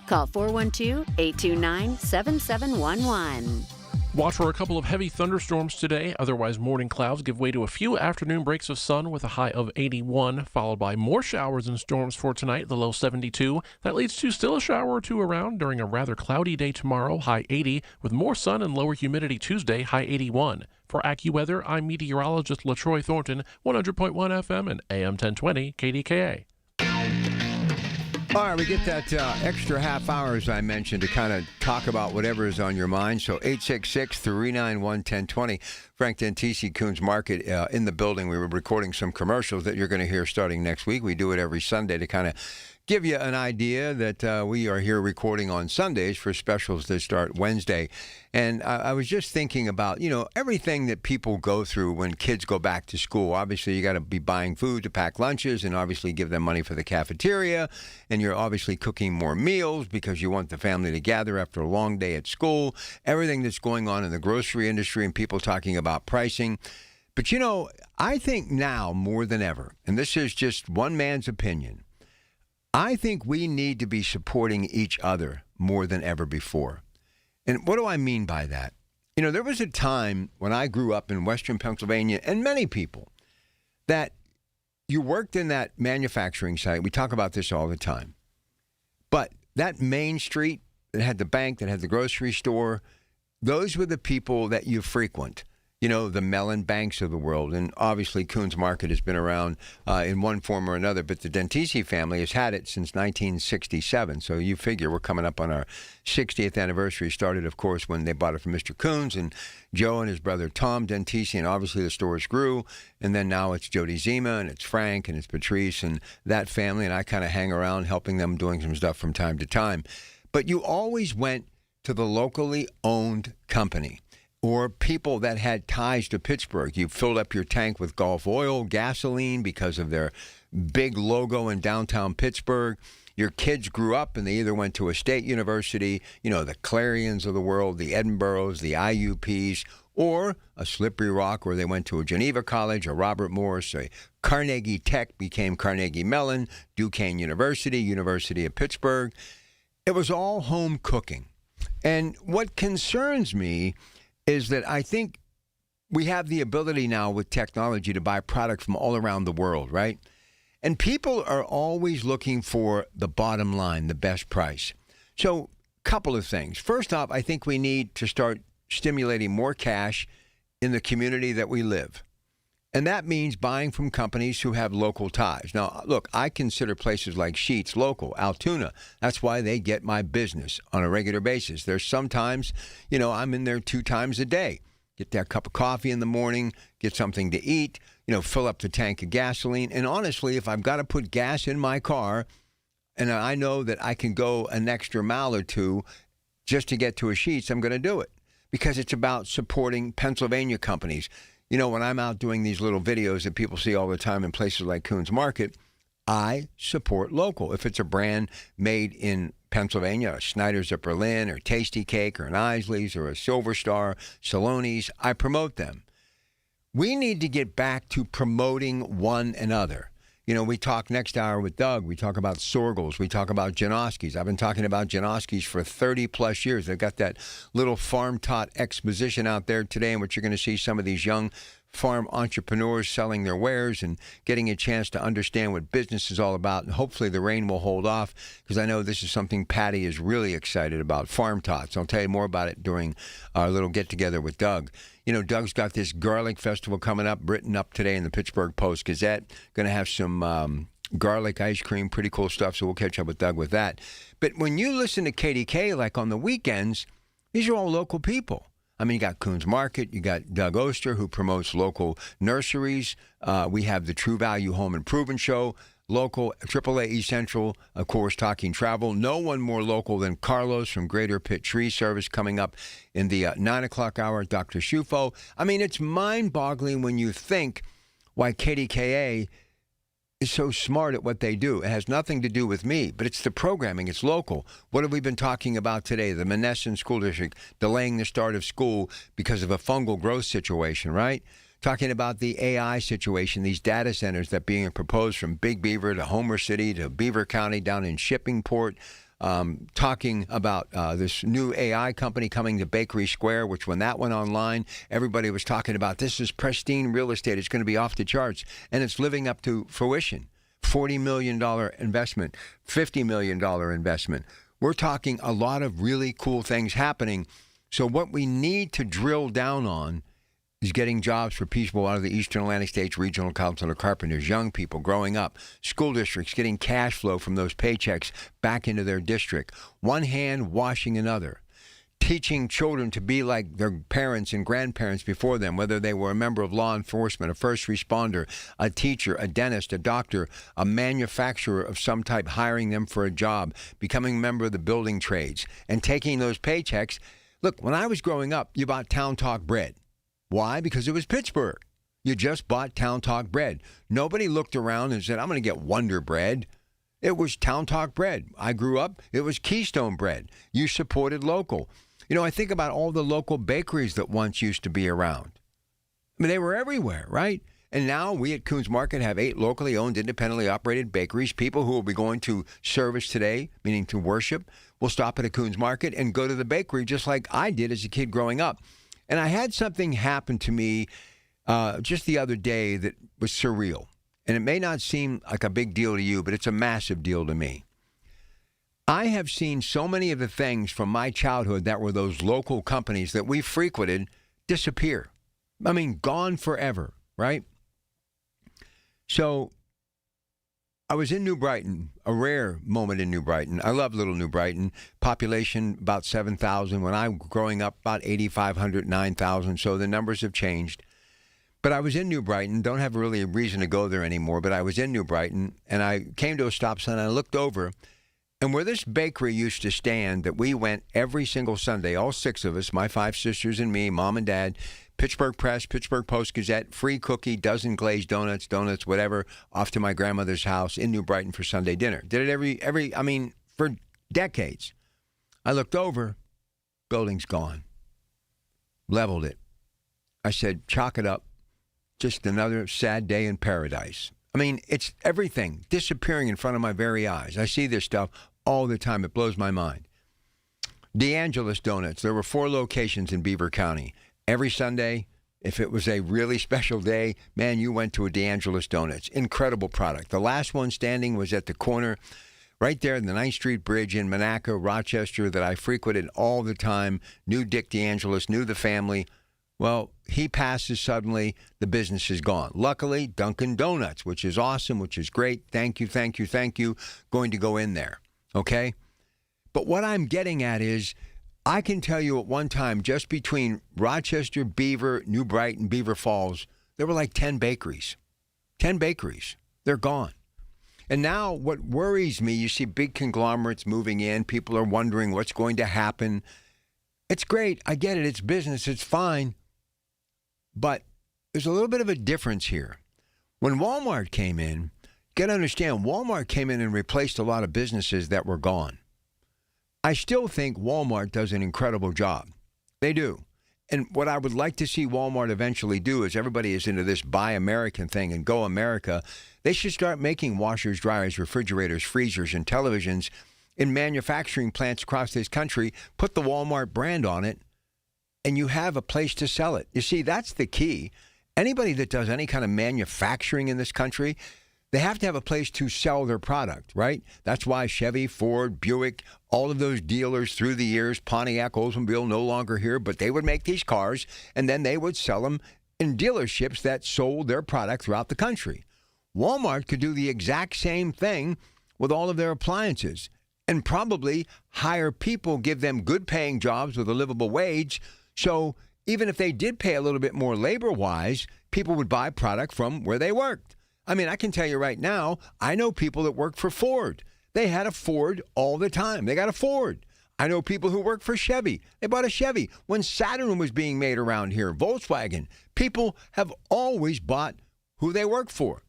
Call 412-829-7711. Watch for a couple of heavy thunderstorms today. Otherwise, morning clouds give way to a few afternoon breaks of sun with a high of 81, followed by more showers and storms for tonight, the low 72. That leads to still a shower or two around during a rather cloudy day tomorrow, high 80, with more sun and lower humidity Tuesday, high 81. For AccuWeather, I'm meteorologist LaTroy Thornton, 100.1 FM and AM 1020 KDKA. All right, we get that extra half hour, as I mentioned, to kind of talk about whatever is on your mind. So 866-391-1020. Frank Dentisi, Coons Market, in the building. We were recording some commercials that you're going to hear starting next week. We do it every Sunday to kind of give you an idea that we are here recording on Sundays for specials that start Wednesday. And I was just thinking about, everything that people go through when kids go back to school. Obviously, you got to be buying food to pack lunches and obviously give them money for the cafeteria. And you're obviously cooking more meals because you want the family to gather after a long day at school. Everything that's going on in the grocery industry and people talking about pricing. But, I think now more than ever, and this is just one man's opinion, I think we need to be supporting each other more than ever before. And what do I mean by that? There was a time when I grew up in Western Pennsylvania, and many people, that you worked in that manufacturing site. We talk about this all the time. But that main street that had the bank, that had the grocery store, those were the people that you frequent. The Mellon Banks of the world. And obviously, Coons Market has been around in one form or another, but the Dentisi family has had it since 1967. So you figure we're coming up on our 60th anniversary. Started, of course, when they bought it from Mr. Coons and Joe and his brother Tom Dentisi, and obviously the stores grew. And then now it's Jody Zima, and it's Frank, and it's Patrice, and that family. And I kind of hang around helping them, doing some stuff from time to time. But you always went to the locally owned company, or people that had ties to Pittsburgh. You filled up your tank with Gulf Oil, gasoline, because of their big logo in downtown Pittsburgh. Your kids grew up and they either went to a state university, the Clarions of the world, the Edinburghs, the IUPs, or a Slippery Rock, where they went to a Geneva College, a Robert Morris, a Carnegie Tech became Carnegie Mellon, Duquesne University, University of Pittsburgh. It was all home cooking. And what concerns me is that I think we have the ability now with technology to buy products from all around the world, right? And people are always looking for the bottom line, the best price. So, couple of things. First off, I think we need to start stimulating more cash in the community that we live. And that means buying from companies who have local ties. Now, look, I consider places like Sheetz local, Altoona. That's why they get my business on a regular basis. There's sometimes, I'm in there 2 times a day. Get that cup of coffee in the morning, get something to eat, fill up the tank of gasoline. And honestly, if I've got to put gas in my car and I know that I can go an extra mile or two just to get to a Sheetz, I'm going to do it, because it's about supporting Pennsylvania companies. When I'm out doing these little videos that people see all the time in places like Coons Market, I support local. If it's a brand made in Pennsylvania, a Snyder's of Berlin, or Tasty Cake, or an Isley's, or a Silver Star, Saloni's, I promote them. We need to get back to promoting one another. We talk next hour with Doug. We talk about Sorgels. We talk about Janoski's. I've been talking about Janoski's for 30-plus years. They've got that little farm tot exposition out there today in which you're going to see some of these young farm entrepreneurs selling their wares and getting a chance to understand what business is all about. And hopefully the rain will hold off, because I know this is something Patty is really excited about, farm tots. I'll tell you more about it during our little get-together with Doug. Doug's got this garlic festival coming up, written up today in the Pittsburgh Post-Gazette. Going to have some garlic ice cream, pretty cool stuff, so we'll catch up with Doug with that. But when you listen to KDK, like on the weekends, these are all local people. I mean, you got Coons Market, you got Doug Oster, who promotes local nurseries. We have the True Value Home Improvement Show, local, AAA East Central, of course, talking travel. No one more local than Carlos from Greater Pitt Tree Service coming up in the 9 o'clock hour, Dr. Shufo. I mean, it's mind-boggling when you think why KDKA is so smart at what they do. It has nothing to do with me, but it's the programming. It's local. What have we been talking about today? The Menneson School District delaying the start of school because of a fungal growth situation, right? Talking about the AI situation, these data centers that being proposed from Big Beaver to Homer City to Beaver County down in Shippingport. talking about this new AI company coming to Bakery Square, which when that went online, everybody was talking about this is pristine real estate. It's going to be off the charts, and it's living up to fruition. $40 million investment, $50 million investment. We're talking a lot of really cool things happening. So what we need to drill down on is getting jobs for people out of the Eastern Atlantic States Regional Council of Carpenters, young people growing up, school districts getting cash flow from those paychecks back into their district, one hand washing another, teaching children to be like their parents and grandparents before them, whether they were a member of law enforcement, a first responder, a teacher, a dentist, a doctor, a manufacturer of some type, hiring them for a job, becoming a member of the building trades, and taking those paychecks. Look, when I was growing up, you bought Town Talk bread. Why? Because it was Pittsburgh. You just bought Town Talk bread. Nobody looked around and said, I'm going to get Wonder Bread. It was Town Talk bread. I grew up, it was Keystone bread. You supported local. You know, I think about all the local bakeries that once used to be around. I mean, they were everywhere, right? And now we at Coons Market have 8 locally owned, independently operated bakeries. People who will be going to service today, meaning to worship, will stop at a Coons Market and go to the bakery just like I did as a kid growing up. And I had something happen to me just the other day that was surreal. And it may not seem like a big deal to you, but it's a massive deal to me. I have seen so many of the things from my childhood that were those local companies that we frequented disappear. I mean, gone forever, right? So I was in New Brighton, a rare moment in New Brighton. I love little New Brighton. Population about 7,000. When I was growing up, about 8,500, 9,000. So the numbers have changed. But I was in New Brighton. Don't have really a reason to go there anymore, but I was in New Brighton, and I came to a stop sign, and I looked over, and where this bakery used to stand that we went every single Sunday, all 6 of us, my 5 sisters and me, Mom and Dad, Pittsburgh Press, Pittsburgh Post-Gazette, free cookie, dozen glazed donuts, whatever, off to my grandmother's house in New Brighton for Sunday dinner. Did it for decades. I looked over, building's gone. Leveled it. I said, chalk it up. Just another sad day in paradise. I mean, it's everything disappearing in front of my very eyes. I see this stuff all the time. It blows my mind. DeAngelis Donuts. There were 4 locations in Beaver County. Every Sunday, if it was a really special day, man, you went to a DeAngelis Donuts. Incredible product. The last one standing was at the corner right there in the 9th Street Bridge in Monaco, Rochester, that I frequented all the time. Knew Dick DeAngelis, knew the family. Well, he passes suddenly, the business is gone. Luckily, Dunkin' Donuts, which is awesome, which is great. Thank you, thank you, thank you. Going to go in there, okay? But what I'm getting at is, I can tell you at one time, just between Rochester, Beaver, New Brighton, Beaver Falls, there were like 10 bakeries. 10 bakeries. They're gone. And now what worries me, you see big conglomerates moving in. People are wondering what's going to happen. It's great. I get it. It's business. It's fine. But there's a little bit of a difference here. When Walmart came in, you got to understand, Walmart came in and replaced a lot of businesses that were gone. I still think Walmart does an incredible job. They do. And what I would like to see Walmart eventually do is, everybody is into this Buy American thing and Go America. They should start making washers, dryers, refrigerators, freezers, and televisions in manufacturing plants across this country. Put the Walmart brand on it, and you have a place to sell it. You see, that's the key. Anybody that does any kind of manufacturing in this country, they have to have a place to sell their product, right? That's why Chevy, Ford, Buick, all of those dealers through the years, Pontiac, Oldsmobile, no longer here, but they would make these cars, and then they would sell them in dealerships that sold their product throughout the country. Walmart could do the exact same thing with all of their appliances and probably hire people, give them good-paying jobs with a livable wage. So even if they did pay a little bit more labor-wise, people would buy product from where they worked. I mean, I can tell you right now, I know people that work for Ford. They had a Ford all the time. They got a Ford. I know people who work for Chevy. They bought a Chevy. When Saturn was being made around here, Volkswagen, people have always bought who they work for.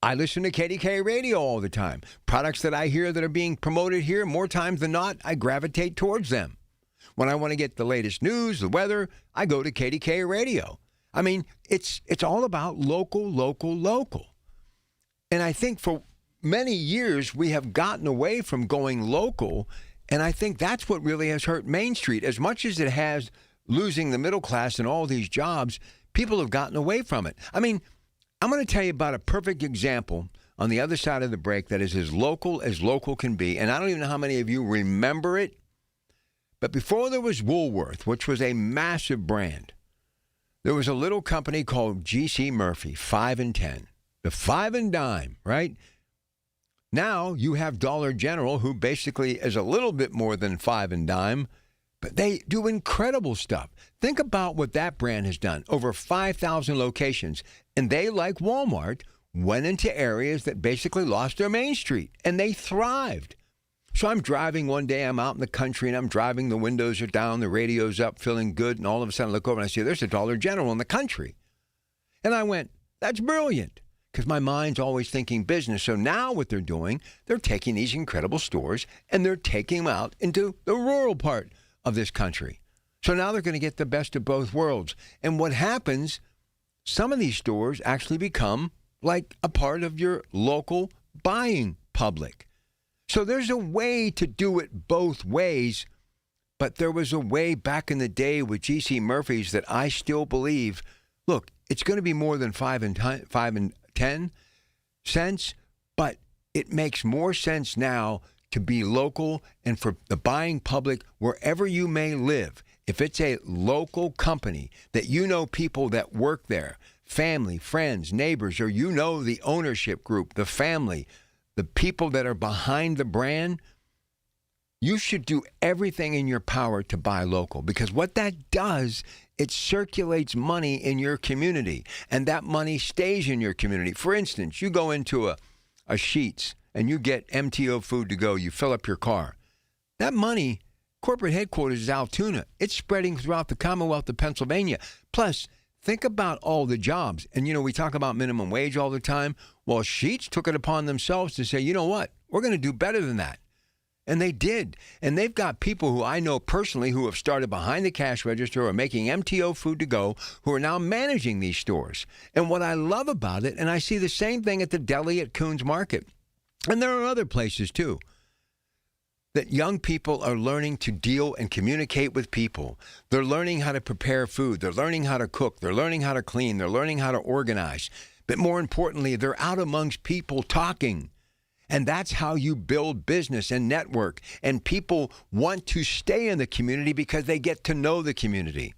I listen to KDKA radio all the time. Products that I hear that are being promoted here, more times than not, I gravitate towards them. When I want to get the latest news, the weather, I go to KDKA radio. I mean, it's all about local, local, local. And I think for many years we have gotten away from going local And I think that's what really has hurt Main Street. As much as it has losing the middle class and all these jobs, people have gotten away from it. I mean, I'm going to tell you about a perfect example on the other side of the break that is as local can be. And I don't even know how many of you remember it. But before there was Woolworth, which was a massive brand, there was a little company called G.C. Murphy, 5 and 10. The 5 and dime, right? Now you have Dollar General, who basically is a little bit more than 5 and dime, but they do incredible stuff. Think about what that brand has done. Over 5,000 locations. And they, like Walmart, went into areas that basically lost their Main Street, and they thrived. So I'm driving one day, I'm out in the country, and I'm driving, the windows are down, the radio's up, feeling good, and all of a sudden I look over and I see there's a Dollar General in the country. And I went, that's brilliant, because my mind's always thinking business. So now what they're doing, they're taking these incredible stores, and they're taking them out into the rural part of this country. So now they're going to get the best of both worlds. And what happens, some of these stores actually become like a part of your local buying public. So there's a way to do it both ways, but there was a way back in the day with G.C. Murphy's that I still believe, look, it's going to be more than 5 and 10 cents, but it makes more sense now to be local and for the buying public wherever you may live. If it's a local company that you know people that work there, family, friends, neighbors, or you know the ownership group, the family, the people that are behind the brand, you should do everything in your power to buy local, because what that does, it circulates money in your community, and that money stays in your community. For instance, you go into a Sheetz and you get MTO food to go, you fill up your car. That money, corporate headquarters is Altoona. It's spreading throughout the Commonwealth of Pennsylvania. Plus, think about all the jobs. And, you know, we talk about minimum wage all the time. Well, Sheetz took it upon themselves to say, you know what, we're going to do better than that. And they did. And they've got people who I know personally who have started behind the cash register or making MTO food to go, who are now managing these stores. And what I love about it, and I see the same thing at the deli at Coons Market, and there are other places too, that young people are learning to deal and communicate with people. They're learning how to prepare food. They're learning how to cook. They're learning how to clean. They're learning how to organize. But more importantly, they're out amongst people talking. And that's how you build business and network. And people want to stay in the community because they get to know the community.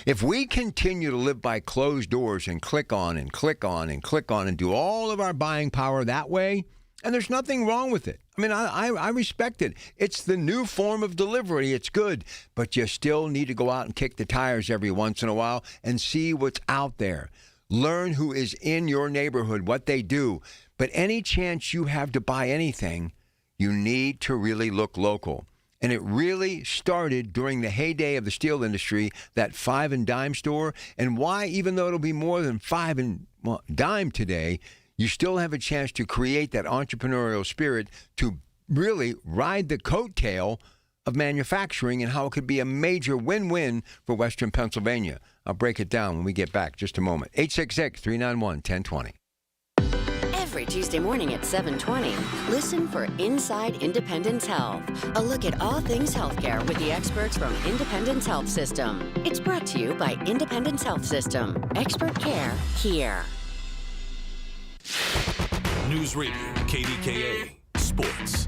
If we continue to live by closed doors and click on and click on and click on and do all of our buying power that way, and there's nothing wrong with it. I mean, I respect it. It's the new form of delivery. It's good. But you still need to go out and kick the tires every once in a while and see what's out there. Learn who is in your neighborhood, what they do. But any chance you have to buy anything, you need to really look local. And it really started during the heyday of the steel industry, that 5 and dime store. And why, even though it'll be more than 5 and dime today, you still have a chance to create that entrepreneurial spirit to really ride the coattail of manufacturing and how it could be a major win-win for Western Pennsylvania. I'll break it down when we get back. Just a moment. 866-391-1020. Every Tuesday morning at 7:20, listen for Inside Independence Health, a look at all things healthcare with the experts from Independence Health System. It's brought to you by Independence Health System. Expert care here. News Radio, KDKA, Sports.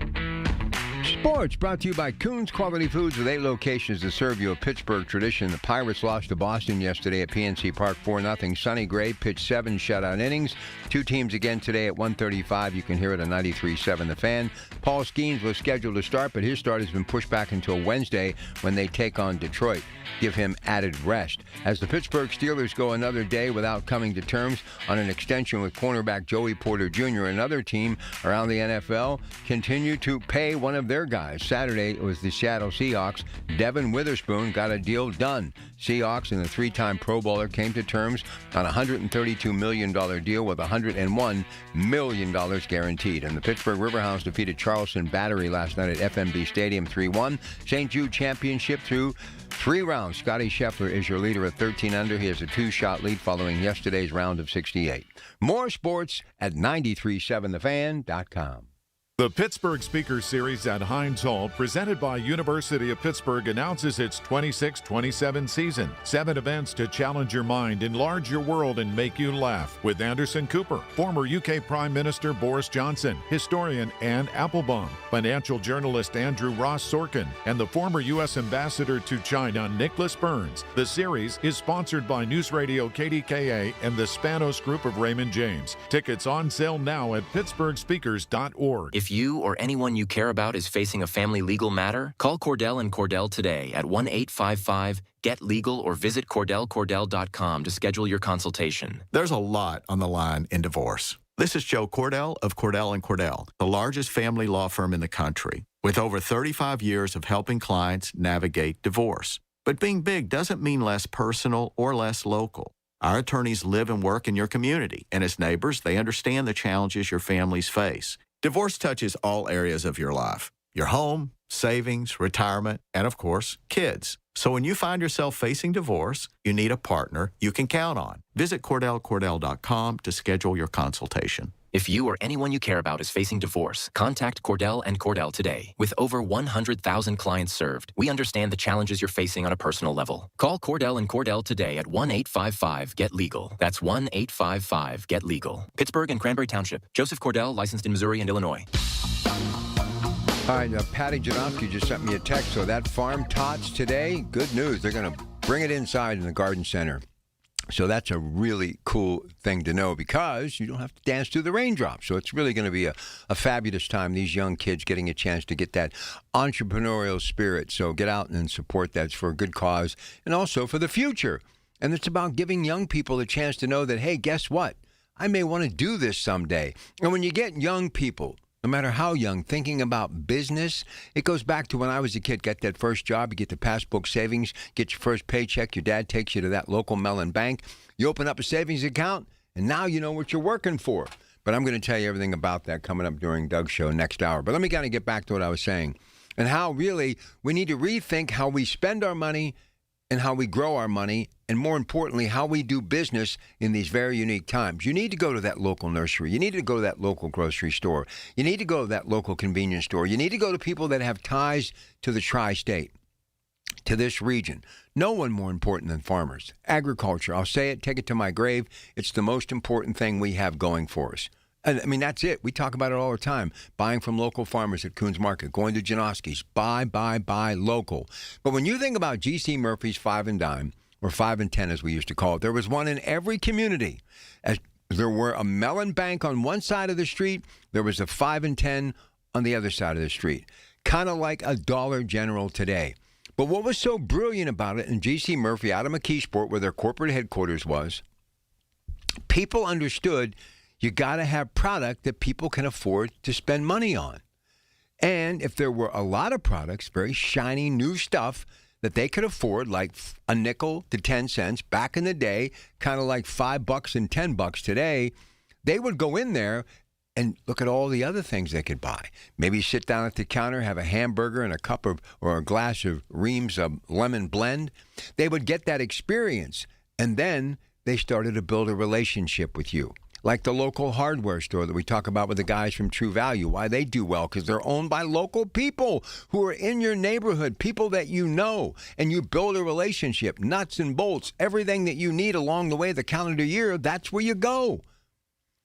Sports brought to you by Coons Quality Foods with 8 locations to serve you a Pittsburgh tradition. The Pirates lost to Boston yesterday at PNC Park 4-0. Sonny Gray pitched 7 shutout innings. 2 teams again today at 1:35. You can hear it on 93.7 The Fan. Paul Skeens was scheduled to start, but his start has been pushed back until Wednesday when they take on Detroit. Give him added rest. As the Pittsburgh Steelers go another day without coming to terms on an extension with cornerback Joey Porter Jr., another team around the NFL continue to pay one of their guys. Saturday it was the Seattle Seahawks. Devin Witherspoon got a deal done. Seahawks and the 3-time Pro Bowler came to terms on a $132 million deal with $101 million guaranteed. And the Pittsburgh Riverhounds defeated Charleston Battery last night at FMB Stadium 3-1. St. Jude Championship through 3 rounds. Scotty Scheffler is your leader at 13 under. He has a 2-shot lead following yesterday's round of 68. More sports at 937thefan.com. The Pittsburgh Speaker Series at Heinz Hall, presented by University of Pittsburgh, announces its 26-27 season. 7 events to challenge your mind, enlarge your world, and make you laugh. With Anderson Cooper, former UK Prime Minister Boris Johnson, historian Anne Applebaum, financial journalist Andrew Ross Sorkin, and the former U.S. Ambassador to China, Nicholas Burns. The series is sponsored by News Radio KDKA and the Spanos Group of Raymond James. Tickets on sale now at pittsburghspeakers.org. If you or anyone you care about is facing a family legal matter, call Cordell & Cordell today at 1-855-GET-LEGAL or visit CordellCordell.com to schedule your consultation. There's a lot on the line in divorce. This is Joe Cordell of Cordell & Cordell, the largest family law firm in the country, with over 35 years of helping clients navigate divorce. But being big doesn't mean less personal or less local. Our attorneys live and work in your community, and as neighbors, they understand the challenges your families face. Divorce touches all areas of your life: your home, savings, retirement, and of course, kids. So when you find yourself facing divorce, you need a partner you can count on. Visit CordellCordell.com to schedule your consultation. If you or anyone you care about is facing divorce, contact Cordell & Cordell today. With over 100,000 clients served, we understand the challenges you're facing on a personal level. Call Cordell & Cordell today at 1-855-GET-LEGAL. That's 1-855-GET-LEGAL. Pittsburgh and Cranberry Township. Joseph Cordell, licensed in Missouri and Illinois. All right, Patty Janofsky just sent me a text. So that farm tots today, good news. They're going to bring it inside in the garden center. So that's a really cool thing to know because you don't have to dance through the raindrops. So it's really going to be a fabulous time. These young kids getting a chance to get that entrepreneurial spirit. So get out and support that. It's for a good cause and also for the future. And it's about giving young people a chance to know that, hey, guess what? I may want to do this someday. And when you get young people, no matter how young, thinking about business, it goes back to when I was a kid. Get that first job, you get the passbook savings, get your first paycheck, your dad takes you to that local Mellon bank, you open up a savings account, and now you know what you're working for. But I'm going to tell you everything about that coming up during Doug's show next hour. But let me kind of get back to what I was saying and how really we need to rethink how we spend our money and how we grow our money, and more importantly, how we do business in these very unique times. You need to go to that local nursery. You need to go to that local grocery store. You need to go to that local convenience store. You need to go to people that have ties to the tri-state, to this region. No one more important than farmers. Agriculture, I'll say it, take it to my grave. It's the most important thing we have going for us. And I mean, that's it. We talk about it all the time. Buying from local farmers at Coons Market, going to Janoski's, buy local. But when you think about G.C. Murphy's 5 and Dime, or 5 and 10 as we used to call it, there was one in every community. As there were a Mellon Bank on one side of the street, there was a 5 and 10 on the other side of the street. Kind of like a Dollar General today. But what was so brilliant about it in G.C. Murphy out of McKeesport, where their corporate headquarters was, people understood you got to have product that people can afford to spend money on. And if there were a lot of products, very shiny new stuff that they could afford, like a nickel to 10 cents back in the day, kind of like $5 and $10 today, they would go in there and look at all the other things they could buy. Maybe sit down at the counter, have a hamburger and a cup of or a glass of Reams of lemon blend. They would get that experience, and then they started to build a relationship with you. Like the local hardware store that we talk about with the guys from True Value, why they do well, because they're owned by local people who are in your neighborhood, people that you know, and you build a relationship, nuts and bolts, everything that you need along the way of the calendar year, that's where you go.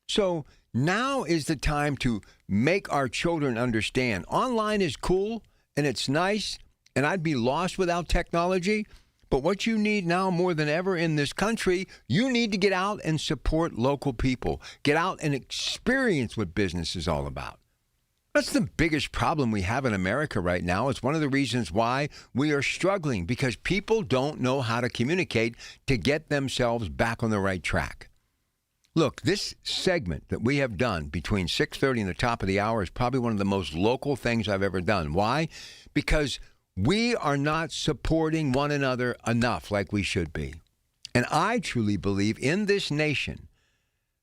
So now is the time to make our children understand online is cool and it's nice, and I'd be lost without technology. But what you need now more than ever in this country, you need to get out and support local people. Get out and experience what business is all about. That's the biggest problem we have in America right now. It's one of the reasons why we are struggling, because people don't know how to communicate to get themselves back on the right track. Look, this segment that we have done between 6:30 and the top of the hour is probably one of the most local things I've ever done. Why? Because we are not supporting one another enough like we should be. And I truly believe in this nation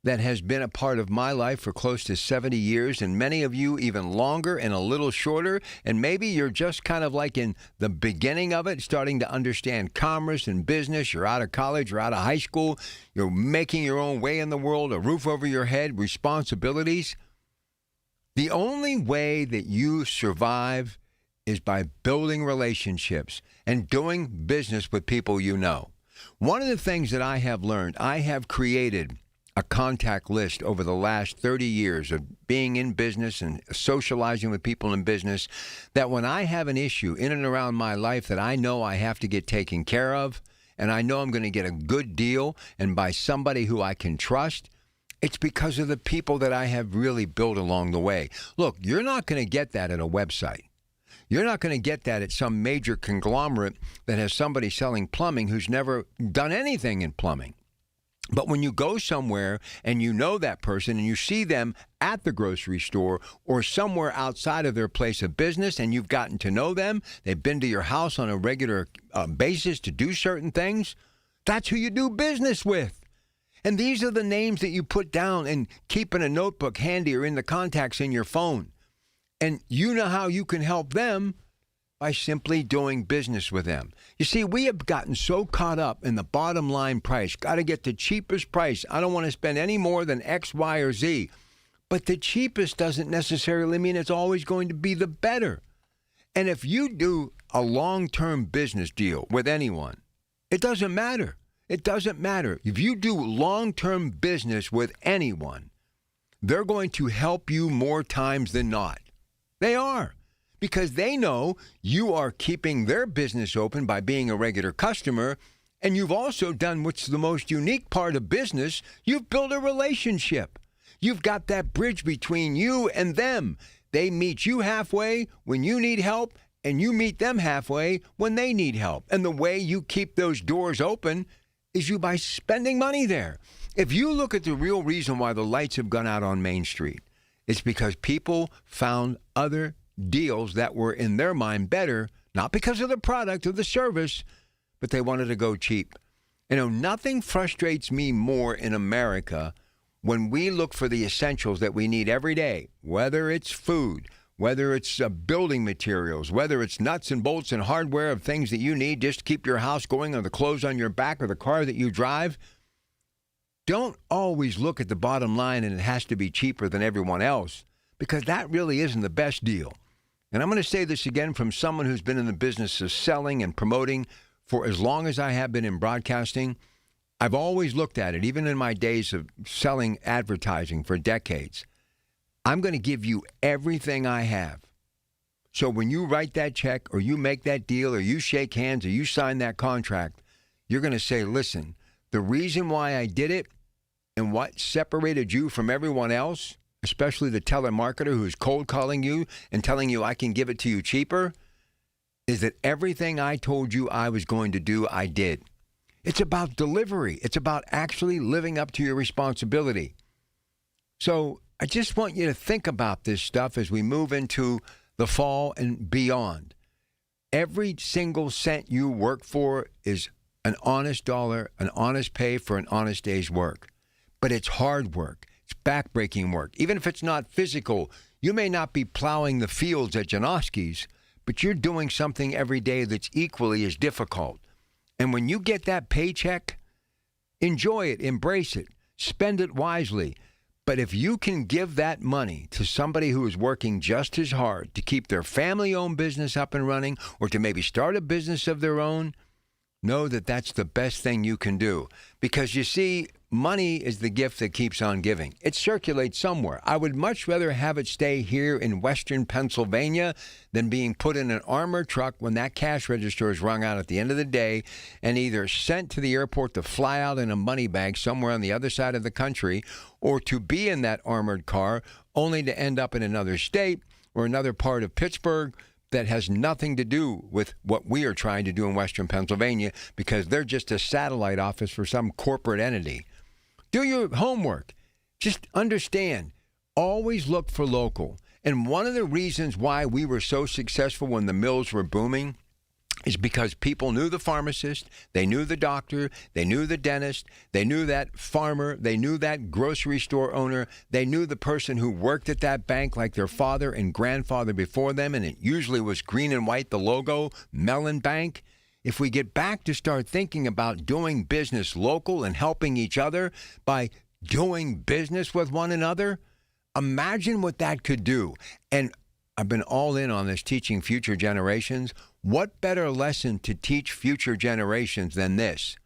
that has been a part of my life for close to 70 years, and many of you even longer and a little shorter, and maybe you're just kind of like in the beginning of it, starting to understand commerce and business. You're out of college, you're out of high school, you're making your own way in the world, a roof over your head, responsibilities. The only way that you survive is by building relationships and doing business with people you know. One of the things that I have learned, I have created a contact list over the last 30 years of being in business and socializing with people in business, that when I have an issue in and around my life that I know I have to get taken care of, and I know I'm going to get a good deal and by somebody who I can trust, it's because of the people that I have really built along the way. Look, you're not going to get that at a website. You're not going to get that at some major conglomerate that has somebody selling plumbing who's never done anything in plumbing. But when you go somewhere and you know that person and you see them at the grocery store or somewhere outside of their place of business and you've gotten to know them, they've been to your house on a regular basis to do certain things, that's who you do business with. And these are the names that you put down and keep in a notebook handy or in the contacts in your phone. And you know how you can help them by simply doing business with them. You see, we have gotten so caught up in the bottom line price. Got to get the cheapest price. I don't want to spend any more than X, Y, or Z. But the cheapest doesn't necessarily mean it's always going to be the better. And if you do a long-term business deal with anyone, it doesn't matter. It doesn't matter. If you do long-term business with anyone, they're going to help you more times than not. They are. Because they know you are keeping their business open by being a regular customer, and you've also done what's the most unique part of business. You've built a relationship. You've got that bridge between you and them. They meet you halfway when you need help, and you meet them halfway when they need help. And the way you keep those doors open is you by spending money there. If you look at the real reason why the lights have gone out on Main Street, it's because people found other deals that were in their mind better, not because of the product or the service, but they wanted to go cheap. You know, nothing frustrates me more in America when we look for the essentials that we need every day, whether it's food, whether it's building materials, whether it's nuts and bolts and hardware of things that you need just to keep your house going, or the clothes on your back or the car that you drive. Don't always look at the bottom line and it has to be cheaper than everyone else, because that really isn't the best deal. And I'm going to say this again from someone who's been in the business of selling and promoting for as long as I have been in broadcasting. I've always looked at it, even in my days of selling advertising for decades. I'm going to give you everything I have. So when you write that check or you make that deal or you shake hands or you sign that contract, you're going to say, listen, the reason why I did it and what separated you from everyone else, especially the telemarketer who's cold calling you and telling you I can give it to you cheaper, is that everything I told you I was going to do, I did. It's about delivery. It's about actually living up to your responsibility. So I just want you to think about this stuff as we move into the fall and beyond. Every single cent you work for is an honest dollar, an honest pay for an honest day's work. But it's hard work. It's backbreaking work. Even if it's not physical, you may not be plowing the fields at Janoski's, but you're doing something every day that's equally as difficult. And when you get that paycheck, enjoy it, embrace it, spend it wisely. But if you can give that money to somebody who is working just as hard to keep their family-owned business up and running, or to maybe start a business of their own, know that that's the best thing you can do. Because you see, money is the gift that keeps on giving. It circulates somewhere. I would much rather have it stay here in Western Pennsylvania than being put in an armored truck when that cash register is rung out at the end of the day and either sent to the airport to fly out in a money bag somewhere on the other side of the country, or to be in that armored car only to end up in another state or another part of Pittsburgh that has nothing to do with what we are trying to do in Western Pennsylvania, because they're just a satellite office for some corporate entity. Do your homework. Just understand, always look for local. And one of the reasons why we were so successful when the mills were booming is because people knew the pharmacist, they knew the doctor, they knew the dentist, they knew that farmer, they knew that grocery store owner, they knew the person who worked at that bank like their father and grandfather before them, and it usually was green and white, the logo, Mellon Bank. If we get back to start thinking about doing business local and helping each other by doing business with one another, Imagine what that could do. And I've been all in on this teaching future generations. What better lesson to teach future generations than this?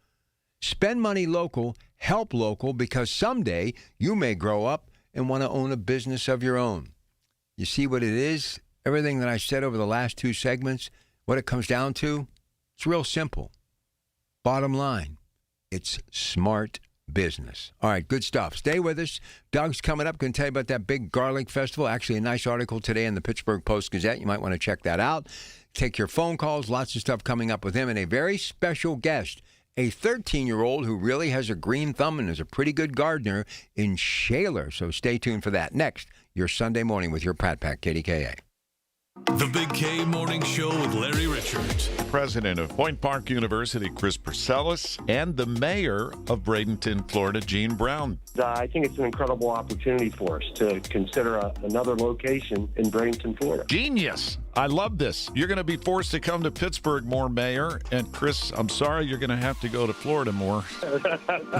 Spend money local, help local, because someday you may grow up and want to own a business of your own. You see what it is? Everything that I said over the last two segments, what it comes down to, it's real simple. Bottom line, it's smart business. All right, good stuff. Stay with us. Doug's coming up. Going to tell you about that big garlic festival. Actually, a nice article today in the Pittsburgh Post-Gazette. You might want to check that out. Take your phone calls. Lots of stuff coming up with him. And a very special guest, a 13-year-old who really has a green thumb and is a pretty good gardener in Shaler. So stay tuned for that. Next, your Sunday morning with your Pratt Pack, KDKA. The Big K Morning Show with Larry Richards. President of Point Park University, Chris Purcell, and the mayor of Bradenton, Florida, Gene Brown. I think it's an incredible opportunity for us to consider another location in Bradenton, Florida. Genius. I love this. You're going to be forced to come to Pittsburgh more, Mayor. And Chris, I'm sorry, you're going to have to go to Florida more.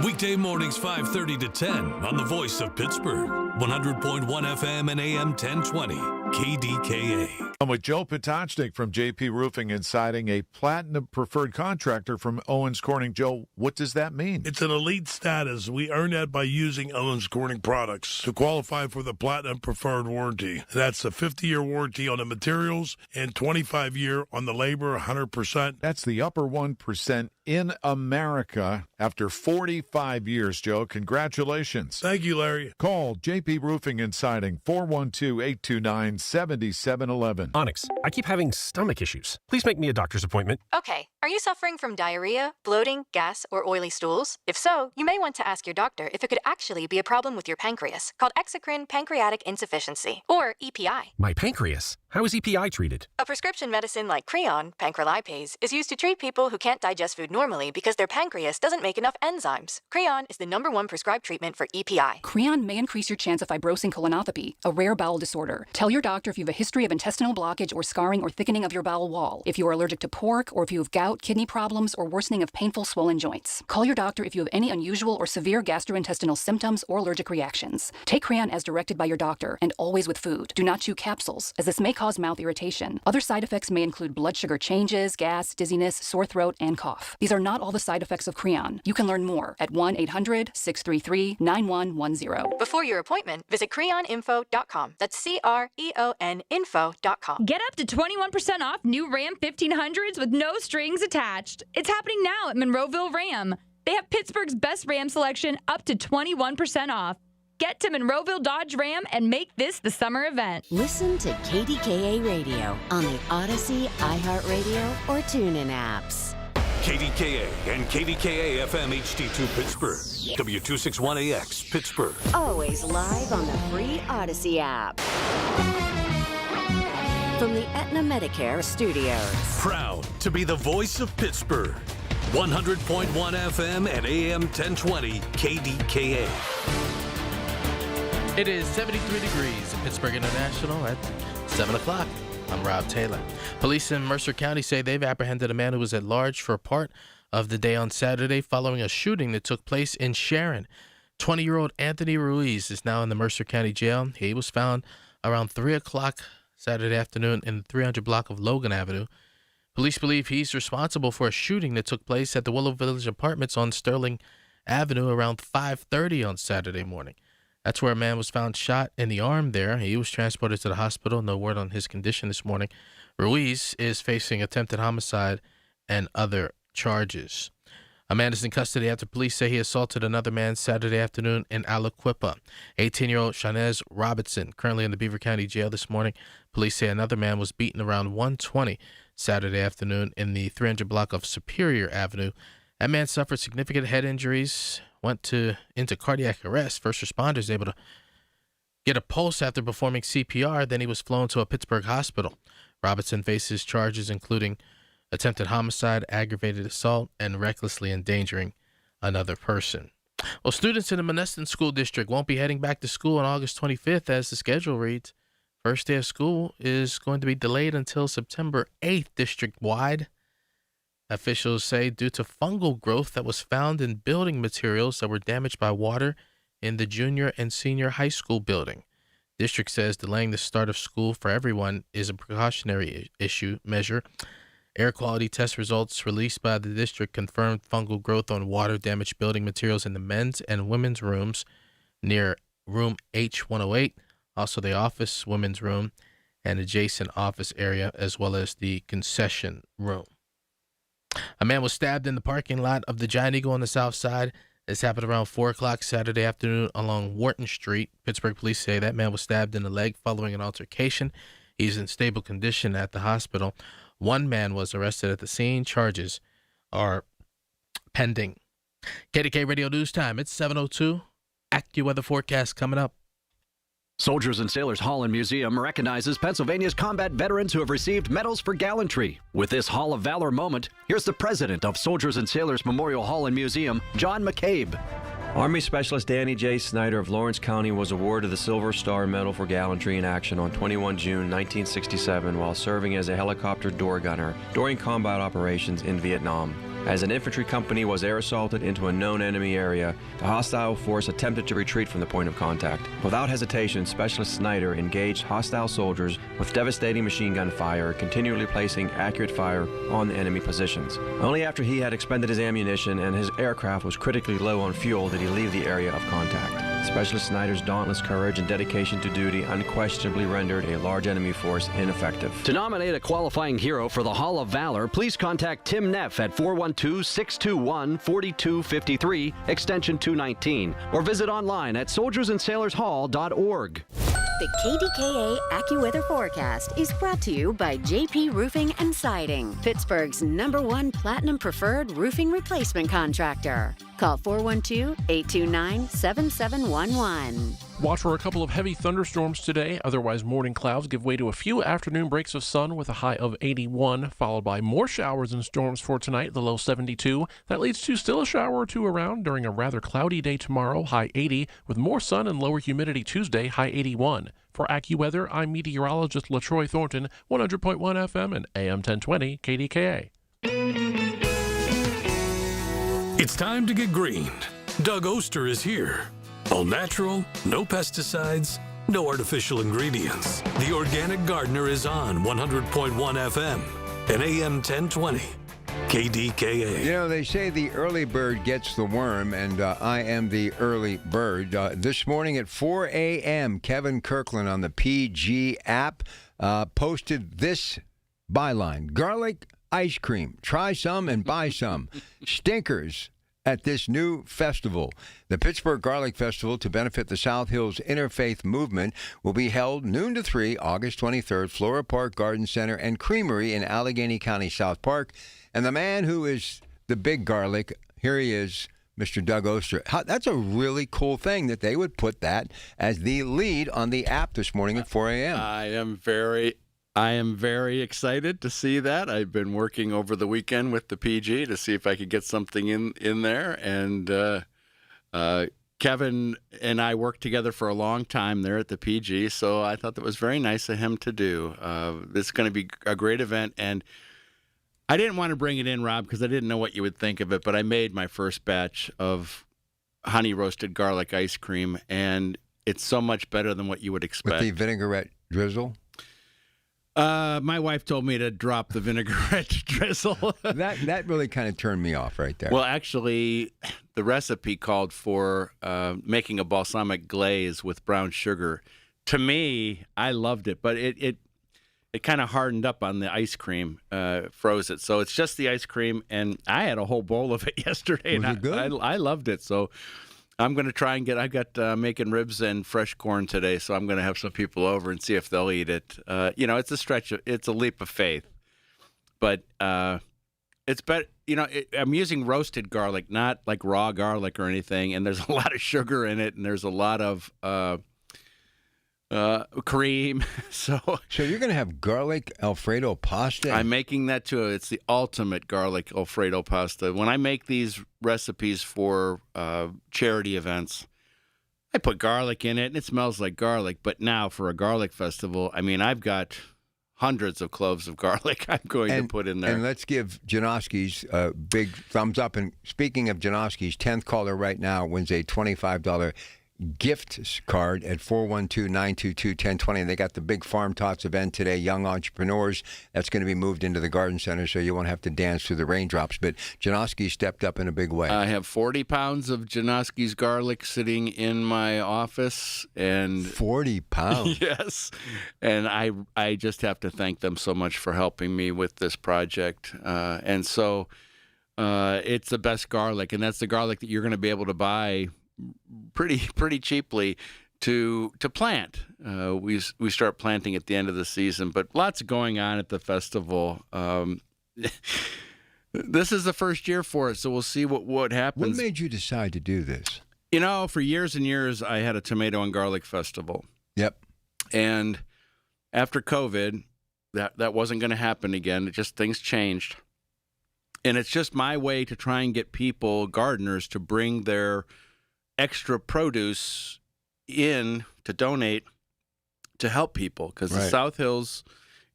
Weekday mornings 5:30 to 10 on the voice of Pittsburgh. 100.1 FM and AM 1020. KDKA. I'm with Joe Potocnik from JP Roofing and Siding, a platinum preferred contractor from Owens Corning. Joe, what does that mean? It's an elite status. We earn that by using Owens Corning products to qualify for the platinum preferred warranty. That's a 50-year warranty on the materials and 25-year on the labor, 100%. That's the upper 1% in America after 45 years, Joe. Congratulations. Thank you, Larry. Call JP Roofing and Siding, 412-829-7711. Onyx, I keep having stomach issues. Please make me a doctor's appointment. Okay, are you suffering from diarrhea, bloating, gas, or oily stools? If so, you may want to ask your doctor if it could actually be a problem with your pancreas, called exocrine pancreatic insufficiency, or EPI. My pancreas? How is EPI treated? A prescription medicine like Creon, pancrelipase, is used to treat people who can't digest food normally because their pancreas doesn't make enough enzymes. Creon is the #1 prescribed treatment for EPI. Creon may increase your chance of fibrosing colonopathy, a rare bowel disorder. Tell your doctor if you have a history of intestinal blockage or scarring or thickening of your bowel wall, if you are allergic to pork, or if you have gout, kidney problems, or worsening of painful swollen joints. Call your doctor if you have any unusual or severe gastrointestinal symptoms or allergic reactions. Take Creon as directed by your doctor, and always with food. Do not chew capsules, as this may cause mouth irritation. Other side effects may include blood sugar changes, gas, dizziness, sore throat, and cough. These are not all the side effects of Creon. You can learn more at 1-800-633-9110. Before your appointment, visit creoninfo.com. That's CREON info.com. Get up to 21% off new Ram 1500s with no strings attached. It's happening now at Monroeville Ram. They have Pittsburgh's best Ram selection up to 21% off. Get to Monroeville Dodge Ram and make this the summer event. Listen to KDKA Radio on the Odyssey, iHeartRadio, or TuneIn apps. KDKA and KDKA-FM HD2 Pittsburgh. W261AX Pittsburgh. Always live on the free Odyssey app. From the Aetna Medicare studios. Proud to be the voice of Pittsburgh. 100.1 FM and AM 1020 KDKA. It is 73 degrees in Pittsburgh International at 7 o'clock. I'm Rob Taylor. Police in Mercer County say they've apprehended a man who was at large for a part of the day on Saturday following a shooting that took place in Sharon. 20-year-old Anthony Ruiz is now in the Mercer County Jail. He was found around 3 o'clock Saturday afternoon in the 300 block of Logan Avenue. Police believe he's responsible for a shooting that took place at the Willow Village Apartments on Sterling Avenue around 5:30 on Saturday morning. That's where a man was found shot in the arm there. He was transported to the hospital. No word on his condition this morning. Ruiz is facing attempted homicide and other charges. A man is in custody after police say he assaulted another man Saturday afternoon in Aliquippa. 18-year-old Shanez Robertson, currently in the Beaver County Jail this morning. Police say another man was beaten around 1:20 Saturday afternoon in the 300 block of Superior Avenue. That man suffered significant head injuries, went into cardiac arrest. First responders able to get a pulse after performing CPR. Then he was flown to a Pittsburgh hospital. Robertson faces charges including attempted homicide, aggravated assault, and recklessly endangering another person. Well, students in the Moneston School District won't be heading back to school on August 25th as the schedule reads. First day of school is going to be delayed until September 8th district-wide. Officials say due to fungal growth that was found in building materials that were damaged by water in the junior and senior high school building. District says delaying the start of school for everyone is a precautionary measure. Air quality test results released by the district confirmed fungal growth on water-damaged building materials in the men's and women's rooms near room H108, also the office women's room and adjacent office area, as well as the concession room. A man was stabbed in the parking lot of the Giant Eagle on the south side. This happened around 4 o'clock Saturday afternoon along Wharton Street. Pittsburgh police say that man was stabbed in the leg following an altercation. He's in stable condition at the hospital. One man was arrested at the scene. Charges are pending. KDKA Radio News Time. It's 7:02. AccuWeather forecast coming up. Soldiers and Sailors Hall and Museum recognizes Pennsylvania's combat veterans who have received medals for gallantry. With this Hall of Valor moment, here's the president of Soldiers and Sailors Memorial Hall and Museum, John McCabe. Army Specialist Danny J. Snyder of Lawrence County was awarded the Silver Star Medal for Gallantry in Action on 21 June 1967 while serving as a helicopter door gunner during combat operations in Vietnam. As an infantry company was air assaulted into a known enemy area, the hostile force attempted to retreat from the point of contact. Without hesitation, Specialist Snyder engaged hostile soldiers with devastating machine gun fire, continually placing accurate fire on the enemy positions. Only after he had expended his ammunition and his aircraft was critically low on fuel did he leave the area of contact. Specialist Snyder's dauntless courage and dedication to duty unquestionably rendered a large enemy force ineffective. To nominate a qualifying hero for the Hall of Valor, please contact Tim Neff at 412-621-4253, extension 219, or visit online at soldiersandsailorshall.org. The KDKA AccuWeather forecast is brought to you by JP Roofing and Siding, Pittsburgh's #1 Platinum Preferred Roofing Replacement Contractor. Call 412-829-7711. Watch for a couple of heavy thunderstorms today. Otherwise, morning clouds give way to a few afternoon breaks of sun with a high of 81, followed by more showers and storms for tonight, the low 72. That leads to still a shower or two around during a rather cloudy day tomorrow, high 80, with more sun and lower humidity Tuesday, high 81. For AccuWeather, I'm meteorologist LaTroy Thornton, 100.1 FM and AM 1020 KDKA. It's time to get greened. Doug Oster is here. All natural, no pesticides, no artificial ingredients. The Organic Gardener is on 100.1 FM and AM 1020 KDKA. You know, they say the early bird gets the worm, and I am the early bird. This morning at 4 a.m., Kevin Kirkland on the PG app posted this byline: garlic ice cream. Try some and buy some. Stinkers at this new festival. The Pittsburgh Garlic Festival, to benefit the South Hills Interfaith Movement, will be held noon to 3, August 23rd, Flora Park Garden Center and Creamery in Allegheny County, South Park. And the man who is the big garlic, here he is, Mr. Doug Oster. That's a really cool thing that they would put that as the lead on the app this morning at 4 a.m. I am very excited to see that. I've been working over the weekend with the PG to see if I could get something in there. And Kevin and I worked together for a long time there at the PG, so I thought that was very nice of him to do. It's going to be a great event. And I didn't want to bring it in, Rob, because I didn't know what you would think of it, but I made my first batch of honey roasted garlic ice cream, and it's so much better than what you would expect. With the vinaigrette drizzle? My wife told me to drop the vinaigrette drizzle. That really kind of turned me off right there. Well, actually, the recipe called for making a balsamic glaze with brown sugar. To me, I loved it, but it kind of hardened up on the ice cream, froze it. So it's just the ice cream, and I had a whole bowl of it yesterday. Was it good? I loved it. So I'm going to try and I got making ribs and fresh corn today, so I'm going to have some people over and see if they'll eat it. It's a stretch. It's a leap of faith. But it's better. I'm using roasted garlic, not like raw garlic or anything, and there's a lot of sugar in it, and there's a lot of cream. So you're going to have garlic Alfredo pasta? I'm making that too. It's the ultimate garlic Alfredo pasta. When I make these recipes for charity events, I put garlic in it, and it smells like garlic. But now for a garlic festival, I mean, I've got hundreds of cloves of garlic I'm going to put in there. And let's give Janoski's a big thumbs up. And speaking of Janoski's, 10th caller right now wins a $25 gift card at 412-922-1020. They got the big Farm Tots event today, Young Entrepreneurs. That's going to be moved into the garden center, so you won't have to dance through the raindrops. But Janoski stepped up in a big way. I have 40 pounds of Janoski's garlic sitting in my office. And 40 pounds? Yes. And I just have to thank them so much for helping me with this project. And so it's the best garlic, and that's the garlic that you're going to be able to buy pretty cheaply to plant. We start planting at the end of the season, but lots going on at the festival. This is the first year for it, so we'll see what happens. What made you decide to do this? You know, for years and years, I had a tomato and garlic festival. Yep. And after COVID, that wasn't going to happen again. Things changed. And it's just my way to try and get people, gardeners, to bring their extra produce in to donate to help people, because the South Hills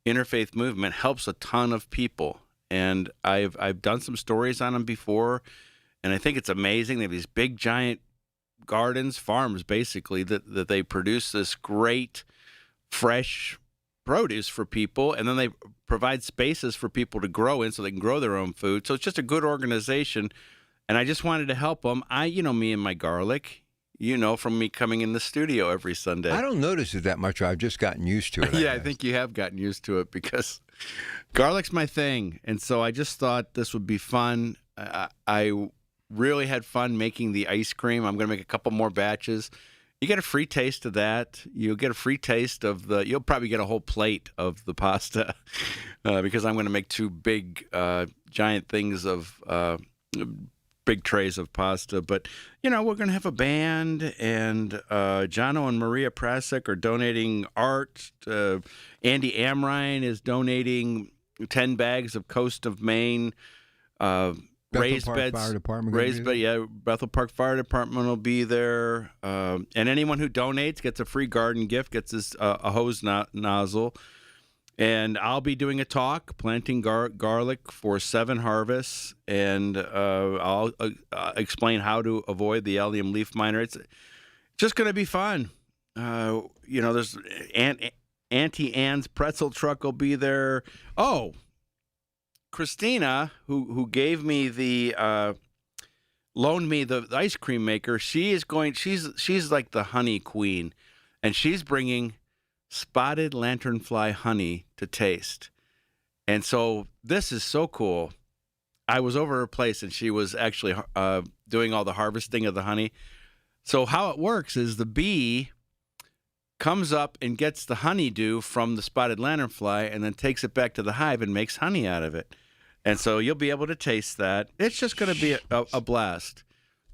Interfaith Movement helps a ton of people. And I've done some stories on them before, and I think it's amazing. They have these big, giant gardens, farms, basically, that they produce this great, fresh produce for people, and then they provide spaces for people to grow in so they can grow their own food. So it's just a good organization. And I just wanted to help them. Me and my garlic, from me coming in the studio every Sunday. I don't notice it that much. I've just gotten used to it. Yeah, I think you have gotten used to it because garlic's my thing. And so I just thought this would be fun. I really had fun making the ice cream. I'm going to make a couple more batches. You get a free taste of that. You'll get a free taste of you'll probably get a whole plate of the pasta because I'm going to make two big, giant things of big trays of pasta. But, we're going to have a band, and Jono and Maria Prasek are donating art. Andy Amrine is donating 10 bags of Coast of Maine raised beds. Fire Department. Bethel Park Fire Department will be there. And anyone who donates gets a free garden gift, gets this a hose nozzle. And I'll be doing a talk, planting garlic for 7 harvests, and I'll explain how to avoid the allium leaf miner. It's just going to be fun. There's Auntie Anne's pretzel truck will be there. Oh, Christina, who gave me loaned me the ice cream maker. She's like the honey queen, and she's bringing spotted lanternfly honey to taste. And so this is so cool. I was over her place, and she was actually doing all the harvesting of the honey. So how it works is the bee comes up and gets the honeydew from the spotted lanternfly and then takes it back to the hive and makes honey out of it. And so you'll be able to taste that. It's just going to be a blast.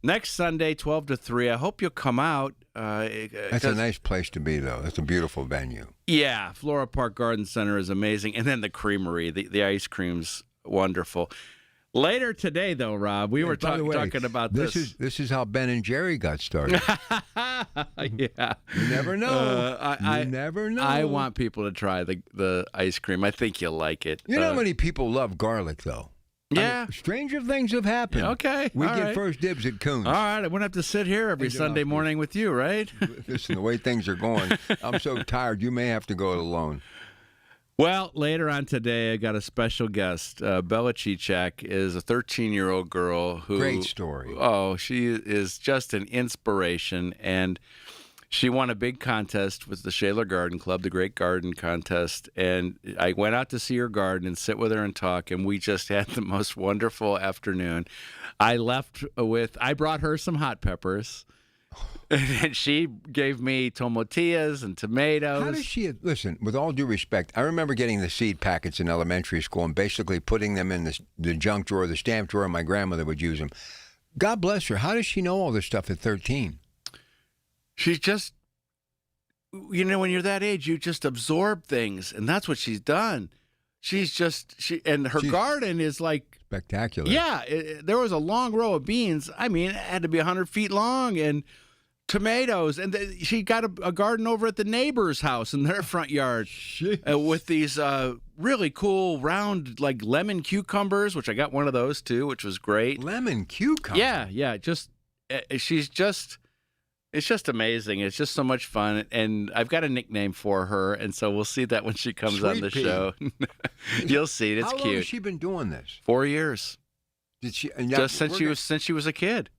Next Sunday, 12 to 3. I hope you'll come out. That's a nice place to be, though. It's a beautiful venue. Yeah, Flora Park Garden Center is amazing. And then the creamery, the ice cream's wonderful. Later today, though, Rob, we were talking about this. This is how Ben and Jerry got started. Yeah. You never know. You never know. I want people to try the ice cream. I think you'll like it. You know how many people love garlic, though? Yeah. Stranger things have happened. Okay. We get first dibs at Coons. All right. I wouldn't have to sit here every Sunday morning with you, right? Listen, the way things are going, I'm so tired, you may have to go it alone. Well, later on today, I got a special guest. Bella Chichak is a 13-year-old girl who... Great story. Oh, she is just an inspiration, and she won a big contest with the Shaler Garden Club, the Great Garden Contest, and I went out to see her garden and sit with her and talk, and we just had the most wonderful afternoon. I brought her some hot peppers, and she gave me tomatillas and tomatoes. How does she, listen, with all due respect, I remember getting the seed packets in elementary school and basically putting them in the junk drawer, the stamp drawer, and my grandmother would use them. God bless her. How does she know all this stuff at 13? She's just, when you're that age, you just absorb things, and that's what she's done. She's garden is like spectacular. Yeah, there was a long row of beans. I mean, it had to be 100 feet long, and tomatoes, and she got a garden over at the neighbor's house in their front yard with these really cool round like lemon cucumbers, which I got one of those too, which was great. Lemon cucumbers? Yeah. It's just amazing. It's just so much fun. And I've got a nickname for her, and so we'll see that when she comes on the show. You'll see it. It's cute. How long has she been doing this? 4 years. Did she? Just since she was a kid.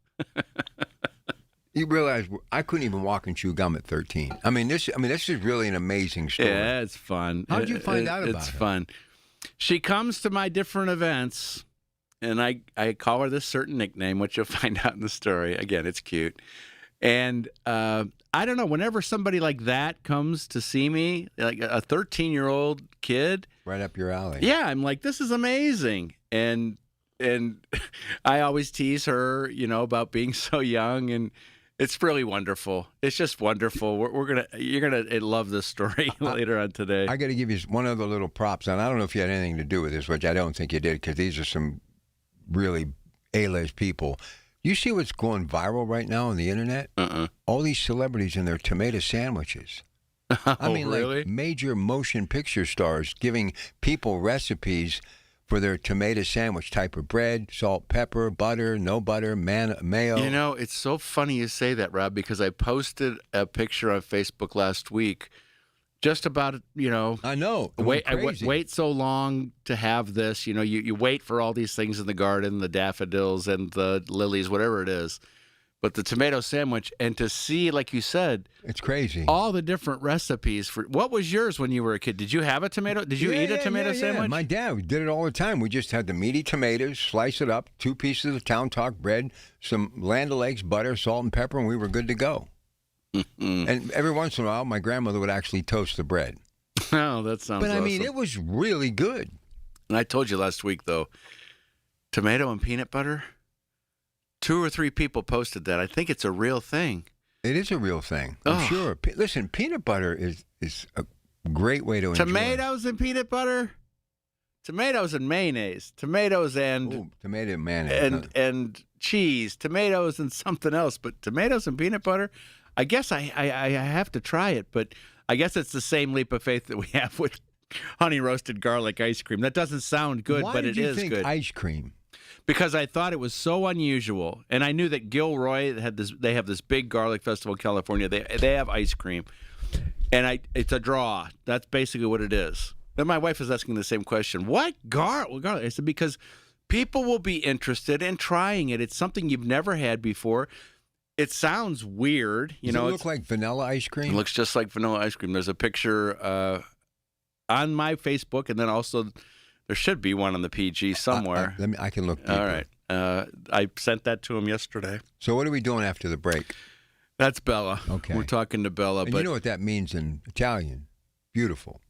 You realize I couldn't even walk and chew gum at 13. I mean, this is really an amazing story. Yeah, it's fun. How did you find out about it? It's fun. She comes to my different events, and I call her this certain nickname, which you'll find out in the story. Again, it's cute. And I don't know, whenever somebody like that comes to see me, like a 13-year-old kid. Right up your alley. Yeah, I'm like, this is amazing. And I always tease her, about being so young, and it's really wonderful. It's just wonderful. You're gonna love this story later on today. I got to give you one other little props, and I don't know if you had anything to do with this, which I don't think you did, because these are some really A-list people. You see what's going viral right now on the internet? All these celebrities and their tomato sandwiches. I mean, really? like major motion picture stars giving people recipes for their tomato sandwich type of bread, salt, pepper, butter, no butter, mayo. It's so funny you say that, Rob, because I posted a picture on Facebook last week just about, I know. Wait so long to have this. You wait for all these things in the garden, the daffodils and the lilies, whatever it is. But the tomato sandwich, and to see, like you said, it's crazy. All the different recipes for. What was yours when you were a kid? Did you have a tomato? Did you eat a tomato sandwich? Yeah. My dad did it all the time. We just had the meaty tomatoes, slice it up, 2 pieces of Town Talk bread, some Land O'Lakes butter, salt, and pepper, and we were good to go. And every once in a while, my grandmother would actually toast the bread. Oh, that sounds awesome. But I mean, it was really good. And I told you last week, though, tomato and peanut butter. 2 or 3 people posted that. I think it's a real thing. It is a real thing. I'm sure. Listen, peanut butter is a great way to enjoy. Tomatoes and peanut butter? Tomatoes and mayonnaise. Tomatoes and... tomato and mayonnaise. And cheese. Tomatoes and something else. But tomatoes and peanut butter? I guess I have to try it. But I guess it's the same leap of faith that we have with honey roasted garlic ice cream. That doesn't sound good, but it is good. Why did you think ice cream? Because I thought it was so unusual, and I knew that Gilroy they have this big garlic festival in California. They have ice cream, and it's a draw. That's basically what it is. Then my wife was asking the same question: "What garlic?" I said, "Because people will be interested in trying it. It's something you've never had before. It sounds weird, Does it look like vanilla ice cream? It looks just like vanilla ice cream. There's a picture on my Facebook, and then also." There should be one on the PG somewhere. I can look deeper. All right. I sent that to him yesterday. So what are we doing after the break? That's Bella. Okay. We're talking to Bella. And you know what that means in Italian? Beautiful.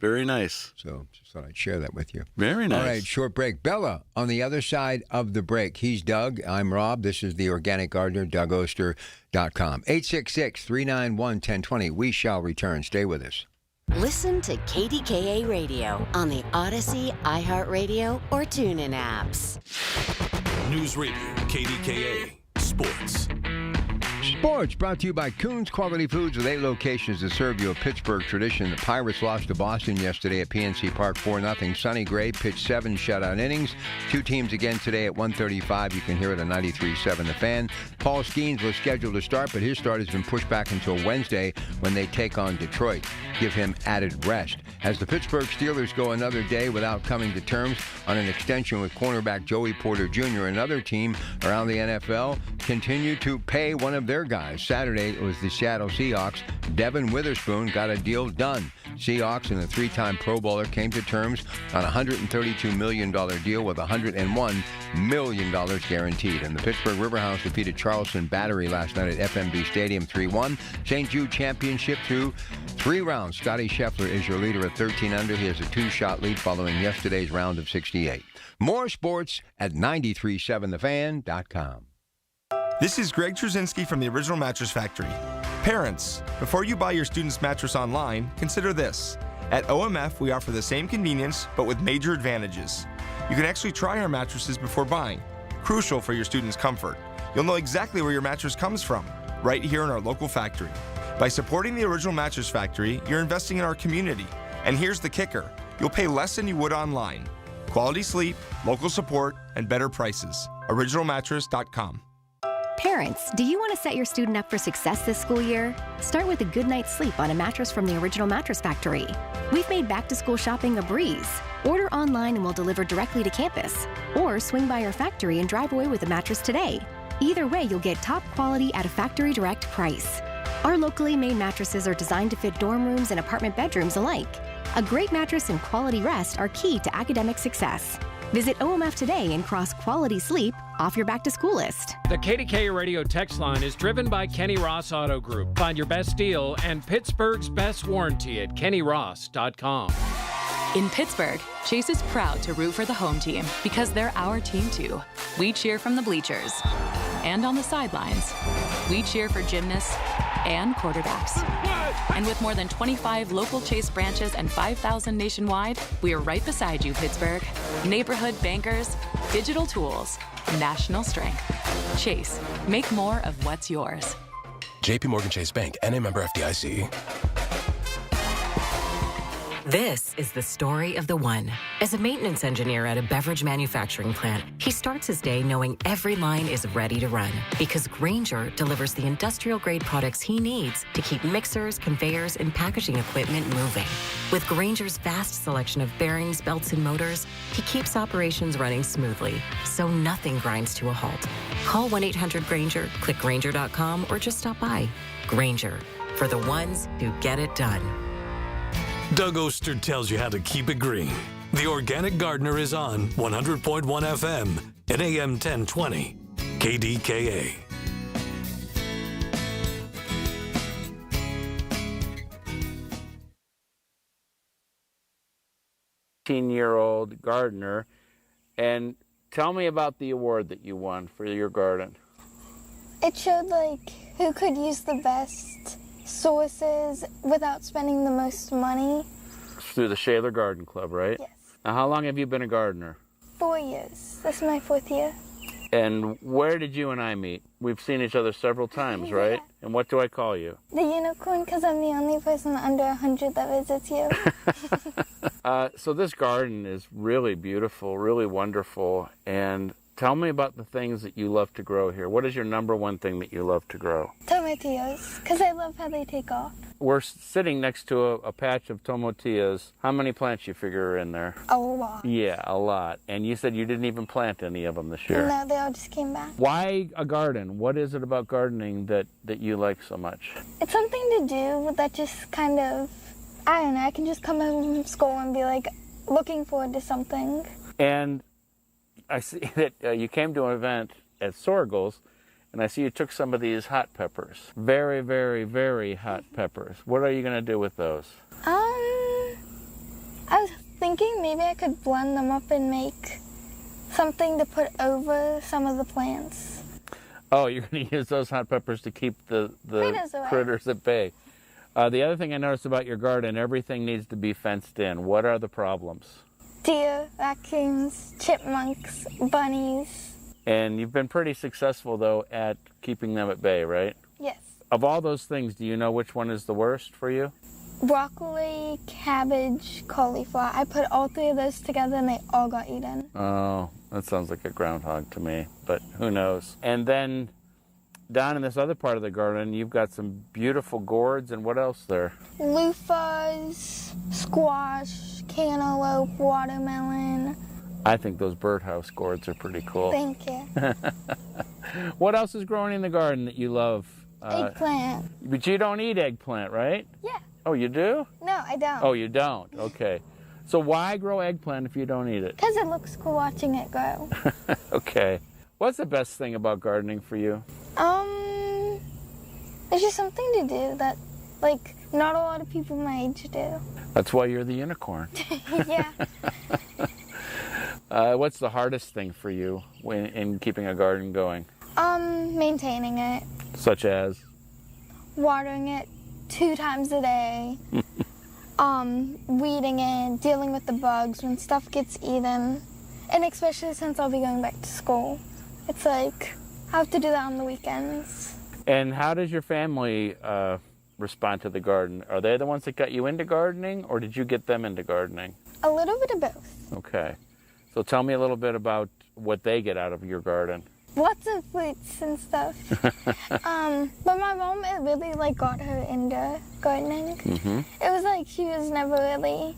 Very nice. So just thought I'd share that with you. Very nice. All right, short break. Bella, on the other side of the break. He's Doug. I'm Rob. This is the Organic Gardener, DougOster.com. 866-391-1020. We shall return. Stay with us. Listen to KDKA Radio on the Odyssey, iHeartRadio, or TuneIn apps. News Radio, KDKA, Sports. Sports brought to you by Coons Quality Foods with 8 locations to serve you a Pittsburgh tradition. The Pirates lost to Boston yesterday at PNC Park 4-0. Sonny Gray pitched 7 shutout innings. 2 teams again today at 1:35. You can hear it on 93.7 The Fan. Paul Skeens was scheduled to start, but his start has been pushed back until Wednesday when they take on Detroit. Give him added rest. As the Pittsburgh Steelers go another day without coming to terms on an extension with cornerback Joey Porter Jr., another team around the NFL continue to pay one of their guys. Saturday, it was the Seattle Seahawks. Devin Witherspoon got a deal done. Seahawks and the 3-time Pro Bowler came to terms on a $132 million deal with $101 million guaranteed. And the Pittsburgh Riverhounds defeated Charleston Battery last night at FMB Stadium 3-1. St. Jude Championship through 3 rounds. Scotty Scheffler is your leader at 13 under. He has a 2-shot lead following yesterday's round of 68. More sports at 937thefan.com. This is Greg Trzynski from the Original Mattress Factory. Parents, before you buy your student's mattress online, consider this. At OMF, we offer the same convenience, but with major advantages. You can actually try our mattresses before buying, crucial for your student's comfort. You'll know exactly where your mattress comes from, right here in our local factory. By supporting the Original Mattress Factory, you're investing in our community. And here's the kicker. You'll pay less than you would online. Quality sleep, local support, and better prices. OriginalMattress.com. Parents, do you want to set your student up for success this school year? Start with a good night's sleep on a mattress from the Original Mattress Factory. We've made back-to-school shopping a breeze. Order online and we'll deliver directly to campus. Or swing by our factory and drive away with a mattress today. Either way, you'll get top quality at a factory direct price. Our locally made mattresses are designed to fit dorm rooms and apartment bedrooms alike. A great mattress and quality rest are key to academic success. Visit OMF today and cross quality sleep off your back-to-school list. The KDKA Radio text line is driven by Kenny Ross Auto Group. Find your best deal and Pittsburgh's best warranty at kennyross.com. In Pittsburgh, Chase is proud to root for the home team because they're our team too. We cheer from the bleachers and on the sidelines. We cheer for gymnasts and quarterbacks. And with more than 25 local Chase branches and 5,000 nationwide, we are right beside you, Pittsburgh. Neighborhood bankers, digital tools, national strength. Chase, make more of what's yours. JP Morgan Chase Bank, N.A. member FDIC. This is the story of the one. As a maintenance engineer at a beverage manufacturing plant, he starts his day knowing every line is ready to run because Grainger delivers the industrial-grade products he needs to keep mixers, conveyors, and packaging equipment moving. With Grainger's vast selection of bearings, belts, and motors, he keeps operations running smoothly, so nothing grinds to a halt. Call 1-800-GRAINGER, click Grainger.com, or just stop by. Grainger, for the ones who get it done. Doug Oster tells you how to keep it green. The Organic Gardener is on 100.1 FM and AM 1020. KDKA. Year-old gardener, and tell me about the award that you won for your garden. It showed who could use the best sources without spending the most money. Through the Shaler Garden Club, right? Yes. Now, how long have you been a gardener? 4 years. This is my 4th year. And where did you and I meet? We've seen each other several times, right? Yeah. And what do I call you? The unicorn, because I'm the only person under 100 that visits you. So this garden is really beautiful, really wonderful. And tell me about the things that you love to grow here. What is your number one thing that you love to grow? Tomatillos, because I love how they take off. We're sitting next to a patch of tomatillas. How many plants you figure are in there? A lot. Yeah, a lot. And you said you didn't even plant any of them this year. No, they all just came back. Why a garden? What is it about gardening that you like so much? It's something to do that just kind of, I don't know, I can just come home from school and be looking forward to something. And I see that you came to an event at Sorgel's, and I see you took some of these hot peppers. Very, very, very hot peppers. What are you going to do with those? I was thinking maybe I could blend them up and make something to put over some of the plants. Oh, you're going to use those hot peppers to keep the critters at bay. The other thing I noticed about your garden, everything needs to be fenced in. What are the problems? Deer, raccoons, chipmunks, bunnies. And you've been pretty successful, though, at keeping them at bay, right? Yes. Of all those things, do you know which one is the worst for you? Broccoli, cabbage, cauliflower. I put all 3 of those together and they all got eaten. Oh, that sounds like a groundhog to me, but who knows? And then down in this other part of the garden, you've got some beautiful gourds, and what else there? Loofahs, squash, cantaloupe, watermelon. I think those birdhouse gourds are pretty cool. Thank you. What else is growing in the garden that you love? Eggplant. But you don't eat eggplant, right? Yeah. Oh, you do? No, I don't. Oh, you don't? Okay. So why grow eggplant if you don't eat it? Because it looks cool watching it grow. Okay. What's the best thing about gardening for you? It's just something to do that, not a lot of people my age do. That's why you're the unicorn. Yeah. What's the hardest thing for you in keeping a garden going? Maintaining it. Such as? Watering it 2 times a day. Weeding it, dealing with the bugs when stuff gets eaten. And especially since I'll be going back to school. It's I have to do that on the weekends. And how does your family respond to the garden? Are they the ones that got you into gardening, or did you get them into gardening? A little bit of both. Okay. So tell me a little bit about what they get out of your garden. lots of fruits and stuff. But my mom, it really like got her into gardening. Mm-hmm. It was like she was never really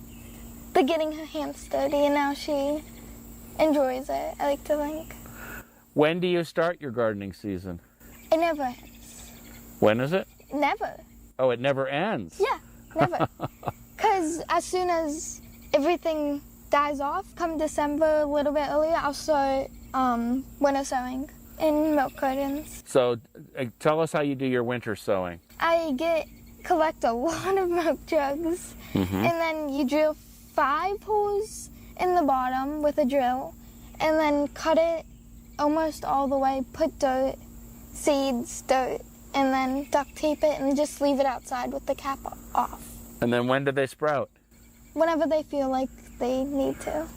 getting her hands dirty, and now she enjoys it, I like to think. When do you start your gardening season? It never ends. When is it? Never. Oh, it never ends. Yeah, never. Because as soon as everything dies off, come December, a little bit earlier, I'll start winter sowing in milk cartons. So tell us how you do your winter sowing. I collect a lot of milk jugs, Mm-hmm. and then you drill 5 holes in the bottom with a drill, and then cut it almost all the way, put dirt, seeds, dirt, and then duct tape it and just leave it outside with the cap off. And then when do they sprout? Whenever they feel like they need to.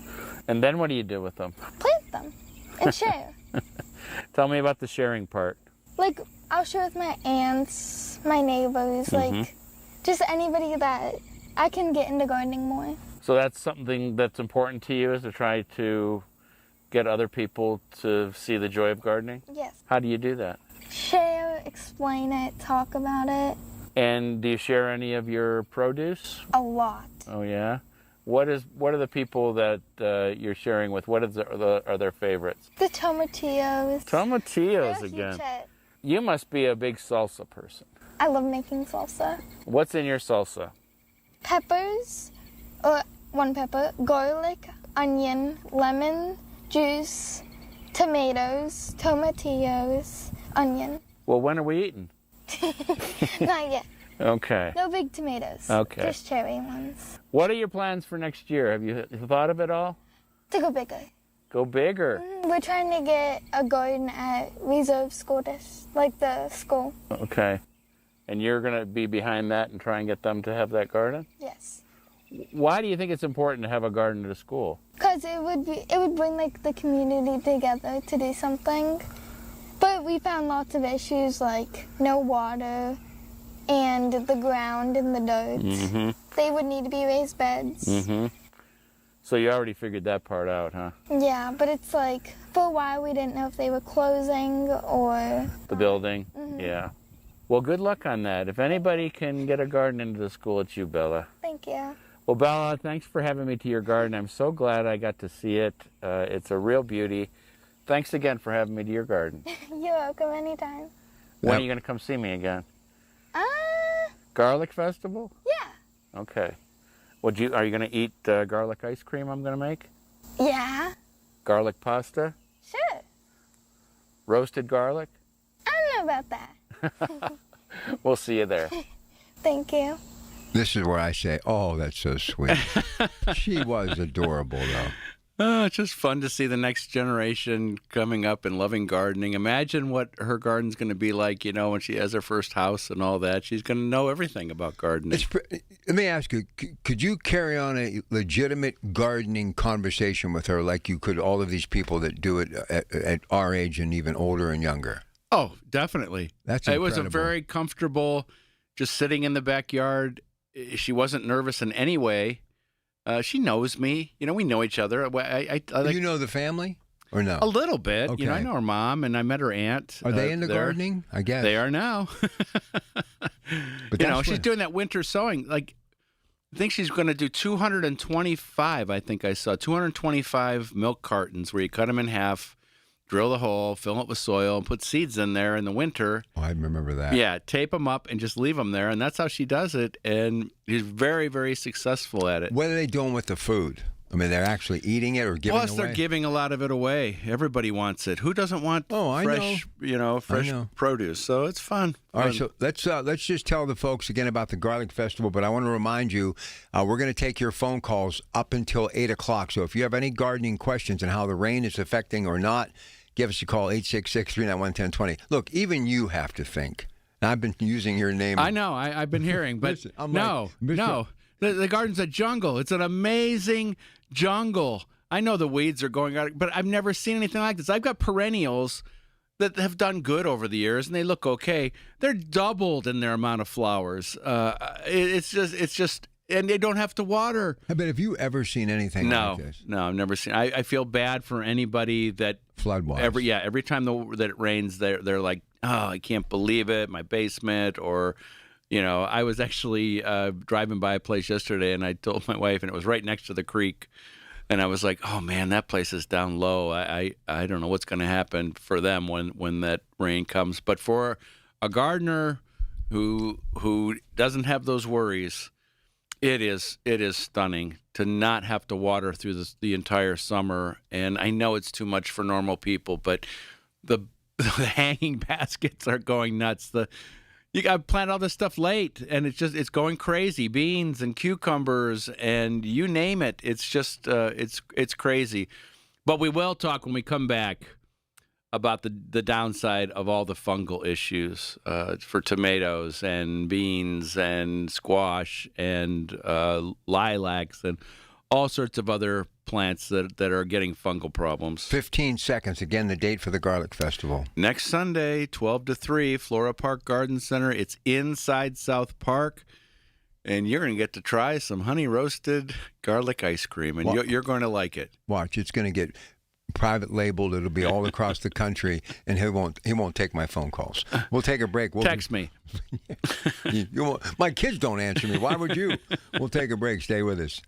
And then what do you do with them? Plant them and share. Tell me about the sharing part. Like, I'll share with my aunts, my neighbors, like, just anybody that I can get into gardening more. So that's something that's important to you, is to try to get other people to see the joy of gardening? Yes. How do you do that? Share, explain it, talk about it. And do you share any of your produce? A lot. Oh, yeah? What are the people that you're sharing with? What are their favorites? The tomatillos. Tomatillos again. You must be a big salsa person. I love making salsa. What's in your salsa? Peppers, or 1 pepper, garlic, onion, lemon, juice, tomatoes, tomatillos, onion. Well, when are we eating? Not yet. Okay. No big tomatoes. Okay. Just cherry ones. What are your plans for next year? Have you thought of it all? To go bigger. Go bigger. We're trying to get a garden at Reserve School like the school. Okay. And you're going to be behind that and try and get them to have that garden? Yes. Why do you think it's important to have a garden at a school? Because it would bring like the community together to do something. But we found lots of issues like no water and the ground and the dirt. Mm-hmm. They would need to be raised beds. Mm-hmm. So you already figured that part out, huh? Yeah, but it's like, for a while we didn't know if they were closing or... The building? Mhm. Yeah. Well, good luck on that. If anybody can get a garden into the school, it's you, Bella. Thank you. Well, Bella, thanks for having me to your garden. I'm so glad I got to see it. It's a real beauty. Thanks again for having me to your garden. You're welcome anytime. When are you going to come see me again? Garlic Festival? Yeah. Okay. Are you going to eat garlic ice cream I'm going to make? Yeah. Garlic pasta? Sure. Roasted garlic? I don't know about that. We'll see you there. Thank you. This is where I say, oh, that's so sweet. She was adorable, though. It's just fun to see the next generation coming up and loving gardening. Imagine what her garden's going to be like, when she has her first house and all that. She's going to know everything about gardening. Let me ask you, could you carry on a legitimate gardening conversation with her like you could all of these people that do it at our age and even older and younger? Oh, definitely. That's It was a incredible. very comfortable, just sitting in the backyard. She wasn't nervous in any way. She knows me. We know each other. I like, You know the family or no? a little bit. Okay. I know her mom, and I met her aunt. Are they into there. gardening? I guess. They are now. But that's she's what- doing that winter sowing. Like, I think she's going to do 225, I think I saw. 225 milk cartons where you cut them in half, drill the hole, fill it with soil, and put seeds in there in the winter. Oh, I remember that. Yeah, tape them up and just leave them there. And that's how she does it. And she's very, very successful at it. What are they doing with the food? I mean, they're actually eating it or giving Plus, it away? they're giving a lot of it away. Everybody wants it. Who doesn't want fresh, fresh produce? So it's fun. All right, so let's just tell the folks again about the Garlic Festival, but I want to remind you, we're going to take your phone calls up until 8 o'clock. So if you have any gardening questions and how the rain is affecting or not, give us a call, 866-391-1020. Look, even you have to think. Now, I've been using your name. I know. I've been hearing, but Listen, I'm no. The garden's a jungle. It's an amazing jungle. I know the weeds are going out, but I've never seen anything like this. I've got perennials that have done good over the years, and they look okay. They're doubled in their amount of flowers. It's just, and they don't have to water. But have you ever seen anything like this? No, I've never seen. I feel bad for anybody that Flood-wise. Every time that it rains, they're like, oh, I can't believe it, my basement, or, I was actually driving by a place yesterday, and I told my wife, and it was right next to the creek, and I was like, oh man, that place is down low. I don't know what's going to happen for them when that rain comes, but for a gardener who doesn't have those worries, it is stunning to not have to water through the entire summer. And I know it's too much for normal people, but the hanging baskets are going nuts. You got to plant all this stuff late, and it's going crazy. Beans and cucumbers and you name it. It's just it's crazy. But we will talk when we come back about the downside of all the fungal issues for tomatoes and beans and squash and lilacs and all sorts of other plants that are getting fungal problems. 15 seconds. Again, the date for the Garlic Festival. Next Sunday, 12 to 3, Flora Park Garden Center. It's inside South Park. And you're going to get to try some honey-roasted garlic ice cream, and you're going to like it. Watch. It's going to get private labeled. It'll be all across the country, and he won't take my phone calls. We'll take a break. Text me. You won't. My kids don't answer me. Why would you? We'll take a break. Stay with us.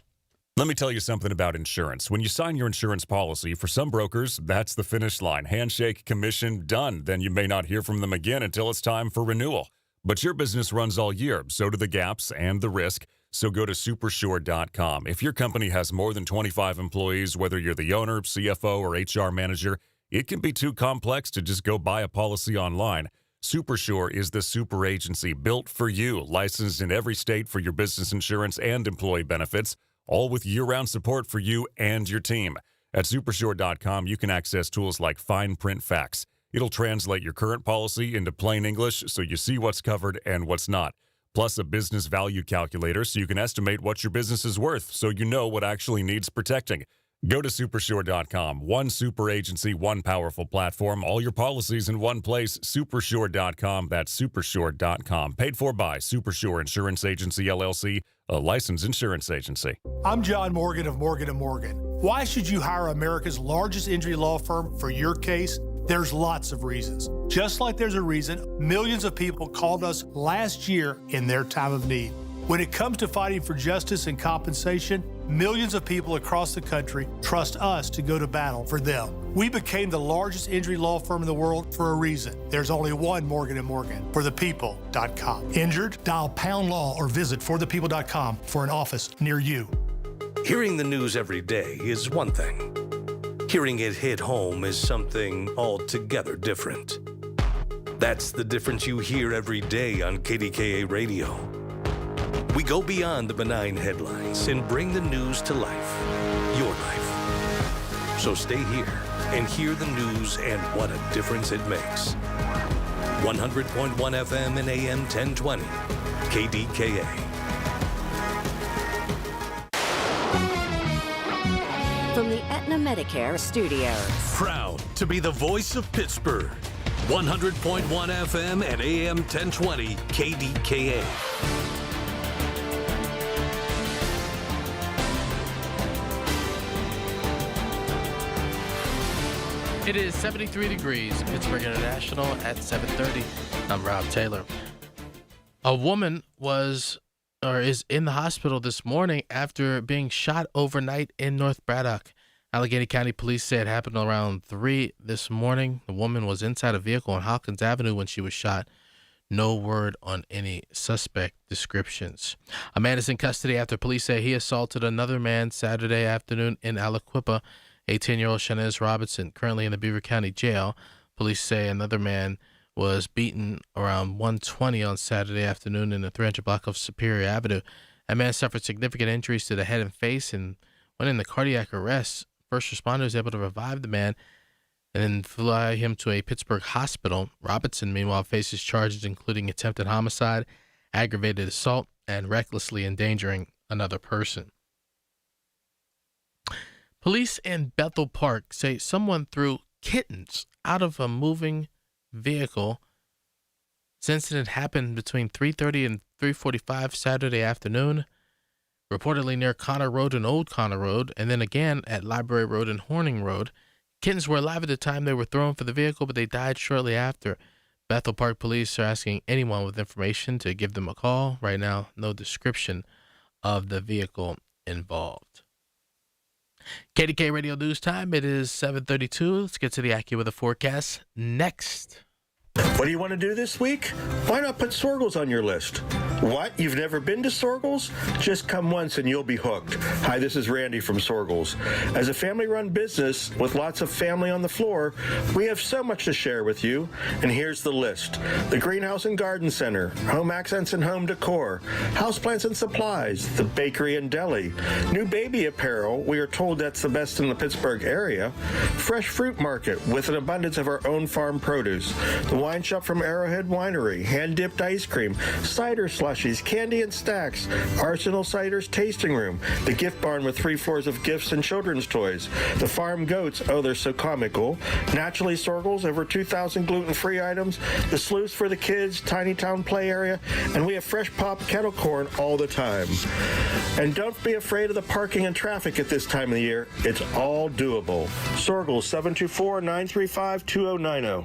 Let me tell you something about insurance. When you sign your insurance policy, for some brokers, that's the finish line. Handshake, commission, done. Then you may not hear from them again until it's time for renewal. But your business runs all year, so do the gaps and the risk. So go to Supersure.com. If your company has more than 25 employees, whether you're the owner, CFO, or HR manager, it can be too complex to just go buy a policy online. Supersure is the super agency built for you, licensed in every state for your business insurance and employee benefits, all with year-round support for you and your team. At Supersure.com, you can access tools like fine print facts. It'll translate your current policy into plain English so you see what's covered and what's not. Plus a business value calculator so you can estimate what your business is worth so you know what actually needs protecting. Go to Supersure.com. One super agency, one powerful platform, all your policies in one place. Supersure.com. That's Supersure.com. Paid for by Supersure Insurance Agency, LLC, a licensed insurance agency. I'm John Morgan of Morgan & Morgan. Why should you hire America's largest injury law firm for your case? There's lots of reasons. Just like there's a reason millions of people called us last year in their time of need. When it comes to fighting for justice and compensation, millions of people across the country trust us to go to battle for them. We became the largest injury law firm in the world for a reason. There's only one Morgan & Morgan, forthepeople.com. Injured? Dial pound law or visit forthepeople.com for an office near you. Hearing the news every day is one thing. Hearing it hit home is something altogether different. That's the difference you hear every day on KDKA Radio. We go beyond the benign headlines and bring the news to life, your life. So stay here and hear the news and what a difference it makes. 100.1 FM and AM 1020, KDKA. From the Aetna Medicare Studios. Proud to be the voice of Pittsburgh. 100.1 FM and AM 1020 KDKA. It is 73 degrees in Pittsburgh International at 7:30. I'm Rob Taylor. A woman is in the hospital this morning after being shot overnight in North Braddock. Allegheny County Police say it happened around 3 this morning. The woman was inside a vehicle on Hawkins Avenue when she was shot. No word on any suspect descriptions. A man is in custody after police say he assaulted another man Saturday afternoon in Aliquippa. 18-year-old Shanez Robinson, currently in the Beaver County Jail. Police say another man was beaten around 1:20 on Saturday afternoon in the 300 block of Superior Avenue. A man suffered significant injuries to the head and face and went into cardiac arrest. First responders able to revive the man and then fly him to a Pittsburgh hospital. Robinson, meanwhile, faces charges including attempted homicide, aggravated assault, and recklessly endangering another person. Police in Bethel Park say someone threw kittens out of a moving vehicle. This incident happened between 3:30 and 3:45 Saturday afternoon, reportedly near Connor Road and Old Connor Road, and then again at Library Road and Horning Road. Kittens were alive at the time they were thrown for the vehicle, but they died shortly after. Bethel Park police are asking anyone with information to give them a call. Right now, no description of the vehicle involved. KDK Radio News Time. It is 7:32. Let's get to the AccuWeather forecast next. What do you want to do this week? Why not put Sorgles on your list? What? You've never been to Sorgles? Just come once and you'll be hooked. Hi, this is Randy from Sorgles. As a family-run business with lots of family on the floor, we have so much to share with you. And here's the list. The Greenhouse and Garden Center, Home Accents and Home Decor, Houseplants and Supplies, the Bakery and Deli, new baby apparel, we are told that's the best in the Pittsburgh area, Fresh Fruit Market with an abundance of our own farm produce, the Wine Shop from Arrowhead Winery, hand-dipped ice cream, cider slushies, candy and stacks, Arsenal Cider's tasting room, the gift barn with 3 floors of gifts and children's toys, the farm goats, oh, they're so comical, Naturally Sorgles, over 2,000 gluten-free items, the sluice for the kids, tiny town play area, and we have fresh popped kettle corn all the time. And don't be afraid of the parking and traffic at this time of the year. It's all doable. Sorgles, 724-935-2090.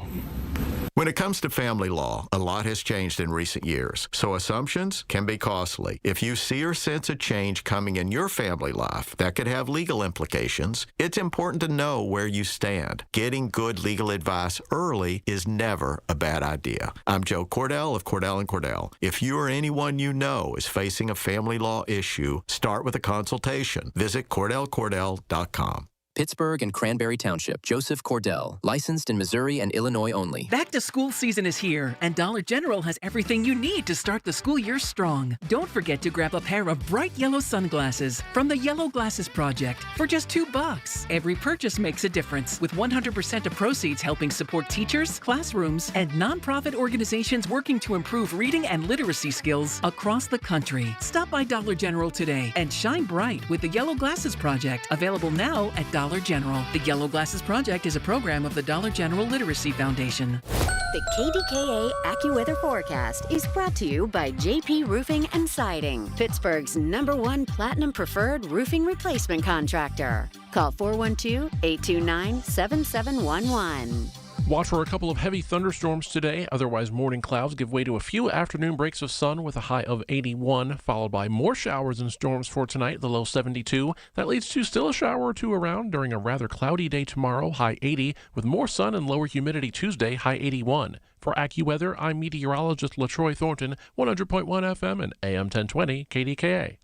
When it comes to family law, a lot has changed in recent years, so assumptions can be costly. If you see or sense a change coming in your family life that could have legal implications, it's important to know where you stand. Getting good legal advice early is never a bad idea. I'm Joe Cordell of Cordell & Cordell. If you or anyone you know is facing a family law issue, start with a consultation. Visit CordellCordell.com. Pittsburgh and Cranberry Township. Joseph Cordell. Licensed in Missouri and Illinois only. Back to school season is here, and Dollar General has everything you need to start the school year strong. Don't forget to grab a pair of bright yellow sunglasses from the Yellow Glasses Project for just $2. Every purchase makes a difference, with 100% of proceeds helping support teachers, classrooms, and nonprofit organizations working to improve reading and literacy skills across the country. Stop by Dollar General today and shine bright with the Yellow Glasses Project, available now at Dollar General. The Yellow Glasses Project is a program of the Dollar General Literacy Foundation. The KDKA AccuWeather forecast is brought to you by JP Roofing and Siding, Pittsburgh's #1 Platinum Preferred Roofing Replacement Contractor. Call 412-829-7711. Watch for a couple of heavy thunderstorms today. Otherwise, morning clouds give way to a few afternoon breaks of sun with a high of 81, followed by more showers and storms for tonight, the low 72. That leads to still a shower or two around during a rather cloudy day tomorrow, high 80, with more sun and lower humidity Tuesday, high 81. For AccuWeather, I'm meteorologist LaTroy Thornton, 100.1 FM and AM 1020 KDKA.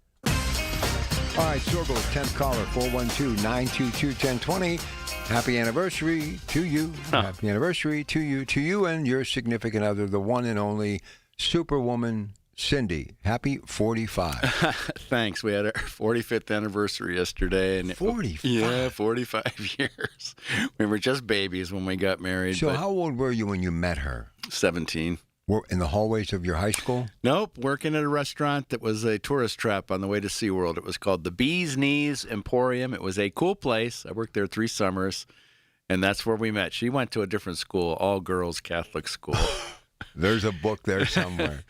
All right, Sorgles, 10th caller, 412-922-1020. Happy anniversary to you. Happy anniversary to you and your significant other, the one and only Superwoman Cindy. Happy 45. Thanks. We had our 45th anniversary yesterday. And 45? Yeah, 45 years. We were just babies when we got married. So how old were you when you met her? 17. In the hallways of your high school? Nope. Working at a restaurant that was a tourist trap on the way to SeaWorld. It was called the Bee's Knees Emporium. It was a cool place. I worked there 3 summers, and that's where we met. She went to a different school, all-girls Catholic school. There's a book there somewhere.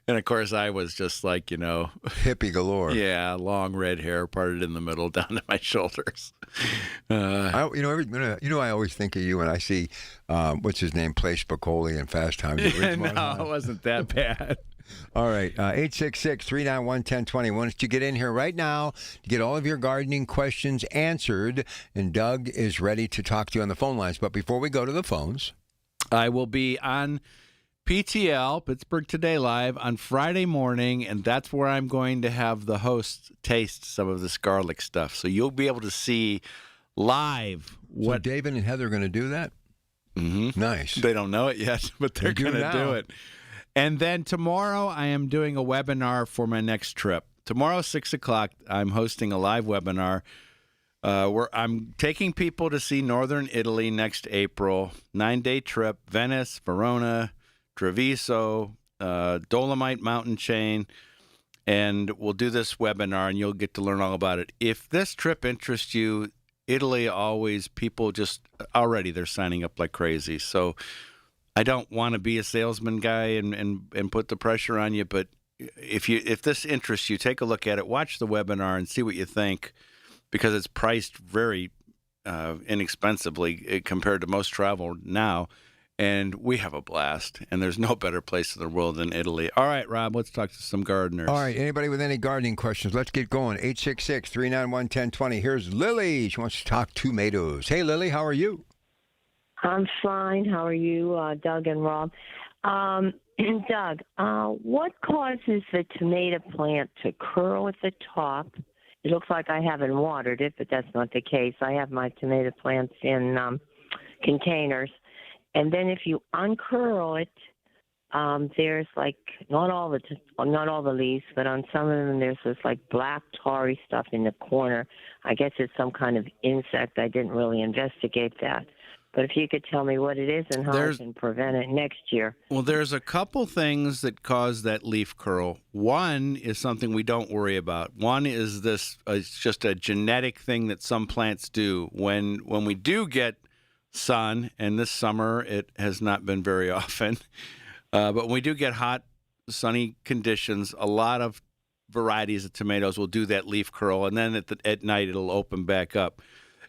And, of course, I was just like, hippie galore. Yeah, long red hair parted in the middle down to my shoulders. I always think of you when I see, what's his name, Play Spicoli and Fast Times at Ridgemont. No, it wasn't that bad. All right, 866-391-1020. Why don't you get in here right now to get all of your gardening questions answered, and Doug is ready to talk to you on the phone lines. But before we go to the phones, I will be on PTL, Pittsburgh Today Live, on Friday morning, and that's where I'm going to have the hosts taste some of this garlic stuff. So you'll be able to see live what... So David and Heather are going to do that? Mm-hmm. Nice. They don't know it yet, but they're going to do it. And then tomorrow I am doing a webinar for my next trip. Tomorrow, 6 o'clock, I'm hosting a live webinar where I'm taking people to see Northern Italy next April. 9-day trip, Venice, Verona, Treviso, Dolomite Mountain Chain, and we'll do this webinar, and you'll get to learn all about it. If this trip interests you, Italy always, people just, already they're signing up like crazy. So I don't want to be a salesman guy and put the pressure on you, but if this interests you, take a look at it, watch the webinar, and see what you think, because it's priced very inexpensively compared to most travel now. And we have a blast, and there's no better place in the world than Italy. All right, Rob, let's talk to some gardeners. All right, anybody with any gardening questions, let's get going. 866-391-1020. Here's Lily. She wants to talk tomatoes. Hey, Lily, how are you? I'm fine. How are you, Doug and Rob? Doug, what causes the tomato plant to curl at the top? It looks like I haven't watered it, but that's not the case. I have my tomato plants in containers. And then if you uncurl it, there's like not all the leaves, but on some of them there's this like black tarry stuff in the corner. I guess it's some kind of insect. I didn't really investigate that. But if you could tell me what it is and how I can prevent it next year. Well, there's a couple things that cause that leaf curl. One is something we don't worry about. One is this it's just a genetic thing that some plants do. When we do get sun, and this summer it has not been very often, but when we do get hot, sunny conditions, a lot of varieties of tomatoes will do that leaf curl, and then at night it'll open back up.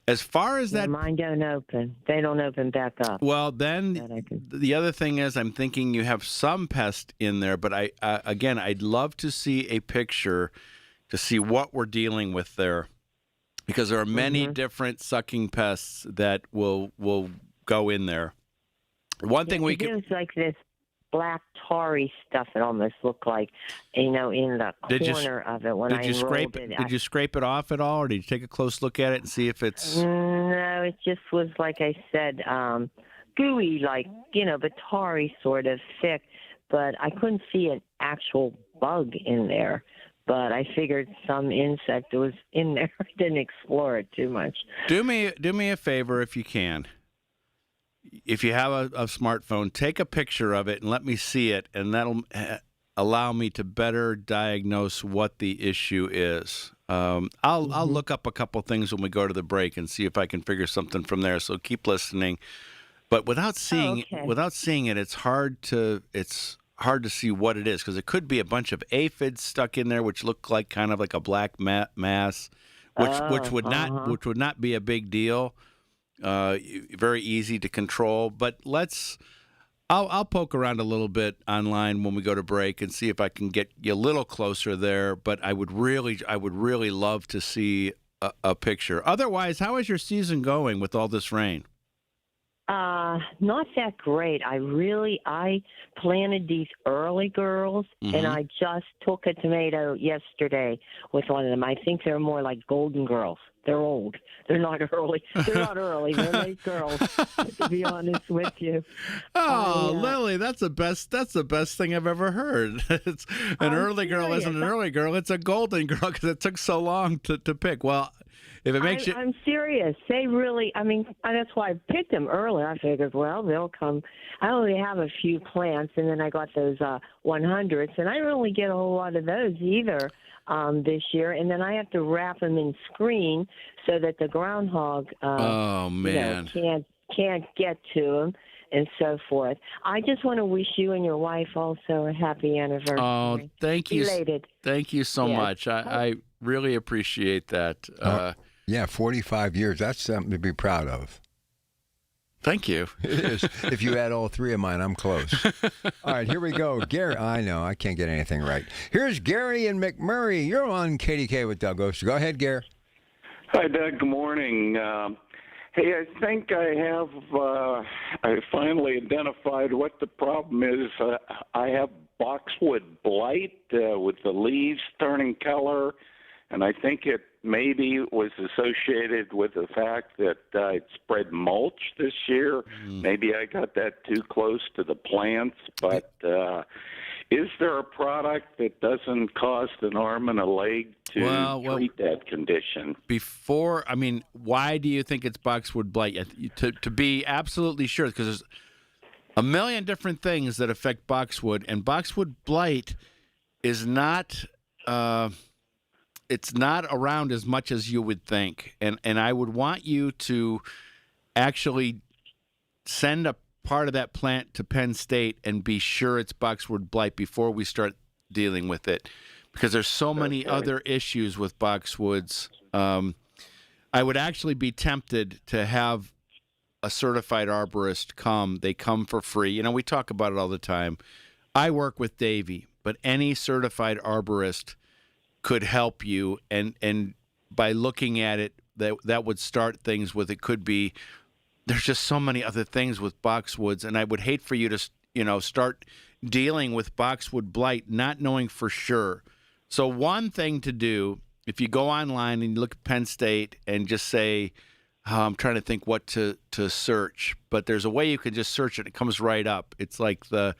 As far as that, mine don't open. They don't open back up. Well, then the other thing is, I'm thinking you have some pest in there, but I'd love to see a picture to see what we're dealing with there, because there are many different sucking pests that will go in there. One thing we can do like this black tarry stuff. It almost looked like, in the corner of it when I rolled it. Did you scrape it off at all, or did you take a close look at it and see if it's? No, it just was like I said, gooey, like but tarry, sort of thick. But I couldn't see an actual bug in there. But I figured some insect was in there. I didn't explore it too much. Do me a favor if you can. If you have a smartphone, take a picture of it and let me see it, and that'll allow me to better diagnose what the issue is. I'll look up a couple things when we go to the break and see if I can figure something from there. So keep listening. But without seeing it, it's hard to see what it is, because it could be a bunch of aphids stuck in there, which look like kind of like a black mass, which would not be a big deal. Very easy to control, but I'll poke around a little bit online when we go to break and see if I can get you a little closer there. But I would really love to see a picture. Otherwise, how is your season going with all this rain? Not that great. I planted these early girls, and I just took a tomato yesterday with one of them. I think they're more like golden girls. They're old. They're not early. They're late girls, to be honest with you. Oh, Lily, that's the best thing I've ever heard. It's an early girl isn't an early girl. It's a golden girl, because it took so long to pick. Well, if it makes I'm serious. They really, that's why I picked them early. I figured, well, they'll come. I only have a few plants, and then I got those 100s, and I don't really get a whole lot of those either this year. And then I have to wrap them in screen so that the groundhog can't get to them, and so forth. I just want to wish you and your wife also a happy anniversary. Oh, thank you. Belated. Thank you so much. I really appreciate that. Yeah, 45 years. That's something to be proud of. Thank you. It is. If you add all three of mine, I'm close. All right, here we go. Gary, I know, I can't get anything right. Here's Gary and McMurray. You're on KDK with Doug Oster. Go ahead, Gary. Hi, Doug. Good morning. Hey, I think I finally identified what the problem is. I have boxwood blight with the leaves turning color, and I think it maybe was associated with the fact that I'd spread mulch this year. Maybe I got that too close to the plants, but is there a product that doesn't cost an arm and a leg to treat that condition? Why do you think it's boxwood blight? To be absolutely sure, because there's a million different things that affect boxwood, and boxwood blight is not it's not around as much as you would think. And I would want you to actually send a part of that plant to Penn State and be sure it's boxwood blight before we start dealing with it, because there's so many other issues with boxwoods. I would actually be tempted to have a certified arborist come. They come for free. You know, we talk about it all the time. I work with Davey, but any certified arborist could help you. And by looking at it, that would start things with, it could be, there's just so many other things with boxwoods. And I would hate for you to, start dealing with boxwood blight, not knowing for sure. So one thing to do, if you go online and you look at Penn State and just say, I'm trying to think what to search, but there's a way you can just search it. It comes right up. It's like the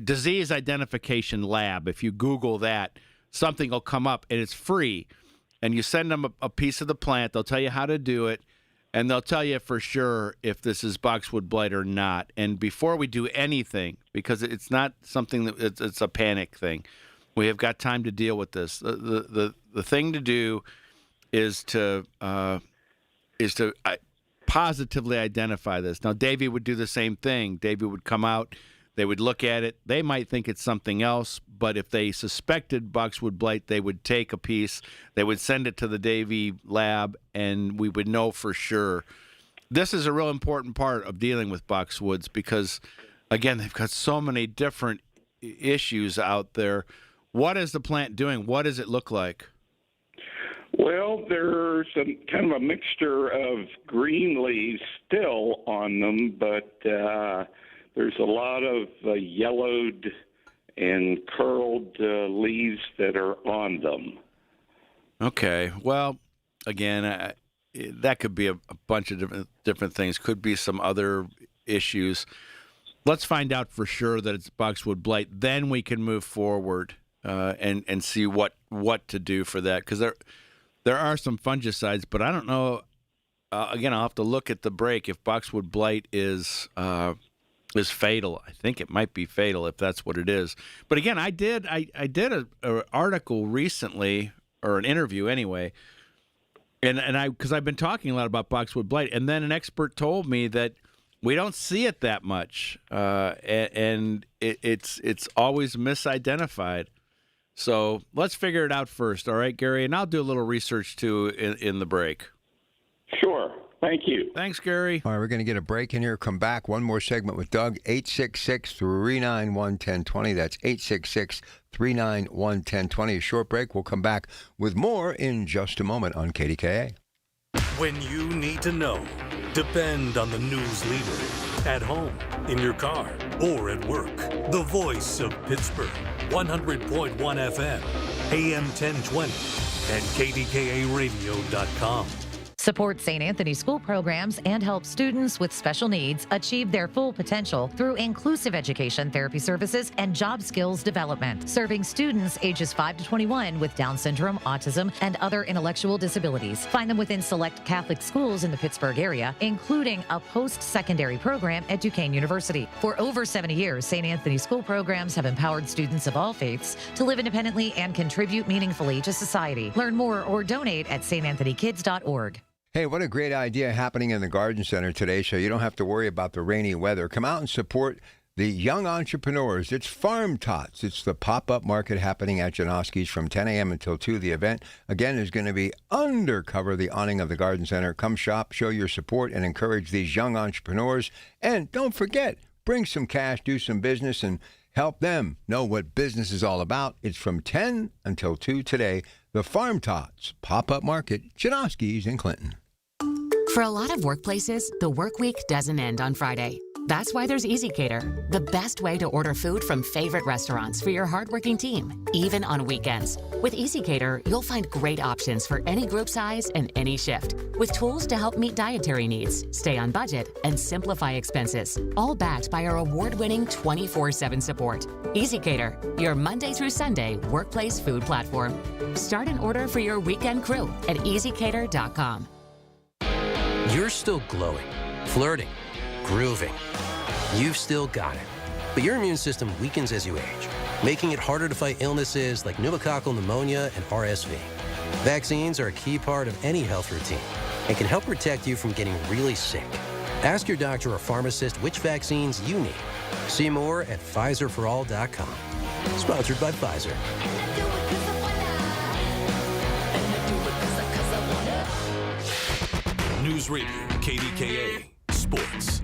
disease identification lab. If you Google that, something will come up, and it's free. And you send them a piece of the plant. They'll tell you how to do it, and they'll tell you for sure if this is boxwood blight or not. And before we do anything, because it's not something that it's a panic thing, we have got time to deal with this. The thing to do is to positively identify this. Now, Davey would do the same thing. Davey would come out. They would look at it. They might think it's something else, but if they suspected boxwood blight, they would take a piece. They would send it to the Davey lab, and we would know for sure. This is a real important part of dealing with boxwoods because, again, they've got so many different issues out there. What is the plant doing? What does it look like? Well, there's kind of a mixture of green leaves still on them, but there's a lot of yellowed and curled leaves that are on them. Okay. Well, again, that could be a bunch of different things. Could be some other issues. Let's find out for sure that it's boxwood blight. Then we can move forward and see what to do for that. Because there are some fungicides, but I don't know. Again, I'll have to look at the break if boxwood blight is fatal. I think it might be fatal if that's what it is. But again, I did an article recently, or an interview anyway, and because I've been talking a lot about boxwood blight, and then an expert told me that we don't see it that much, and it's always misidentified. So let's figure it out first, all right, Gary? And I'll do a little research too in the break. Sure. Thank you. Thanks, Gary. All right, we're going to get a break in here. Come back. One more segment with Doug. 866-391-1020. That's 866-391-1020. A short break. We'll come back with more in just a moment on KDKA. When you need to know, depend on the news leader. At home, in your car, or at work. The voice of Pittsburgh. 100.1 FM, AM 1020, and KDKARadio.com. Support St. Anthony school programs and help students with special needs achieve their full potential through inclusive education, therapy services, and job skills development, serving students ages 5 to 21 with Down syndrome, autism, and other intellectual disabilities. Find them within select Catholic schools in the Pittsburgh area, including a post-secondary program at Duquesne University. For over 70 years, St. Anthony school programs have empowered students of all faiths to live independently and contribute meaningfully to society. Learn more or donate at stanthonykids.org. Hey, what a great idea happening in the Garden Center today, so you don't have to worry about the rainy weather. Come out and support the young entrepreneurs. It's Farm Tots. It's the pop-up market happening at Janoski's from 10 a.m. until 2. The event, again, is going to be undercover the awning of the Garden Center. Come shop, show your support, and encourage these young entrepreneurs. And don't forget, bring some cash, do some business, and help them know what business is all about. It's from 10 until 2 today. The Farm Tots pop-up market, Janoski's in Clinton. For a lot of workplaces, the work week doesn't end on Friday. That's why there's EasyCater, the best way to order food from favorite restaurants for your hardworking team, even on weekends. With EasyCater, you'll find great options for any group size and any shift, with tools to help meet dietary needs, stay on budget, and simplify expenses, all backed by our award-winning 24/7 support. EasyCater, your Monday through Sunday workplace food platform. Start an order for your weekend crew at easycater.com. You're still glowing, flirting, grooving. You've still got it. But your immune system weakens as you age, making it harder to fight illnesses like pneumococcal pneumonia and RSV. Vaccines are a key part of any health routine and can help protect you from getting really sick. Ask your doctor or pharmacist which vaccines you need. See more at PfizerForAll.com. Sponsored by Pfizer. News Radio, KDKA Sports.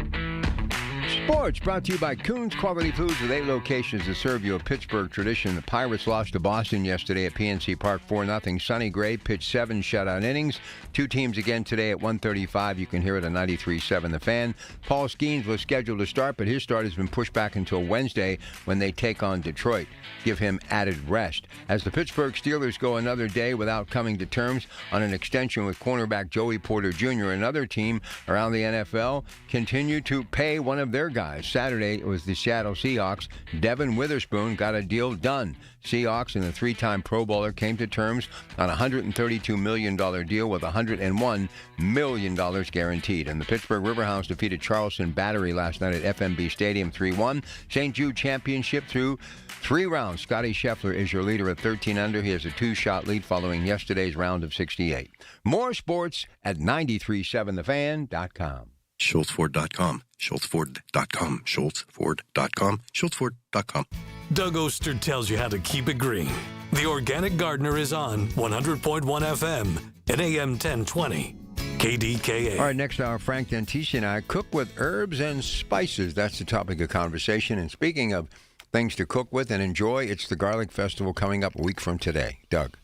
Sports brought to you by Coons Quality Foods with 8 locations to serve you a Pittsburgh tradition. The Pirates lost to Boston yesterday at PNC Park 4-0. Sonny Gray pitched 7 shutout innings. 2 teams again today at 1:35. You can hear it on 93.7 The Fan. Paul Skeens was scheduled to start, but his start has been pushed back until Wednesday when they take on Detroit. Give him added rest. As the Pittsburgh Steelers go another day without coming to terms on an extension with cornerback Joey Porter Jr., another team around the NFL continued to pay one of their guys. Saturday it was the Seattle Seahawks. Devin Witherspoon got a deal done. Seahawks and the 3-time Pro Bowler came to terms on a $132 million deal with $101 million guaranteed. And the Pittsburgh Riverhounds defeated Charleston Battery last night at FMB Stadium 3-1. St. Jude Championship through 3 rounds. Scotty Scheffler is your leader at 13 under. He has a 2-shot lead following yesterday's round of 68. More sports at 937thefan.com. SchultzFord.com. SchultzFord.com. SchultzFord.com. SchultzFord.com. Doug Oster tells you how to keep it green. The Organic Gardener is on 100.1 FM and AM 1020. KDKA. All right, next hour, Frank Dentisi and I cook with herbs and spices. That's the topic of conversation. And speaking of things to cook with and enjoy, it's the Garlic Festival coming up a week from today. Doug.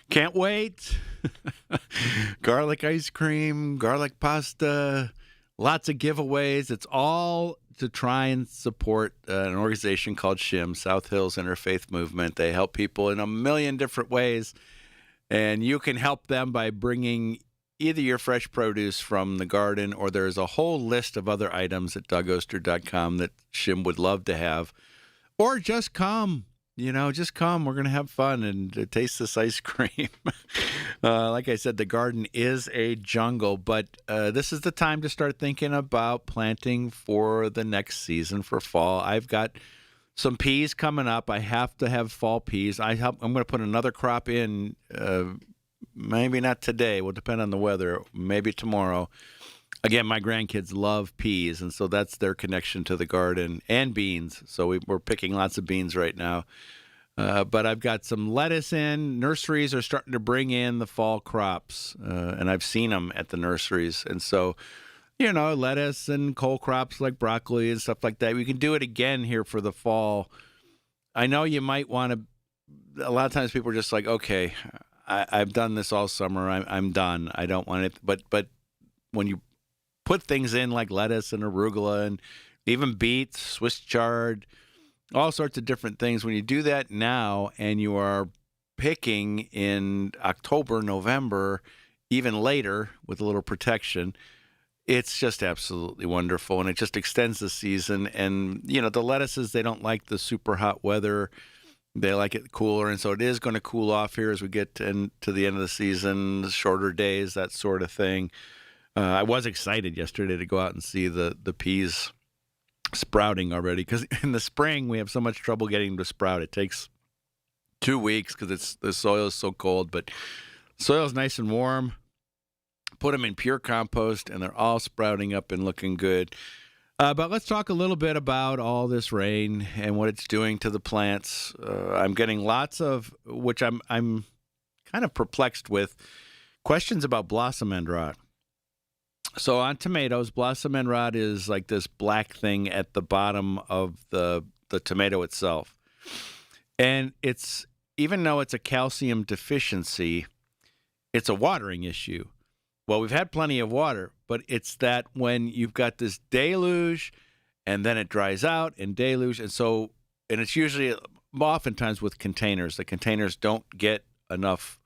Can't wait. Garlic ice cream, garlic pasta, lots of giveaways. It's all to try and support an organization called SHIM, South Hills Interfaith Movement. They help people in a million different ways, and you can help them by bringing either your fresh produce from the garden, or there's a whole list of other items at DougOster.com that SHIM would love to have, or just come. Just come. We're going to have fun and taste this ice cream. Like I said, the garden is a jungle, but this is the time to start thinking about planting for the next season for fall. I've got some peas coming up. I have to have fall peas. I'm going to put another crop in, maybe not today. Will depend on the weather. Maybe tomorrow. Again, my grandkids love peas, and so that's their connection to the garden, and beans. So we're picking lots of beans right now. But I've got some lettuce in. Nurseries are starting to bring in the fall crops, and I've seen them at the nurseries. And so, lettuce and cole crops like broccoli and stuff like that. We can do it again here for the fall. I know you might want to – a lot of times people are just like, okay, I've done this all summer. I'm done. I don't want it. But when you put things in like lettuce and arugula and even beets, Swiss chard, all sorts of different things. When you do that now and you are picking in October, November, even later with a little protection, it's just absolutely wonderful. And it just extends the season. And, the lettuces, they don't like the super hot weather. They like it cooler. And so it is going to cool off here as we get into the end of the season, shorter days, that sort of thing. I was excited yesterday to go out and see the peas sprouting already, because in the spring we have so much trouble getting them to sprout. It takes 2 weeks because the soil is so cold, but soil is nice and warm. Put them in pure compost, and they're all sprouting up and looking good. But let's talk a little bit about all this rain and what it's doing to the plants. I'm getting lots of, which I'm kind of perplexed with, questions about blossom end rot. So on tomatoes, blossom end rot is like this black thing at the bottom of the tomato itself. And it's, even though it's a calcium deficiency, it's a watering issue. Well, we've had plenty of water, but it's that when you've got this deluge and then it dries out and deluge. And it's usually oftentimes with containers. The containers don't get enough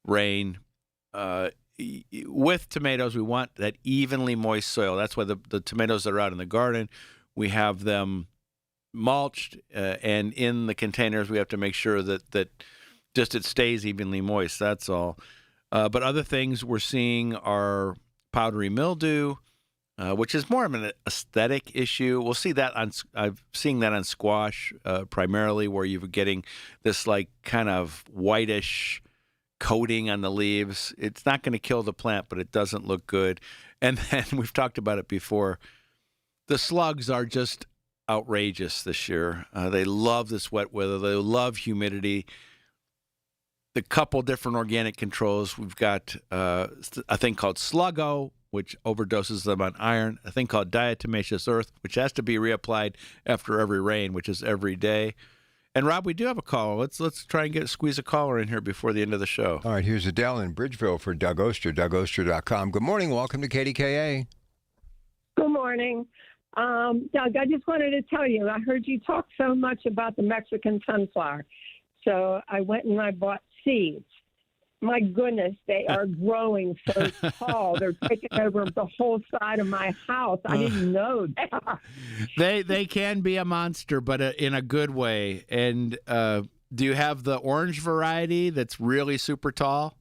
rain. With tomatoes, we want that evenly moist soil. That's why the tomatoes that are out in the garden, we have them mulched, and in the containers, we have to make sure that just it stays evenly moist. That's all. But other things we're seeing are powdery mildew, which is more of an aesthetic issue. We'll see that I'm seeing that on squash primarily, where you're getting this like kind of whitish coating on the leaves. It's not going to kill the plant, but it doesn't look good. And then we've talked about it before. The slugs are just outrageous this year. They love this wet weather. They love humidity. The couple different organic controls. We've got a thing called Sluggo, which overdoses them on iron, a thing called diatomaceous earth, which has to be reapplied after every rain, which is every day. And Rob, we do have a caller. Let's try and squeeze a caller in here before the end of the show. All right, here's Adele in Bridgeville for Doug Oster, DougOster.com. Good morning. Welcome to KDKA. Good morning. Doug, I just wanted to tell you, I heard you talk so much about the Mexican sunflower. So I went and I bought seeds. My goodness, they are growing so tall. They're taking over the whole side of my house. I didn't know that. They can be a monster, but in a good way. And do you have the orange variety that's really super tall?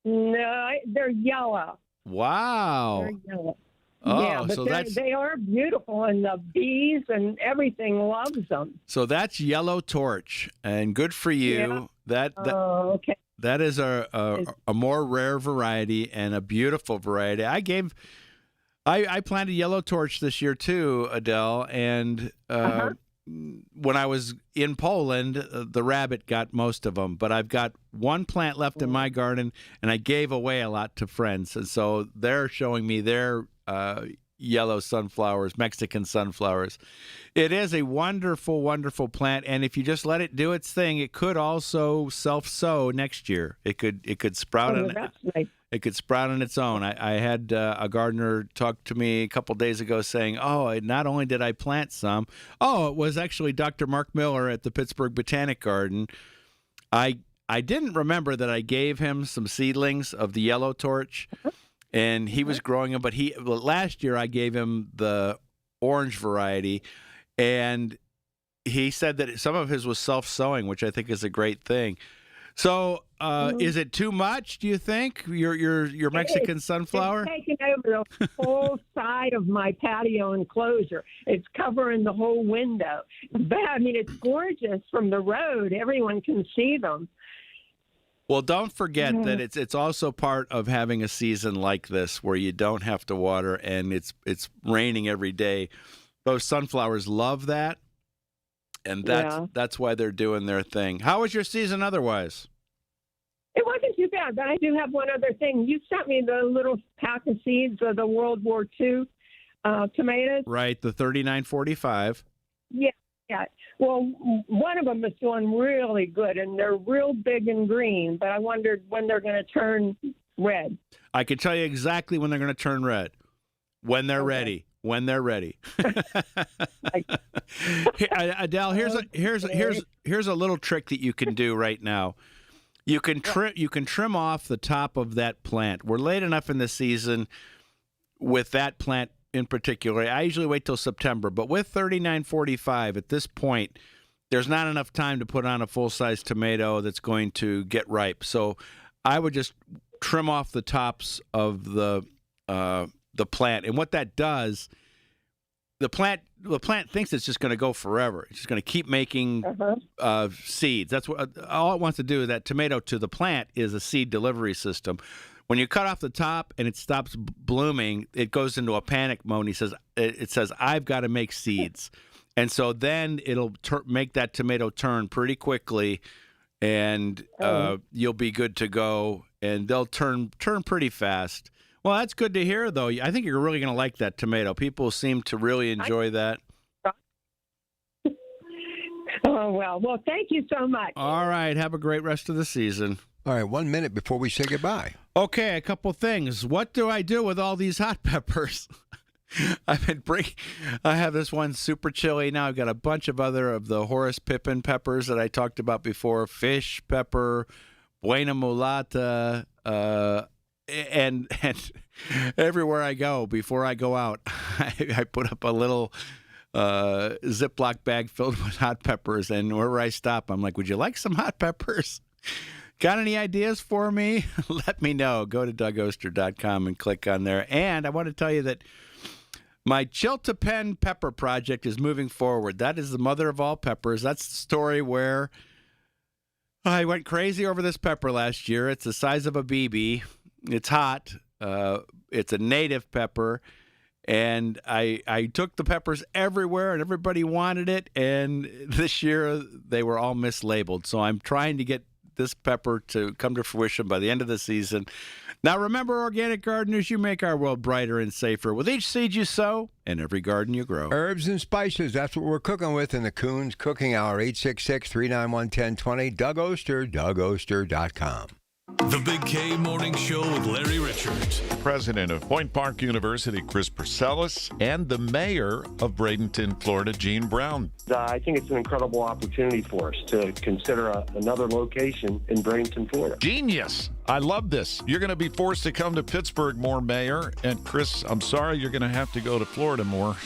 No, they're yellow. Wow. They're yellow. Oh, yeah, but so they are beautiful, and the bees and everything loves them. So that's yellow torch, and good for you. Yeah. Okay. That is a more rare variety and a beautiful variety. I planted yellow torch this year too, Adele, and when I was in Poland, the rabbit got most of them. But I've got one plant left in my garden, and I gave away a lot to friends, and so they're showing me their yellow sunflowers, Mexican sunflowers. It is a wonderful, wonderful plant, and if you just let it do its thing, it could also self-sow next year. It could sprout It could sprout on its own. I had a gardener talk to me a couple days ago saying, "Oh, not only did I plant some, it was actually Dr. Mark Miller at the Pittsburgh Botanic Garden. I didn't remember that I gave him some seedlings of the yellow torch." And he was growing them, but last year I gave him the orange variety, and he said that some of his was self-sowing, which I think is a great thing. So, is it too much? Do you think your Mexican sunflower? It's taking over the whole side of my patio enclosure. It's covering the whole window. But I mean, it's gorgeous from the road. Everyone can see them. Well, don't forget that it's also part of having a season like this where you don't have to water and it's raining every day. Those sunflowers love that, and that's why they're doing their thing. How was your season otherwise? It wasn't too bad, but I do have one other thing. You sent me the little pack of seeds of the World War II tomatoes. Right, the 3945. Yeah. Yeah. Well, one of them is doing really good, and they're real big and green, but I wondered when they're going to turn red. I can tell you exactly when they're going to turn red. When they're ready. When they're ready. Adele, here's a little trick that you can do right now. You can trim off the top of that plant. We're late enough in the season with that plant in particular. I usually wait till September, but with 3945 at this point, there's not enough time to put on a full-size tomato that's going to get ripe. So I would just trim off the tops of the plant, and what that does, the plant thinks it's just going to go forever. It's just going to keep making seeds. That's what all it wants to do. That tomato to the plant is a seed delivery system. When you cut off the top and it stops blooming, it goes into a panic mode. And it says, I've got to make seeds. And so then it'll make that tomato turn pretty quickly, and you'll be good to go. And they'll turn pretty fast. Well, that's good to hear, though. I think you're really going to like that tomato. People seem to really enjoy that. Oh, well, thank you so much. All right. Have a great rest of the season. All right, 1 minute before we say goodbye. Okay, a couple things. What do I do with all these hot peppers? I have this one super chili. Now I've got a bunch of the Horace Pippin peppers that I talked about before. Fish pepper, Buena Mulata, and everywhere I go, before I go out, I put up a little Ziploc bag filled with hot peppers, and wherever I stop, I'm like, would you like some hot peppers? Got any ideas for me? Let me know. Go to DougOster.com and click on there. And I want to tell you that my Chiltepin pepper project is moving forward. That is the mother of all peppers. That's the story where I went crazy over this pepper last year. It's the size of a BB. It's hot. It's a native pepper. And I took the peppers everywhere, and everybody wanted it. And this year, they were all mislabeled. So I'm trying to get this pepper to come to fruition by the end of the season. Now remember, organic gardeners, you make our world brighter and safer with each seed you sow and every garden you grow. Herbs and spices, that's what we're cooking with in the Coons Cooking Hour. 866-391-1020. Doug Oster, DougOster.com. The Big K Morning Show with Larry Richards. President of Point Park University, Chris Purcell, and the mayor of Bradenton, Florida, Gene Brown. I think it's an incredible opportunity for us to consider another location in Bradenton, Florida. Genius. I love this. You're going to be forced to come to Pittsburgh more, Mayor. And Chris, I'm sorry, you're going to have to go to Florida more.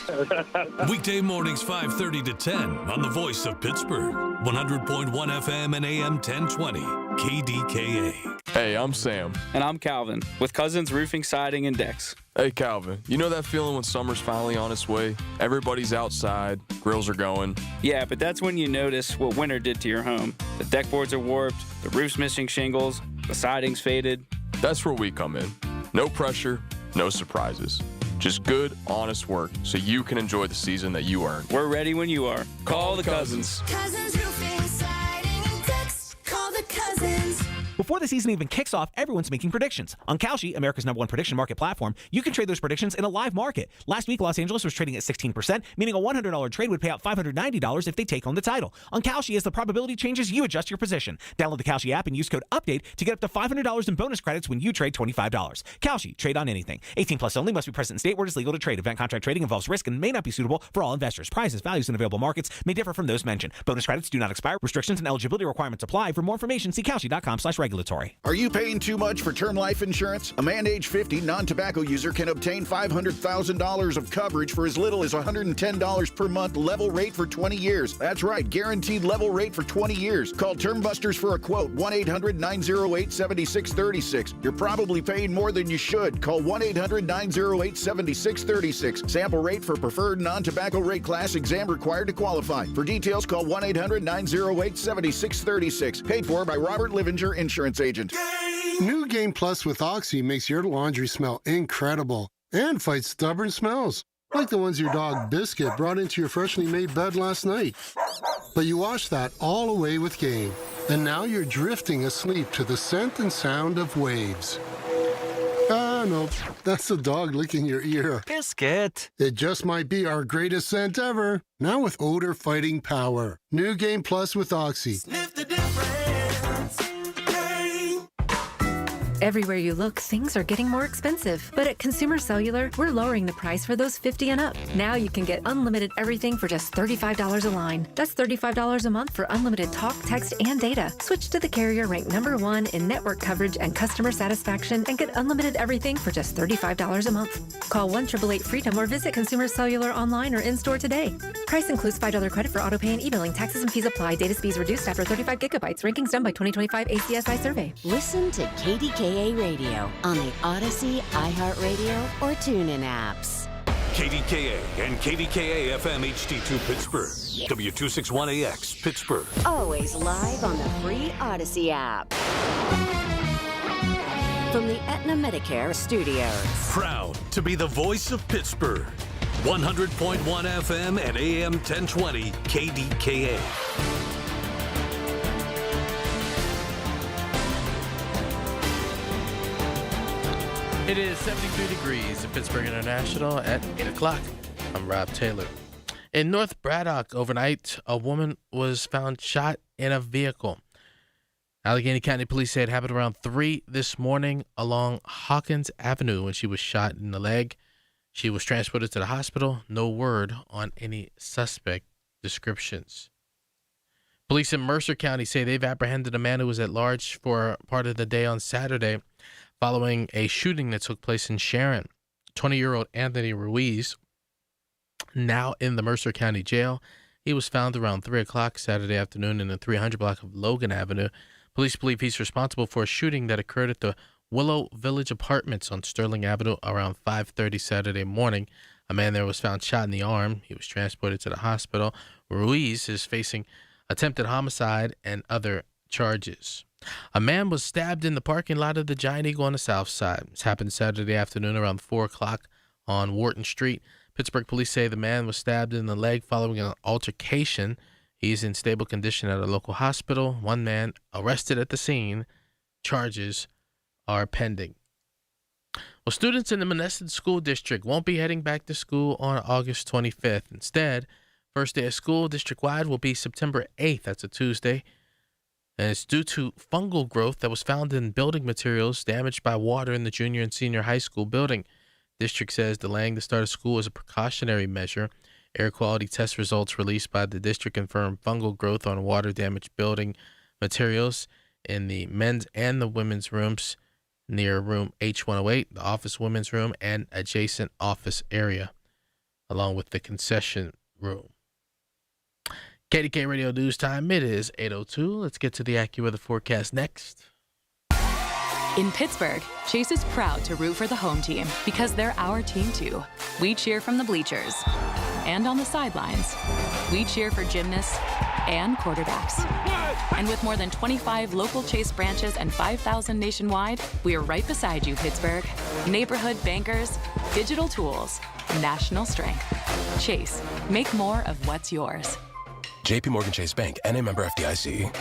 Weekday mornings 5:30 to 10 on the voice of Pittsburgh. 100.1 FM and AM 1020. KDKA. Hey, I'm Sam. And I'm Calvin, with Cousins Roofing, Siding, and Decks. Hey, Calvin, you know that feeling when summer's finally on its way? Everybody's outside, grills are going. Yeah, but that's when you notice what winter did to your home. The deck boards are warped, the roof's missing shingles, the siding's faded. That's where we come in. No pressure, no surprises. Just good, honest work so you can enjoy the season that you earned. We're ready when you are. Call the Cousins. Cousins Roofing, Siding, and Decks. Call the Cousins. Before the season even kicks off, everyone's making predictions. On Kalshi, America's #1 prediction market platform, you can trade those predictions in a live market. Last week, Los Angeles was trading at 16%, meaning a $100 trade would pay out $590 if they take home the title. On Kalshi, as the probability changes, you adjust your position. Download the Kalshi app and use code UPDATE to get up to $500 in bonus credits when you trade $25. Kalshi, trade on anything. 18 plus only, must be present in state where it is legal to trade. Event contract trading involves risk and may not be suitable for all investors. Prices, values, and available markets may differ from those mentioned. Bonus credits do not expire. Restrictions and eligibility requirements apply. For more information, see Kalshi.com/regulatory. Are you paying too much for term life insurance? A man age 50 non-tobacco user can obtain $500,000 of coverage for as little as $110 per month, level rate for 20 years. That's right, guaranteed level rate for 20 years. Call Term Busters for a quote, 1-800-908-7636. You're probably paying more than you should. Call 1-800-908-7636. Sample rate for preferred non-tobacco rate class, exam required to qualify. For details, call 1-800-908-7636. Paid for by Robert Livinger, Insurance Agent. New Game Plus with Oxy makes your laundry smell incredible and fights stubborn smells, like the ones your dog Biscuit brought into your freshly made bed last night. But you washed that all away with Game, and now you're drifting asleep to the scent and sound of waves. Ah, no, that's the dog licking your ear. Biscuit. It just might be our greatest scent ever, now with odor-fighting power. New Game Plus with Oxy. Sniff the difference. Everywhere you look, things are getting more expensive. But at Consumer Cellular, we're lowering the price for those 50 and up. Now you can get unlimited everything for just $35 a line. That's $35 a month for unlimited talk, text, and data. Switch to the carrier ranked #1 in network coverage and customer satisfaction and get unlimited everything for just $35 a month. Call 1-888-FREEDOM or visit Consumer Cellular online or in-store today. Price includes $5 credit for autopay and e-billing. Taxes and fees apply. Data speeds reduced after 35 gigabytes. Rankings done by 2025 ACSI survey. Listen to KDKA Radio on the Odyssey, iHeartRadio, or TuneIn apps. KDKA and KDKA-FM HD2 Pittsburgh. W261AX Pittsburgh. Always live on the free Odyssey app. From the Aetna Medicare Studios. Proud to be the voice of Pittsburgh. 100.1 FM and AM 1020 KDKA. It is 72 degrees at Pittsburgh International at 8 o'clock. I'm Rob Taylor. In North Braddock overnight, a woman was found shot in a vehicle. Allegheny County Police say it happened around 3 this morning along Hawkins Avenue when she was shot in the leg. She was transported to the hospital. No word on any suspect descriptions. Police in Mercer County say they've apprehended a man who was at large for part of the day on Saturday following a shooting that took place in Sharon. 20-year-old Anthony Ruiz, now in the Mercer County Jail. He was found around 3 o'clock Saturday afternoon in the 300 block of Logan Avenue. Police believe he's responsible for a shooting that occurred at the Willow Village Apartments on Sterling Avenue around 5:30 Saturday morning. A man there was found shot in the arm. He was transported to the hospital. Ruiz is facing attempted homicide and other charges. A man was stabbed in the parking lot of the Giant Eagle on the south side. This happened Saturday afternoon around 4 o'clock on Wharton Street. Pittsburgh police say the man was stabbed in the leg following an altercation. He's in stable condition at a local hospital. One man arrested at the scene. Charges are pending. Well, students in the Menneson School District won't be heading back to school on August 25th. Instead, first day of school district-wide will be September 8th. That's a Tuesday. And it's due to fungal growth that was found in building materials damaged by water in the junior and senior high school building. District says delaying the start of school is a precautionary measure. Air quality test results released by the district confirmed fungal growth on water-damaged building materials in the men's and the women's rooms near room H108, the office women's room, and adjacent office area, along with the concession room. KDK Radio News Time. It is 8:02. Let's get to the AccuWeather forecast next. In Pittsburgh, Chase is proud to root for the home team because they're our team too. We cheer from the bleachers and on the sidelines. We cheer for gymnasts and quarterbacks. And with more than 25 local Chase branches and 5,000 nationwide, we are right beside you, Pittsburgh. Neighborhood bankers, digital tools, national strength. Chase, make more of what's yours. JP Morgan Chase Bank, N.A. member FDIC.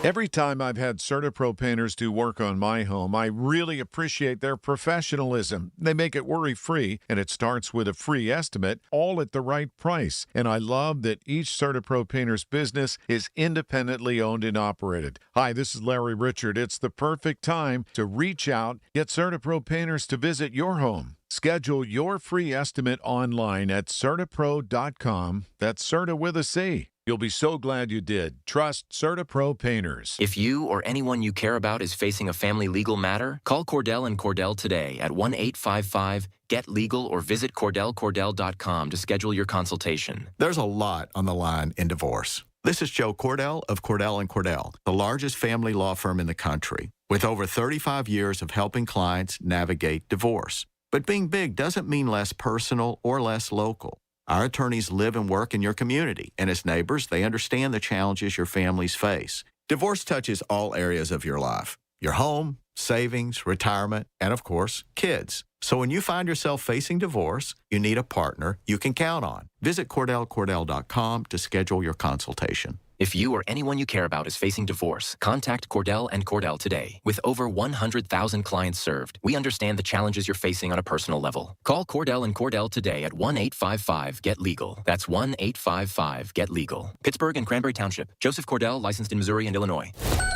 Every time I've had CertaPro painters do work on my home, I really appreciate their professionalism. They make it worry-free, and it starts with a free estimate, all at the right price. And I love that each CertaPro painter's business is independently owned and operated. Hi, this is Larry Richard. It's the perfect time to reach out, get CertaPro painters to visit your home. Schedule your free estimate online at CertaPro.com. That's Certa with a C. You'll be so glad you did. Trust CertaPro Painters. If you or anyone you care about is facing a family legal matter, call Cordell & Cordell today at 1-855-GET-LEGAL or visit CordellCordell.com to schedule your consultation. There's a lot on the line in divorce. This is Joe Cordell of Cordell & Cordell, the largest family law firm in the country, with over 35 years of helping clients navigate divorce. But being big doesn't mean less personal or less local. Our attorneys live and work in your community, and as neighbors, they understand the challenges your families face. Divorce touches all areas of your life: your home, savings, retirement, and of course, kids. So when you find yourself facing divorce, you need a partner you can count on. Visit CordellCordell.com to schedule your consultation. If you or anyone you care about is facing divorce, contact Cordell & Cordell today. With over 100,000 clients served, we understand the challenges you're facing on a personal level. Call Cordell & Cordell today at 1-855-GET-LEGAL. That's 1-855-GET-LEGAL. Pittsburgh and Cranberry Township. Joseph Cordell, licensed in Missouri and Illinois.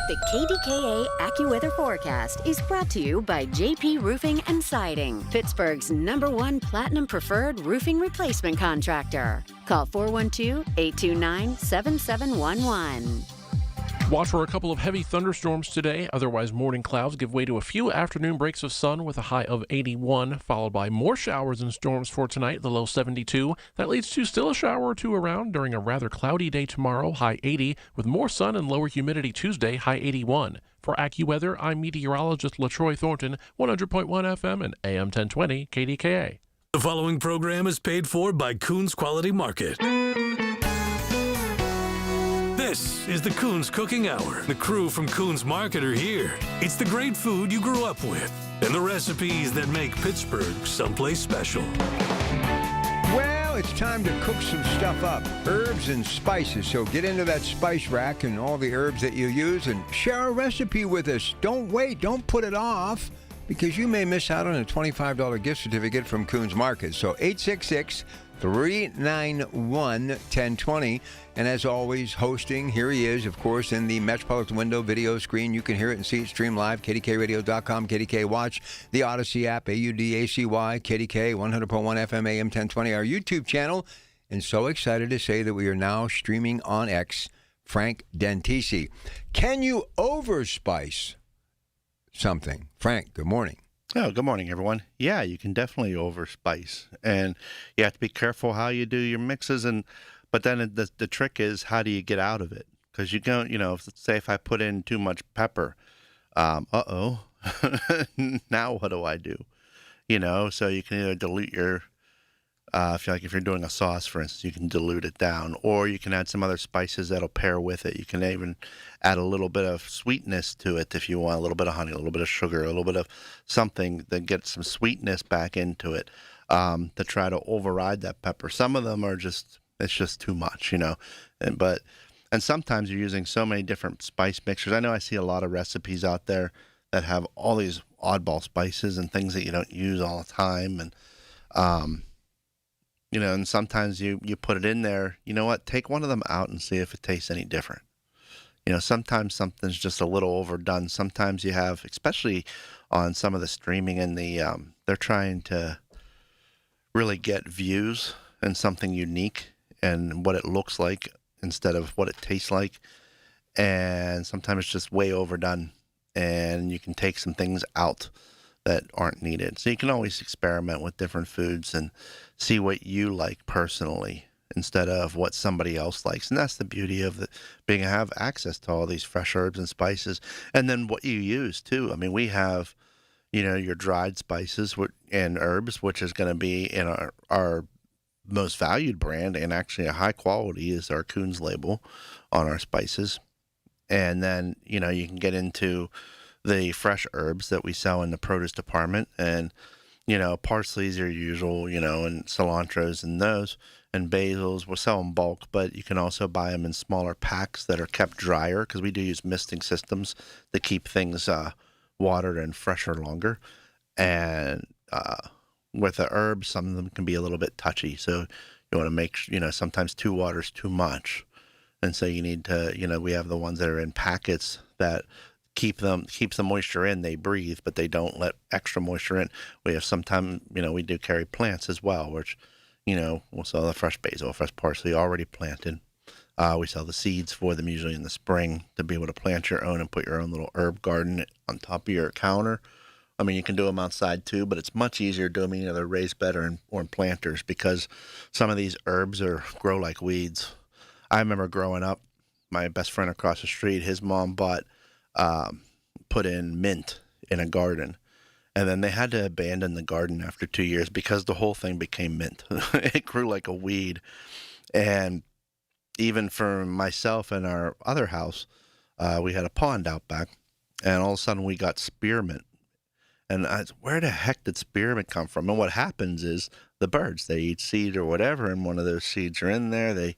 The KDKA AccuWeather forecast is brought to you by JP Roofing and Siding, Pittsburgh's #1 Platinum Preferred Roofing Replacement Contractor. Call 412-829-7711. Watch for a couple of heavy thunderstorms today. Otherwise, morning clouds give way to a few afternoon breaks of sun with a high of 81, followed by more showers and storms for tonight, the low 72. That leads to still a shower or two around during a rather cloudy day tomorrow, high 80, with more sun and lower humidity Tuesday, high 81. For AccuWeather, I'm meteorologist LaTroy Thornton, 100.1 FM and AM 1020 KDKA. The following program is paid for by Coons Quality Market. This is the Coons Cooking Hour. The crew from Coons Market are here. It's the great food you grew up with and the recipes that make Pittsburgh someplace special. Well, it's time to cook some stuff up. Herbs and spices. So get into that spice rack and all the herbs that you use and share a recipe with us. Don't wait. Don't put it off, because you may miss out on a $25 gift certificate from Coons Market. So 866-391-1020. And as always, hosting, here he is, of course, in the Metropolitan Window video screen. You can hear it and see it stream live, KDKRadio.com, KDK Watch, the Odyssey app, AUDACY, KDK, 100.1 FM, AM 1020, our YouTube channel. And so excited to say that we are now streaming on X, Frank Dentisi. Can you overspice something? Frank, good morning. Oh, good morning, everyone. Yeah, you can definitely overspice, and you have to be careful how you do your mixes. But then the trick is, how do you get out of it? Because say if I put in too much pepper, now what do I do? So you can either dilute your, if you're doing a sauce, for instance, you can dilute it down, or you can add some other spices that'll pair with it. You can even add a little bit of sweetness to it if you want, a little bit of honey, a little bit of sugar, a little bit of something that gets some sweetness back into it, to try to override that pepper. Some of them are it's just too much, and sometimes you're using so many different spice mixtures. I know I see a lot of recipes out there that have all these oddball spices and things that you don't use all the time. And, and sometimes you put it in there, you know what, take one of them out and see if it tastes any different. Sometimes something's just a little overdone. Sometimes you have, especially on some of the streaming and they're trying to really get views and something unique and what it looks like instead of what it tastes like. And sometimes it's just way overdone, and you can take some things out that aren't needed. So you can always experiment with different foods and see what you like personally instead of what somebody else likes. And that's the beauty of being have access to all these fresh herbs and spices, and then what you use too. I mean, we have, your dried spices and herbs, which is going to be in our most valued brand, and actually a high quality is our Coons label on our spices. And then, you can get into the fresh herbs that we sell in the produce department, and, parsley's are usual, and cilantros and those, and basils, we'll sell in bulk, but you can also buy them in smaller packs that are kept drier, because we do use misting systems to keep things watered and fresher longer. And with the herbs, some of them can be a little bit touchy, so you want to make, sometimes too water's too much. And so you need to, we have the ones that are in packets that keeps the moisture in. They breathe, but they don't let extra moisture in. We have sometimes, we do carry plants as well, which, we'll sell the fresh basil, fresh parsley already planted. We sell the seeds for them usually in the spring to be able to plant your own and put your own little herb garden on top of your counter. I mean, you can do them outside too, but it's much easier doing them in either raised bed or in planters, because some of these herbs grow like weeds. I remember growing up, my best friend across the street, his mom put in mint in a garden, and then they had to abandon the garden after 2 years because the whole thing became mint. It grew like a weed. And even for myself and our other house, we had a pond out back, and all of a sudden we got spearmint. And where the heck did spearmint come from? And what happens is the birds, they eat seed or whatever, and one of those seeds are in there. They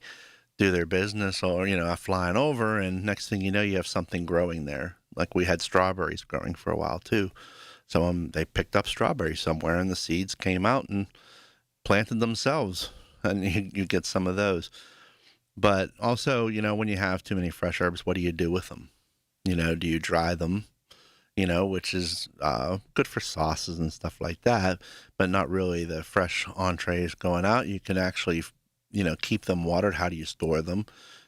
do their business, or, flying over, and next thing you know, you have something growing there. Like we had strawberries growing for a while too. So they picked up strawberries somewhere, and the seeds came out and planted themselves, and you get some of those. But also, when you have too many fresh herbs, what do you do with them? Do you dry them? Which is good for sauces and stuff like that, but not really the fresh entrees going out. You can actually keep them watered. How do you store them?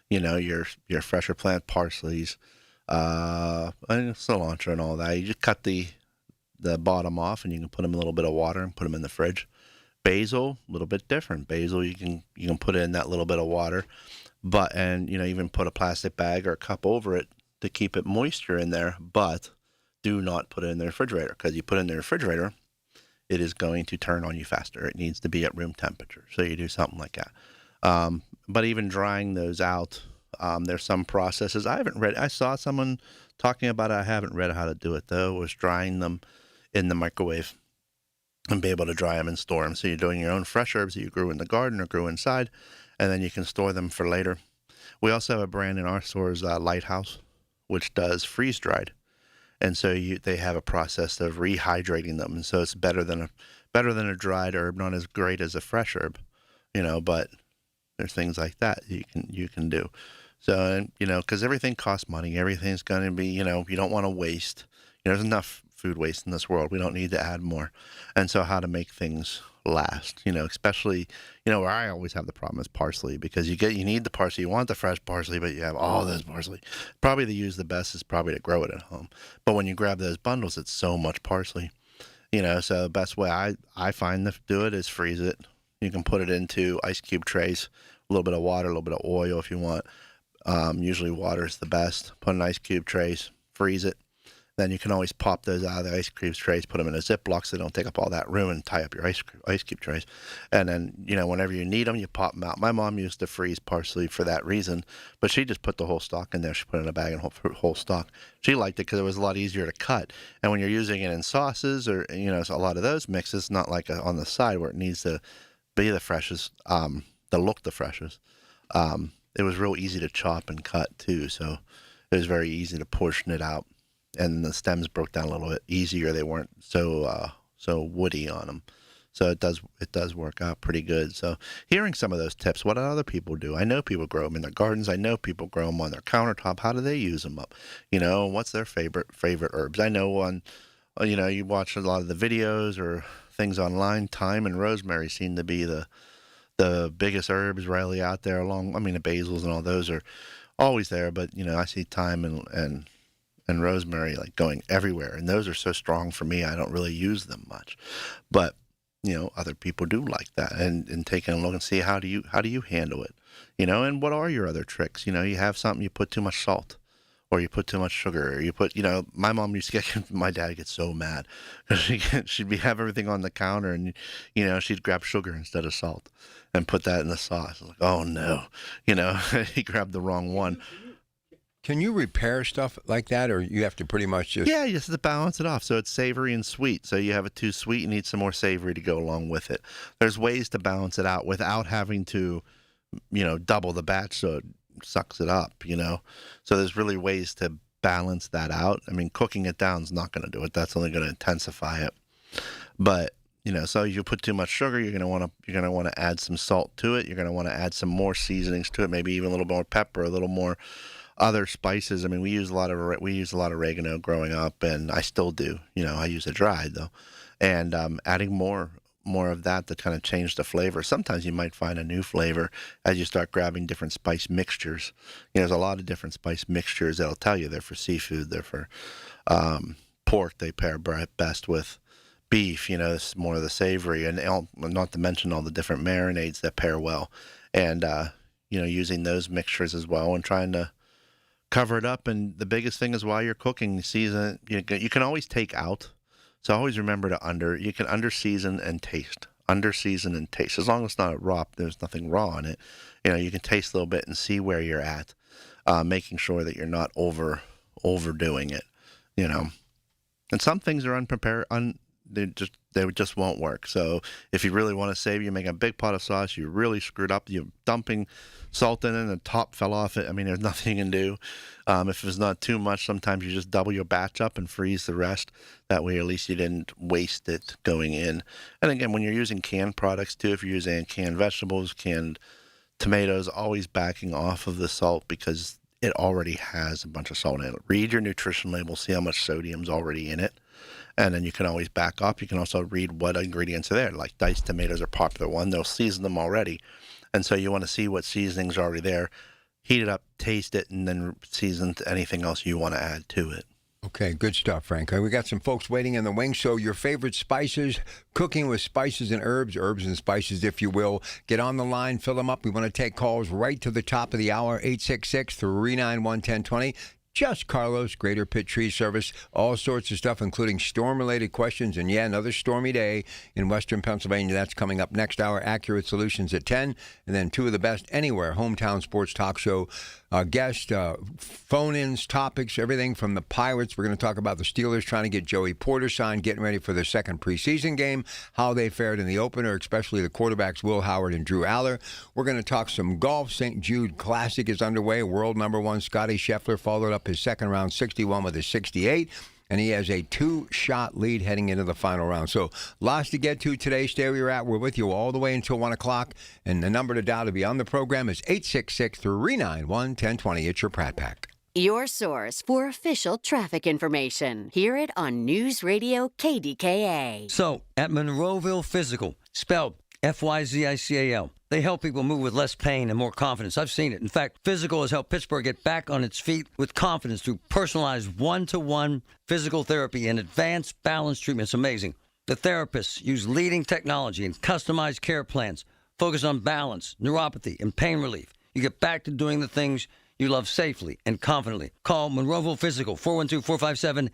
Your fresher plant parsleys, and cilantro and all that. You just cut the bottom off, and you can put them in a little bit of water and put them in the fridge. Basil, a little bit different. Basil, you can put in that little bit of water, and even put a plastic bag or a cup over it to keep it moisture in there. But do not put it in the refrigerator, because you put it in the refrigerator, it is going to turn on you faster. It needs to be at room temperature. So you do something like that. But even drying those out, there's some processes. I saw someone talking about it. I haven't read how to do it, though. Was drying them in the microwave and be able to dry them and store them. So you're doing your own fresh herbs that you grew in the garden or grew inside, and then you can store them for later. We also have a brand in our stores, Lighthouse, which does freeze-dried. And so they have a process of rehydrating them, and so it's better than a dried herb, not as great as a fresh herb, but there's things like that you can do. So, because everything costs money, everything's going to be, you don't want to waste. There's enough food waste in this world. We don't need to add more. And so how to make things last, especially, where I always have the problem is parsley, because you need the parsley, you want the fresh parsley, but you have all this parsley. Probably to use the best is probably to grow it at home. But when you grab those bundles, it's so much parsley, so the best way I find to do it is freeze it. You can put it into ice cube trays, a little bit of water, a little bit of oil if you want. Usually water is the best. Put in ice cube trays, freeze it. Then you can always pop those out of the ice cube trays, put them in a Ziploc so they don't take up all that room, and tie up your ice cube trays. And then, whenever you need them, you pop them out. My mom used to freeze parsley for that reason, but she just put the whole stalk in there. She put it in a bag and whole stalk. She liked it because it was a lot easier to cut. And when you're using it in sauces or, a lot of those mixes, not like on the side where it needs to be the freshest, look the freshest. It was real easy to chop and cut too, so it was very easy to portion it out. and the stems broke down a little bit easier. They weren't so woody on them. So it does work out pretty good. So hearing some of those tips, what do other people do? I know people grow them in their gardens. I know people grow them on their countertop. How do they use them up? What's their favorite herbs? I know you watch a lot of the videos or things online. Thyme and rosemary seem to be the biggest herbs really out there. The basils and all those are always there, but I see thyme and rosemary like going everywhere, and those are so strong for me. I don't really use them much, but other people do like that, and taking a look and see how do you handle it, and what are your other tricks? You have something, you put too much salt, or you put too much sugar, or you put, my mom used to get, my dad gets so mad because she'd have everything on the counter, and she'd grab sugar instead of salt and put that in the sauce. Like, oh no, he grabbed the wrong one. Can you repair stuff like that, or you have to pretty much just... Yeah, you just have to balance it off. So it's savory and sweet. So you have it too sweet, you need some more savory to go along with it. There's ways to balance it out without having to, double the batch so it sucks it up, So there's really ways to balance that out. Cooking it down is not going to do it. That's only going to intensify it. But, so if you put too much sugar, you're going to want to add some salt to it. You're going to want to add some more seasonings to it, maybe even a little more pepper, a little more other spices. We use a lot of oregano growing up, and I still do. I use it dried though, and adding more of that to kind of change the flavor. Sometimes you might find a new flavor as you start grabbing different spice mixtures. There's a lot of different spice mixtures that'll tell you they're for seafood, they're for pork. They pair best with beef. It's more of the savory, and not to mention all the different marinades that pair well, and using those mixtures as well, and trying to cover it up. And the biggest thing is while you're cooking, season it. You can always take out. So always remember you can under season and taste. Under season and taste. As long as it's not raw, there's nothing raw in it. You can taste a little bit and see where you're at, making sure that you're not overdoing it. And some things are unprepared. They just won't work. So if you really want to save, you make a big pot of sauce, you really screwed up, you're dumping salt in it and the top fell off it. There's nothing you can do. If it's not too much, sometimes you just double your batch up and freeze the rest. That way at least you didn't waste it going in. And again, when you're using canned products too, if you're using canned vegetables, canned tomatoes, always backing off of the salt because it already has a bunch of salt in it. Read your nutrition label, see how much sodium's already in it. And then you can always back off. You can also read what ingredients are there. Like diced tomatoes are a popular one. They'll season them already. And so you want to see what seasonings are already there. Heat it up, taste it, and then season anything else you want to add to it. Okay, good stuff, Frank. We got some folks waiting in the wings. So your favorite spices, cooking with spices and herbs and spices, if you will. Get on the line, fill them up. We want to take calls right to the top of the hour, 866-391-1020. Just Carlos, Greater Pitt Tree Service, all sorts of stuff, including storm-related questions. And, yeah, another stormy day in western Pennsylvania. That's coming up next hour. Accurate Solutions at 10. And then two of the best anywhere, hometown sports talk show guest, phone-ins, topics, everything from the Pirates. We're going to talk about the Steelers trying to get Joey Porter signed, getting ready for their second preseason game, how they fared in the opener, especially the quarterbacks Will Howard and Drew Aller. We're going to talk some golf. St. Jude Classic is underway. World number one Scotty Scheffler followed up his second round 61 with a 68. And he has a 2-shot lead heading into the final round. So lots to get to today. Stay where you're at. We're with you all the way until 1 o'clock. And the number to dial to be on the program is 866-391-1020. It's your Pratt Pack. Your source for official traffic information. Hear it on News Radio KDKA. So, at Monroeville Physical, spelled F-Y-Z-I-C-A-L. They help people move with less pain and more confidence. I've seen it. In fact, Physical has helped Pittsburgh get back on its feet with confidence through personalized one-to-one physical therapy and advanced balance treatment. It's amazing. The therapists use leading technology and customized care plans, focus on balance, neuropathy, and pain relief. You get back to doing the things you love safely and confidently. Call Monroeville Physical, 412-457-8200.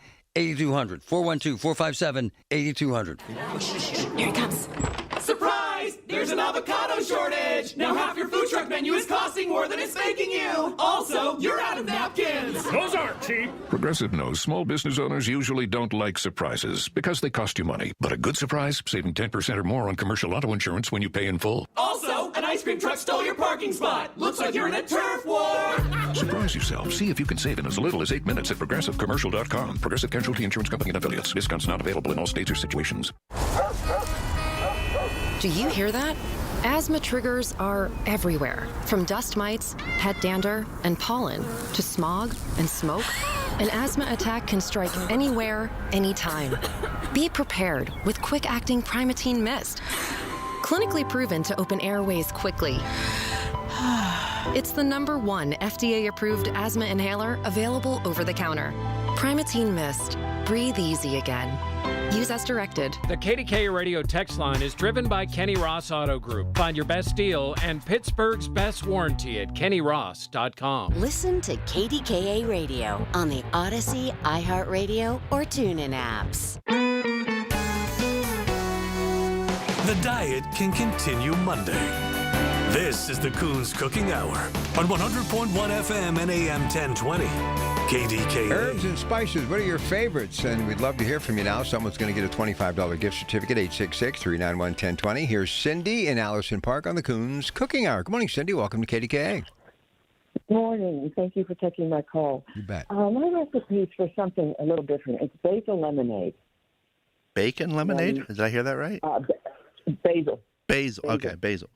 412-457-8200. Here it comes. Surprise! There's an avocado shortage! Now half your food truck menu is costing more than it's making you! Also, you're out of napkins! Those aren't cheap! Progressive knows small business owners usually don't like surprises because they cost you money. But a good surprise, saving 10% or more on commercial auto insurance when you pay in full. Also, An ice cream truck stole your parking spot. Looks like you're in a turf war. Surprise yourself. See if you can save in as little as 8 minutes at ProgressiveCommercial.com. Progressive Casualty Insurance Company and Affiliates. Discounts not available in all states or situations. Do you hear that? Asthma triggers are everywhere, from dust mites, pet dander, and pollen, to smog and smoke. An asthma attack can strike anywhere, anytime. Be prepared with quick-acting Primatene Mist. Clinically proven to open airways quickly. It's the #1 FDA-approved asthma inhaler available over the counter. Primatene Mist. Breathe easy again. Use as directed. The KDKA radio text line is driven by Kenny Ross Auto Group. Find your best deal and Pittsburgh's best warranty at kennyross.com. Listen to KDKA Radio on the Odyssey, iHeartRadio, or TuneIn apps. The diet can continue Monday. This is the Coons Cooking Hour on 100.1 FM and AM 1020. KDKA. Herbs and spices, what are your favorites? And we'd love to hear from you now. Someone's going to get a $25 gift certificate, 866-391-1020. Here's Cindy in Allison Park on the Coons Cooking Hour. Good morning, Cindy. Welcome to KDKA. Good morning. Thank you for taking my call. You bet. My recipe is for something a little different. It's basil lemonade. Bacon lemonade? Did I hear that right? Basil. Basil. Okay, basil.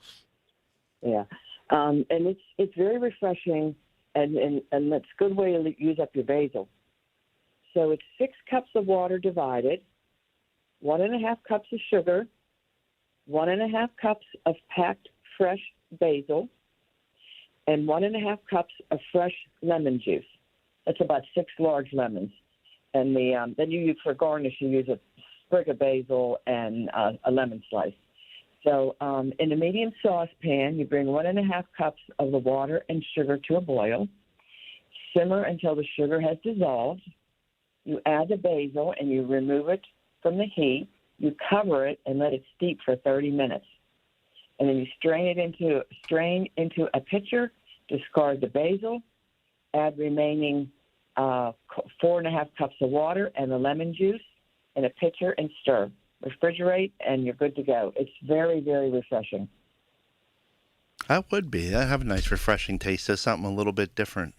Yeah. And it's very refreshing, and that's a good way to use up your basil. So it's 6 cups of water divided, 1.5 cups of sugar, 1.5 cups of packed fresh basil, and 1.5 cups of fresh lemon juice. That's about 6 large lemons. And then you use, for garnish, you use a sprig of basil and a lemon slice. So in a medium saucepan, you bring 1.5 cups of the water and sugar to a boil. Simmer until the sugar has dissolved. You add the basil and you remove it from the heat. You cover it and let it steep for 30 minutes. And then you strain into a pitcher, discard the basil, add remaining 4.5 cups of water and the lemon juice in a pitcher and stir. Refrigerate, and you're good to go. It's very, very refreshing. That would be. That have a nice, refreshing taste. There's something a little bit different,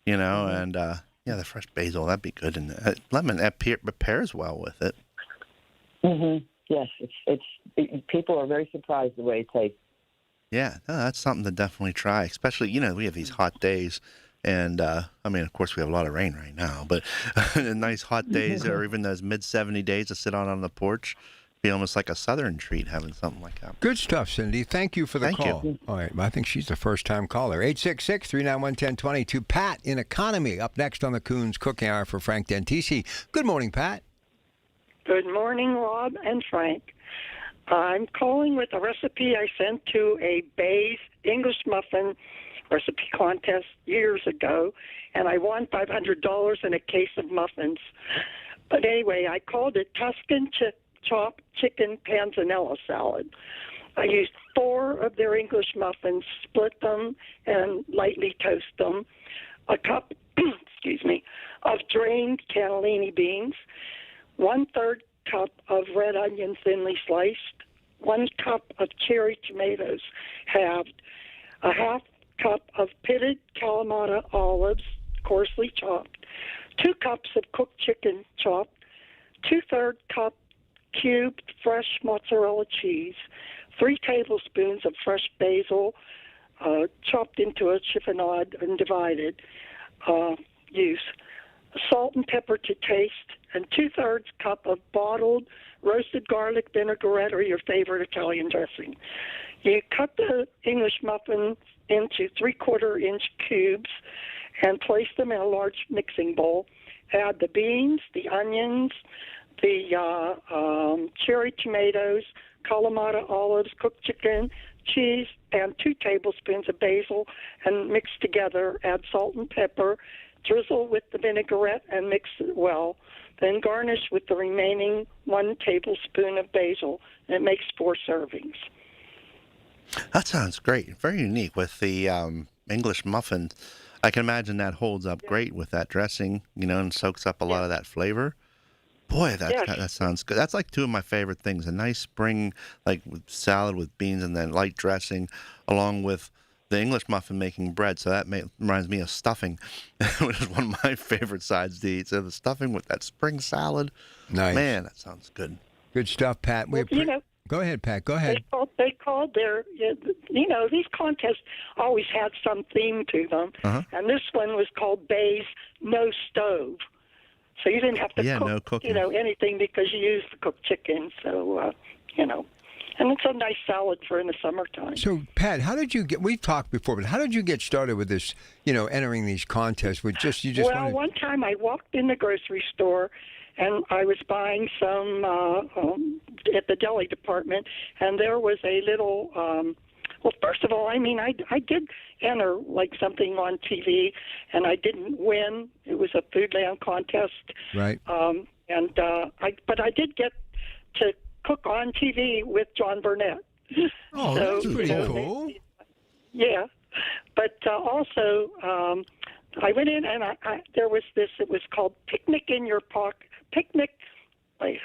you know. And the fresh basil, that'd be good. And lemon, that pairs well with it. Yes, it's people are very surprised the way it tastes. Yeah, no, that's something to definitely try. Especially, we have these hot days. And, of course, we have a lot of rain right now, but nice hot days or even those mid-70 days to sit on the porch, be almost like a southern treat having something like that. Good stuff, Cindy. Thank you for the call. You. All right, I think she's the first-time caller. 866-391-1020 to Pat in Economy. Up next on the Coons Cooking Hour for Frank Dentisi. Good morning, Pat. Good morning, Rob and Frank. I'm calling with a recipe I sent to a Bay's English muffin recipe contest years ago, and I won $500 and a case of muffins. But anyway, I called it Tuscan chopped chicken panzanella salad. I used 4 of their English muffins, split them, and lightly toast them. A cup, of drained cannellini beans, 1/3 cup of red onion thinly sliced, 1 cup of cherry tomatoes halved, a half cup of pitted Kalamata olives, coarsely chopped, 2 cups of cooked chicken chopped, 2/3 cup cubed fresh mozzarella cheese, 3 tablespoons of fresh basil, chopped into a chiffonade and divided. Use salt and pepper to taste, and 2/3 cup of bottled roasted garlic vinaigrette or your favorite Italian dressing. You cut the English muffins into 3/4-inch cubes and place them in a large mixing bowl. Add the beans, the onions, the cherry tomatoes, Kalamata olives, cooked chicken, cheese, and 2 tablespoons of basil, and mix together. Add salt and pepper, drizzle with the vinaigrette, and mix it well. Then garnish with the remaining 1 tablespoon of basil, and it makes 4 servings. That sounds great. Very unique with the English muffin. I can imagine that holds up great with that dressing, and soaks up a lot of that flavor. Boy, that sounds good. That's like two of my favorite things. A nice spring, like with salad with beans and then light dressing, along with the English muffin making bread. So that reminds me of stuffing, which is one of my favorite sides to eat. So the stuffing with that spring salad. Nice. Man, that sounds good. Good stuff, Pat. Go ahead, Pat. Go ahead. They called their, these contests always had some theme to them. Uh-huh. And this one was called Bay's No Stove. So you didn't have to cook, no cooking. anything because you used the cooked chicken. So, and it's a nice salad for in the summertime. So, Pat, how did you get? We've talked before, but how did you get started with this? Entering these contests with Well, one time I walked in the grocery store, and I was buying some at the deli department, and there was a little. Well, first of all, I did enter like something on TV, and I didn't win. It was a Foodland contest, right? But I did get to cook on TV with John Burnett. Oh, that's pretty cool. Yeah, but also I went in and there was this. It was called Picnic in Your Pocket.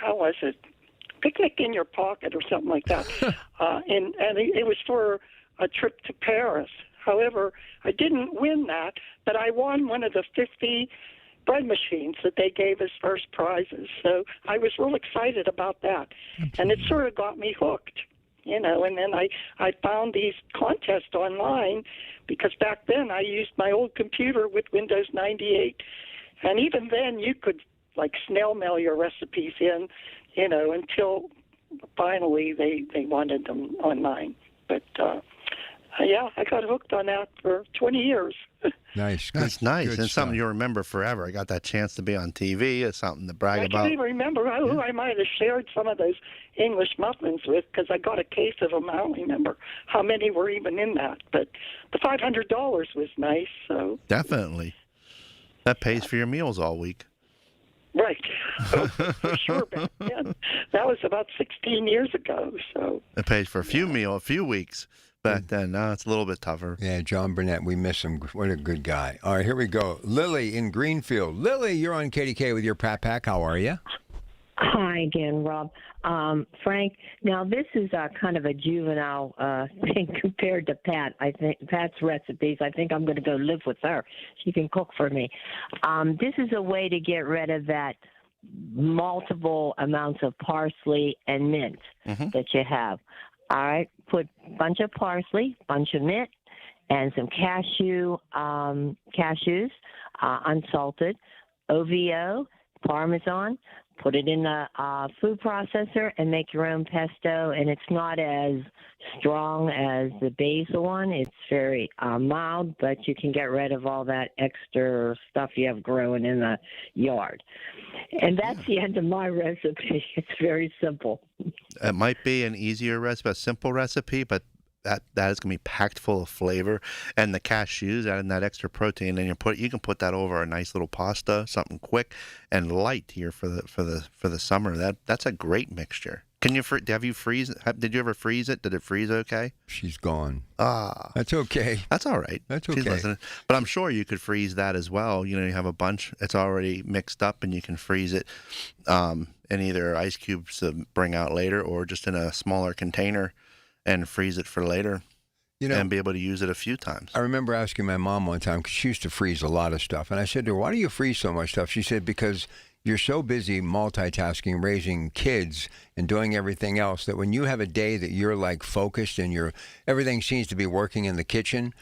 How was it? Picnic in Your Pocket or something like that. And it was for a trip to Paris. However, I didn't win that, but I won one of the 50 bread machines that they gave as first prizes. So I was real excited about that. And it sort of got me hooked, and then I found these contests online because back then I used my old computer with Windows 98. And even then you could snail mail your recipes in, until finally they wanted them online. But I got hooked on that for 20 years. Nice. That's nice. Good and stuff. something you'll remember forever. I got that chance to be on TV. It's something to brag about. I can't even remember who I might have shared some of those English muffins with because I got a case of them. I don't remember how many were even in that. But the $500 was nice. So Definitely. That pays for your meals all week. Right. For sure back then. That was about 16 years ago. So it pays for a few weeks. Back then, now it's a little bit tougher. Yeah, John Burnett, we miss him. What a good guy. All right, here we go. Lily in Greenfield. Lily, you're on KDK with your Pat Pack. How are you? Hi again, Rob. Frank, now this is kind of a juvenile thing compared to Pat. I think Pat's recipes, I think I'm going to go live with her. She can cook for me. This is a way to get rid of that multiple amounts of parsley and mint that you have. All right, put a bunch of parsley, bunch of mint, and some cashews, unsalted, OVO, Parmesan. Put it in the food processor and make your own pesto. And it's not as strong as the basil one. It's very mild, but you can get rid of all that extra stuff you have growing in the yard. And that's the end of my recipe. It's very simple. It might be an easier recipe, a simple recipe, but that is going to be packed full of flavor. And the cashews, adding that extra protein, and you can put that over a nice little pasta, something quick and light here for the summer. That's a great mixture. Can you did you ever freeze it? Did it freeze okay? She's gone. That's okay. That's all right. That's She's okay. listening. But I'm sure you could freeze that as well. You have a bunch. It's already mixed up, and you can freeze it in either ice cubes to bring out later, or just in a smaller container and freeze it for later. And be able to use it a few times. I remember asking my mom one time, because she used to freeze a lot of stuff, and I said to her, "Why do you freeze so much stuff?" She said, "Because you're so busy multitasking, raising kids and doing everything else, that when you have a day that you're focused and everything seems to be working in the kitchen,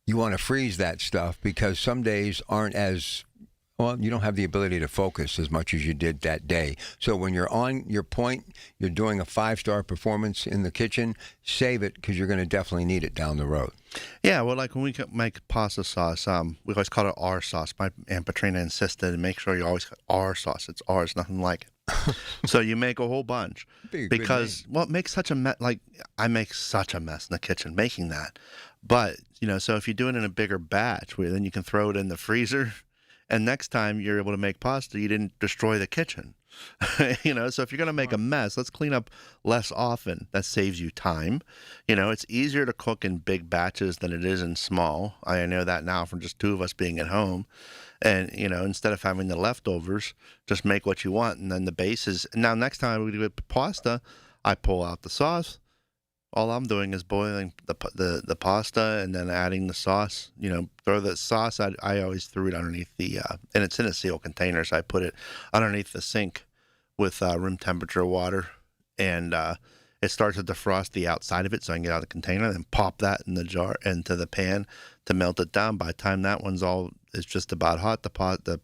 you want to freeze that stuff, because some days aren't as, you don't have the ability to focus as much as you did that day. So when you're on your point, you're doing a 5-star performance in the kitchen, save it, because you're going to definitely need it down the road." Yeah, well, when we make pasta sauce, we always call it R sauce. My Aunt Patrina insisted, and make sure you always got R sauce. It's R, it's nothing like it. So you make a whole bunch. Because, it makes such a mess. I make such a mess in the kitchen making that. But, so if you do it in a bigger batch, then you can throw it in the freezer. And next time you're able to make pasta, you didn't destroy the kitchen. So if you're going to make a mess, let's clean up less often. That saves you time. It's easier to cook in big batches than it is in small. I know that now from just two of us being at home. And, instead of having the leftovers, just make what you want. And then the base is, now next time we do pasta, I pull out the sauce. All I'm doing is boiling the pasta and then adding the sauce. Throw the sauce. I always threw it underneath and it's in a sealed container, so I put it underneath the sink with room temperature water, and it starts to defrost the outside of it, so I can get out of the container and then pop that in the jar into the pan to melt it down. By the time that one's it's just about hot, the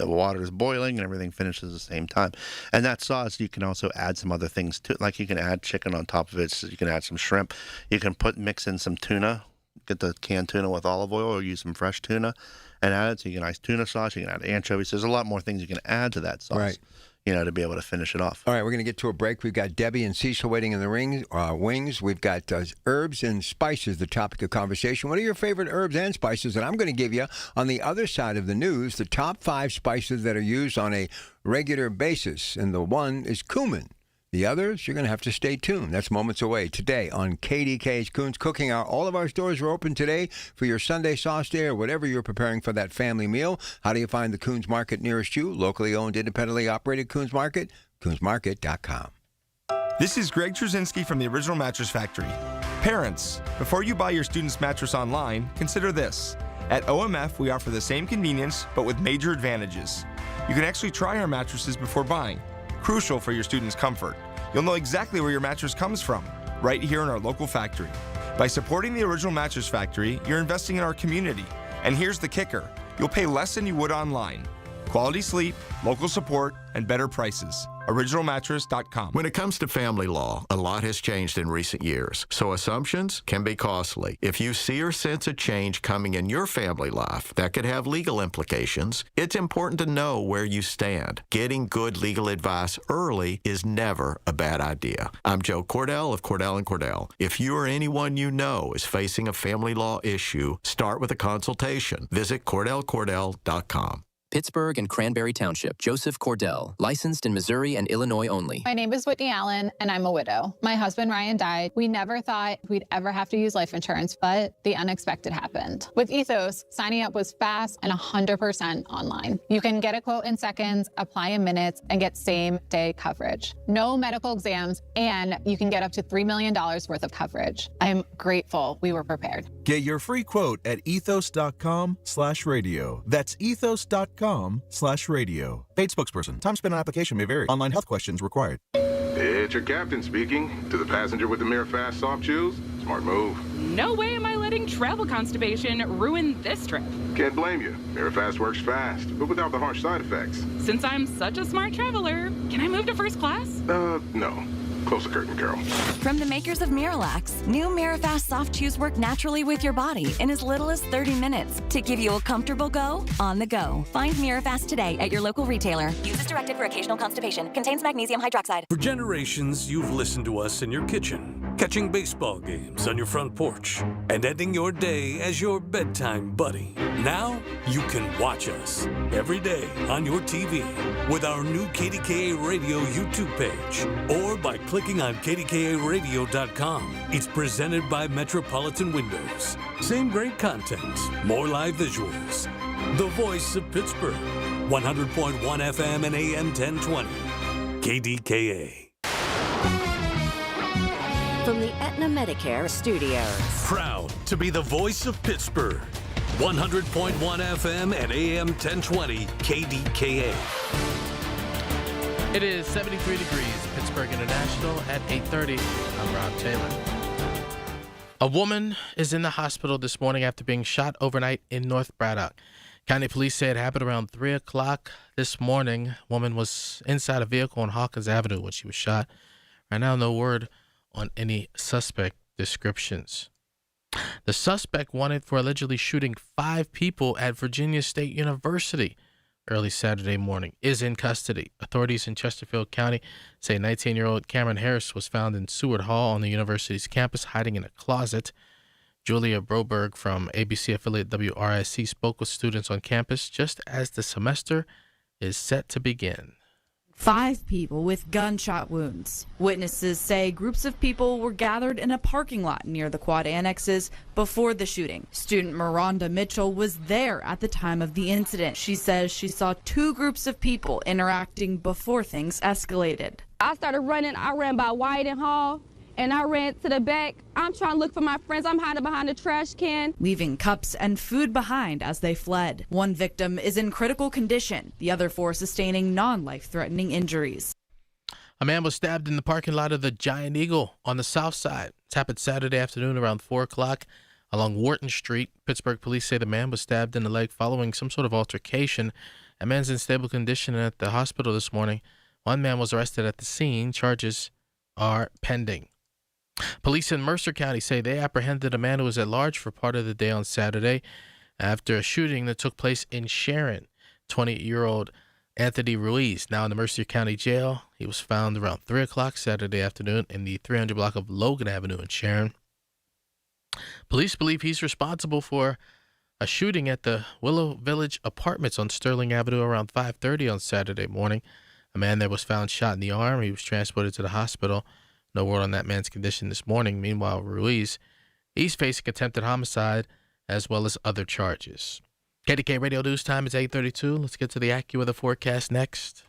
water is boiling and everything finishes at the same time. And that sauce, you can also add some other things to it. Like you can add chicken on top of it. So you can add some shrimp. You can mix in some tuna. Get the canned tuna with olive oil or use some fresh tuna and add it. So you can nice tuna sauce. You can add anchovies. There's a lot more things you can add to that sauce. Right. To be able to finish it off. All right, we're going to get to a break. We've got Debbie and Cecil waiting in the wings. We've got herbs and spices, the topic of conversation. What are your favorite herbs and spices? And I'm going to give you, on the other side of the news, the top 5 spices that are used on a regular basis. And the one is cumin. The others, you're going to have to stay tuned. That's moments away today on KDKA's Coons Cooking Hour. All of our stores are open today for your Sunday sauce day or whatever you're preparing for that family meal. How do you find the Coons Market nearest you? Locally owned, independently operated Coons Market, coonsmarket.com. This is Greg Trzynski from the Original Mattress Factory. Parents, before you buy your student's mattress online, consider this. At OMF, we offer the same convenience, but with major advantages. You can actually try our mattresses before buying. Crucial for your students' comfort. You'll know exactly where your mattress comes from, right here in our local factory. By supporting the Original Mattress Factory, you're investing in our community. And here's the kicker. You'll pay less than you would online. Quality sleep, local support, and better prices. OriginalMattress.com. When it comes to family law, a lot has changed in recent years, so assumptions can be costly. If you see or sense a change coming in your family life that could have legal implications, it's important to know where you stand. Getting good legal advice early is never a bad idea. I'm Joe Cordell of Cordell & Cordell. If you or anyone you know is facing a family law issue, start with a consultation. Visit CordellCordell.com. Pittsburgh and Cranberry Township. Joseph Cordell, licensed in Missouri and Illinois only. My name is Whitney Allen, and I'm a widow. My husband, Ryan, died. We never thought we'd ever have to use life insurance, but the unexpected happened. With Ethos, signing up was fast and 100% online. You can get a quote in seconds, apply in minutes, and get same-day coverage. No medical exams, and you can get up to $3 million worth of coverage. I'm grateful we were prepared. Get your free quote at ethos.com/radio. That's ethos.com/radio. Paid spokesperson. Time spent on application may vary. Online health questions required. It's your captain speaking. To the passenger with the Mirror Fast soft chews, smart move. No way am I letting travel constipation ruin this trip. Can't blame you. Mirror Fast works fast, but without the harsh side effects. Since I'm such a smart traveler, can I move to first class? No. Close the curtain, Carol. From the makers of Miralax, new Mirafast soft chews work naturally with your body in as little as 30 minutes to give you a comfortable go on the go. Find Mirafast today at your local retailer. Use as directed for occasional constipation. Contains magnesium hydroxide. For generations, you've listened to us in your kitchen, catching baseball games on your front porch, and ending your day as your bedtime buddy. Now, you can watch us every day on your TV with our new KDKA Radio YouTube page or by clicking on KDKARadio.com. It's presented by Metropolitan Windows. Same great content, more live visuals. The voice of Pittsburgh, 100.1 FM and AM 1020. KDKA. From the Aetna Medicare Studios. Proud to be the voice of Pittsburgh. 100.1 FM and AM 1020 KDKA. It is 73 degrees, Pittsburgh International at 8:30. I'm Rob Taylor. A woman is in the hospital this morning after being shot overnight in North Braddock. County police say it happened around 3 o'clock this morning. Woman was inside a vehicle on Hawkins Avenue when she was shot. Right now, no word on any suspect descriptions. The suspect wanted for allegedly shooting 5 people at Virginia State University early Saturday morning is in custody. Authorities in Chesterfield County say 19-year-old Cameron Harris was found in Seward Hall on the university's campus hiding in a closet. Julia Broberg from ABC affiliate WRSC spoke with students on campus just as the semester is set to begin. 5 people with gunshot wounds. Witnesses say groups of people were gathered in a parking lot near the quad annexes before the shooting. Student Miranda Mitchell was there at the time of the incident. She says she saw 2 groups of people interacting before things escalated. I started running. I ran by White and Hall, and I ran to the back. I'm trying to look for my friends. I'm hiding behind a trash can, leaving cups and food behind as they fled. One victim is in critical condition, the other 4 sustaining non-life-threatening injuries. A man was stabbed in the parking lot of the Giant Eagle on the south side. It happened Saturday afternoon around 4 o'clock along Wharton Street. Pittsburgh police say the man was stabbed in the leg following some sort of altercation. A man's in stable condition at the hospital this morning. One man was arrested at the scene. Charges are pending. Police in Mercer County say they apprehended a man who was at large for part of the day on Saturday after a shooting that took place in Sharon. 20-year-old Anthony Ruiz, now in the Mercer County Jail. He was found around 3 o'clock Saturday afternoon in the 300 block of Logan Avenue in Sharon. Police believe he's responsible for a shooting at the Willow Village Apartments on Sterling Avenue around 5:30 on Saturday morning. A man there was found shot in the arm. He was transported to the hospital. No word on that man's condition this morning. Meanwhile, Ruiz, he's facing attempted homicide as well as other charges. KDKA Radio News time is 8:32. Let's get to the AccuWeather forecast next.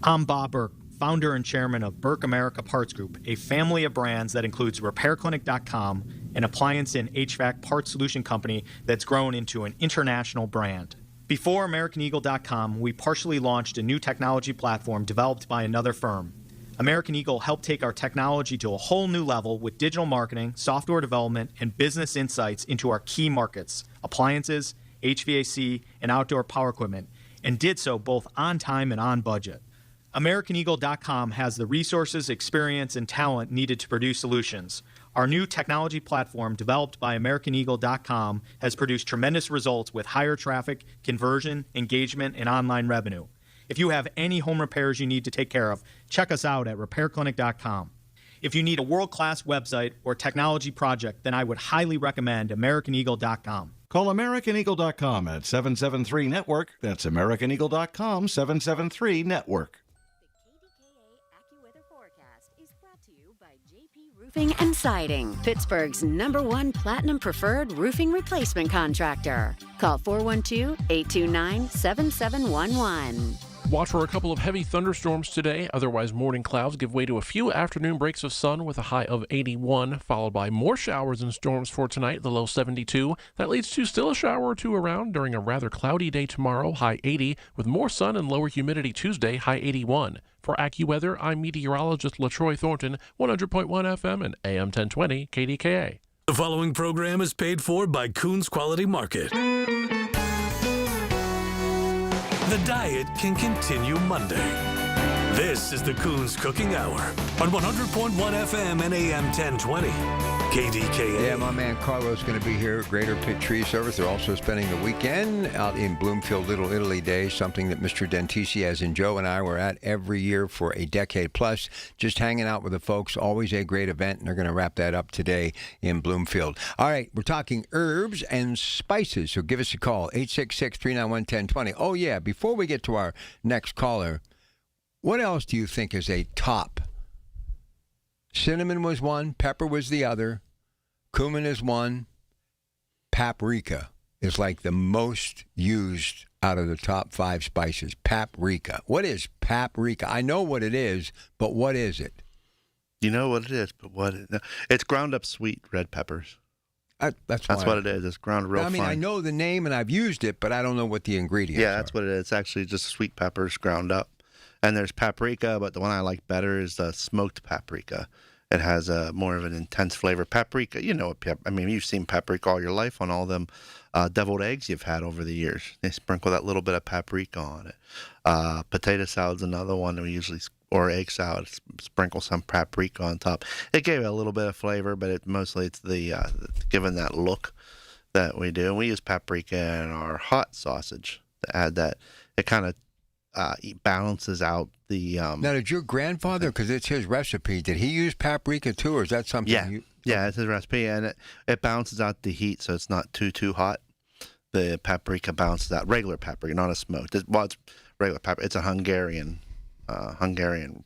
I'm Bob Burke, founder and chairman of Burke America Parts Group, a family of brands that includes RepairClinic.com, an appliance and HVAC parts solution company that's grown into an international brand. Before AmericanEagle.com, we partially launched a new technology platform developed by another firm. American Eagle helped take our technology to a whole new level with digital marketing, software development, and business insights into our key markets, appliances, HVAC, and outdoor power equipment, and did so both on time and on budget. AmericanEagle.com has the resources, experience, and talent needed to produce solutions. Our new technology platform, developed by AmericanEagle.com, has produced tremendous results with higher traffic, conversion, engagement, and online revenue. If you have any home repairs you need to take care of, check us out at RepairClinic.com. If you need a world-class website or technology project, then I would highly recommend AmericanEagle.com. Call AmericanEagle.com at 773-NETWORK. That's AmericanEagle.com, 773-NETWORK. Roofing and Siding, Pittsburgh's #1 Platinum Preferred Roofing Replacement Contractor. Call 412-829-7711. Watch for a couple of heavy thunderstorms today. Otherwise, morning clouds give way to a few afternoon breaks of sun with a high of 81, followed by more showers and storms for tonight, the low 72. That leads to still a shower or two around during a rather cloudy day tomorrow, high 80, with more sun and lower humidity Tuesday, high 81. For AccuWeather, I'm meteorologist LaTroy Thornton, 100.1 FM and AM 1020 KDKA. The following program is paid for by Coons Quality Market. The diet can continue Monday. This is the Coons Cooking Hour on 100.1 FM and AM 1020. KDKA. Yeah, my man Carlo's going to be here at Greater Pitt Tree Service. They're also spending the weekend out in Bloomfield Little Italy Day, something that Mr. Dentisi, as in Joe and I, were at every year for a decade plus, just hanging out with the folks. Always a great event, and they're going to wrap that up today in Bloomfield. All right, we're talking herbs and spices, so give us a call, 866-391-1020. Oh, yeah, before we get to our next caller, what else do you think is a top? Cinnamon was one, pepper was the other, cumin is one, paprika is like the most used out of the top 5 spices. Paprika. What is paprika? I know what it is, but what is it? You know what it is, but it's ground up sweet red peppers. That's what it is. It's ground real fine. I know the name and I've used it, but I don't know what the ingredients are. Yeah, that's what it is. It's actually just sweet peppers ground up. And there's paprika, but the one I like better is the smoked paprika. It has more of an intense flavor. Paprika, you know, you've seen paprika all your life on all them deviled eggs you've had over the years. They sprinkle that little bit of paprika on it. Potato salad's another one we usually, or egg salad, sprinkle some paprika on top. It gave it a little bit of flavor, but it's the given that look that we do. And we use paprika in our hot sausage to add that. It kind of balances out the... Now, did your grandfather, because it's his recipe, did he use paprika too, or is that something Yeah, it's his recipe, and it balances out the heat, so it's not too hot. The paprika balances out. Regular paprika, not a smoked. It's regular paprika. It's a Hungarian Hungarian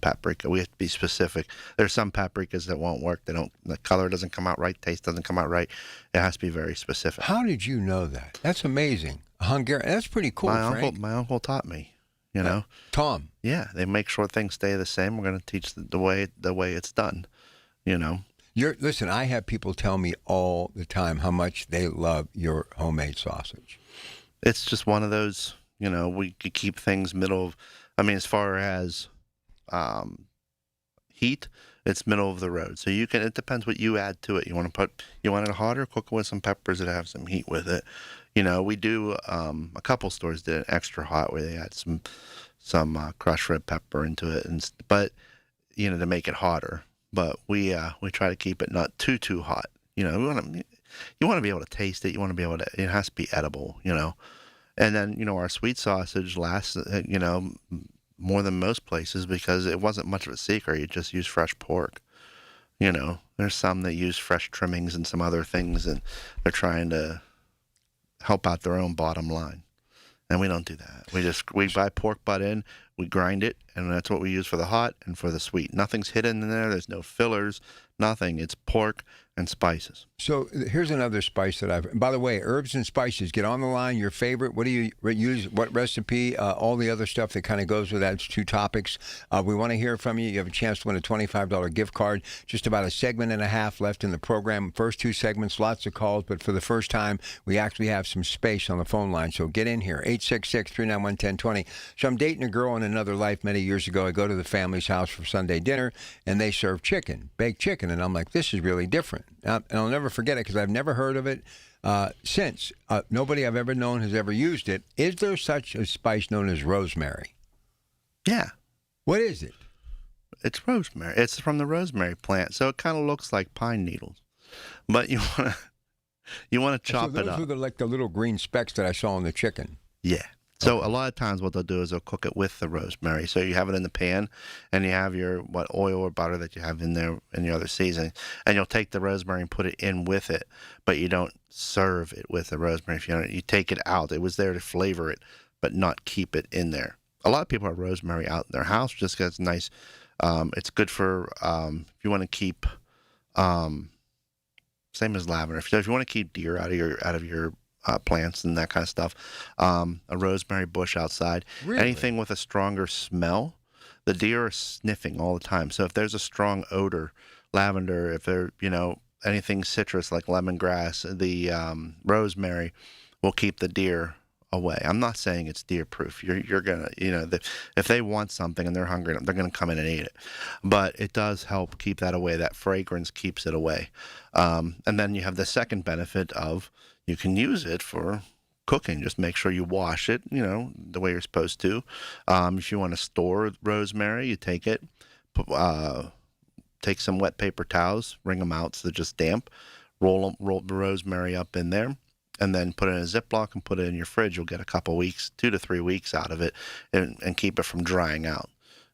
paprika. We have to be specific. There's some paprikas that won't work. The color doesn't come out right, taste doesn't come out right. It has to be very specific. How did you know that? That's amazing. Hungarian. That's pretty cool, Frank. My uncle taught me. You know, Tom. Yeah, they make sure things stay the same. We're going to teach the way it's done. You know. Listen, I have people tell me all the time how much they love your homemade sausage. It's just one of those, you know, we could keep things as far as heat, it's middle of the road. So it depends what you add to it. You want it hotter, cook it with some peppers that have some heat with it. You know, we do, a couple stores did it extra hot where they add some crushed red pepper into it, but, you know, to make it hotter. But we try to keep it not too hot. You know, you want to be able to taste it. You want to be able to. It has to be edible. You know, and then you know our sweet sausage lasts. You know, more than most places because it wasn't much of a secret. You just use fresh pork. You know, there's some that use fresh trimmings and some other things, and they're trying to help out their own bottom line. And we don't do that. We buy pork butt in, we grind it, and that's what we use for the hot and for the sweet. Nothing's hidden in there. There's no fillers, nothing. It's pork and spices. So here's another spice that by the way, herbs and spices, get on the line. Your favorite, what do you use, what recipe, all the other stuff that kind of goes with that two topics. We want to hear from you. You have a chance to win a $25 gift card. Just about a segment and a half left in the program. First two segments, lots of calls, but for the first time, we actually have some space on the phone line. So get in here, 866-391-1020. So I'm dating a girl in another life many years ago. I go to the family's house for Sunday dinner, and they serve chicken, baked chicken, and I'm like, this is really different. And I'll never forget it because I've never heard of it since. Nobody I've ever known has ever used it. Is there such a spice known as rosemary? Yeah. What is it? It's rosemary. It's from the rosemary plant, so it kind of looks like pine needles. But you want to chop it up. Those are like the little green specks that I saw on the chicken. Yeah. So a lot of times what they'll do is they'll cook it with the rosemary. So you have it in the pan, and you have your oil or butter that you have in there and your other seasoning, and you'll take the rosemary and put it in with it, but you don't serve it with the rosemary. You take it out. It was there to flavor it, but not keep it in there. A lot of people have rosemary out in their house just because it's nice. It's good for if you want to keep same as lavender. If you want to keep deer out of your plants and that kind of stuff, a rosemary bush outside. Really? Anything with a stronger smell, the deer are sniffing all the time. So if there's a strong odor, lavender, if they're, anything citrus like lemongrass, the rosemary will keep the deer away. I'm not saying it's deer proof. You're gonna, if they want something and they're hungry, they're gonna come in and eat it. But it does help keep that away. That fragrance keeps it away. And then you have the second benefit of you can use it for cooking. Just make sure you wash it, the way you're supposed to. If you want to store rosemary, you take it, take some wet paper towels, wring them out so they're just damp, roll the rosemary up in there, and then put it in a Ziploc and put it in your fridge. You'll get a couple weeks, 2 to 3 weeks out of it, and keep it from drying out.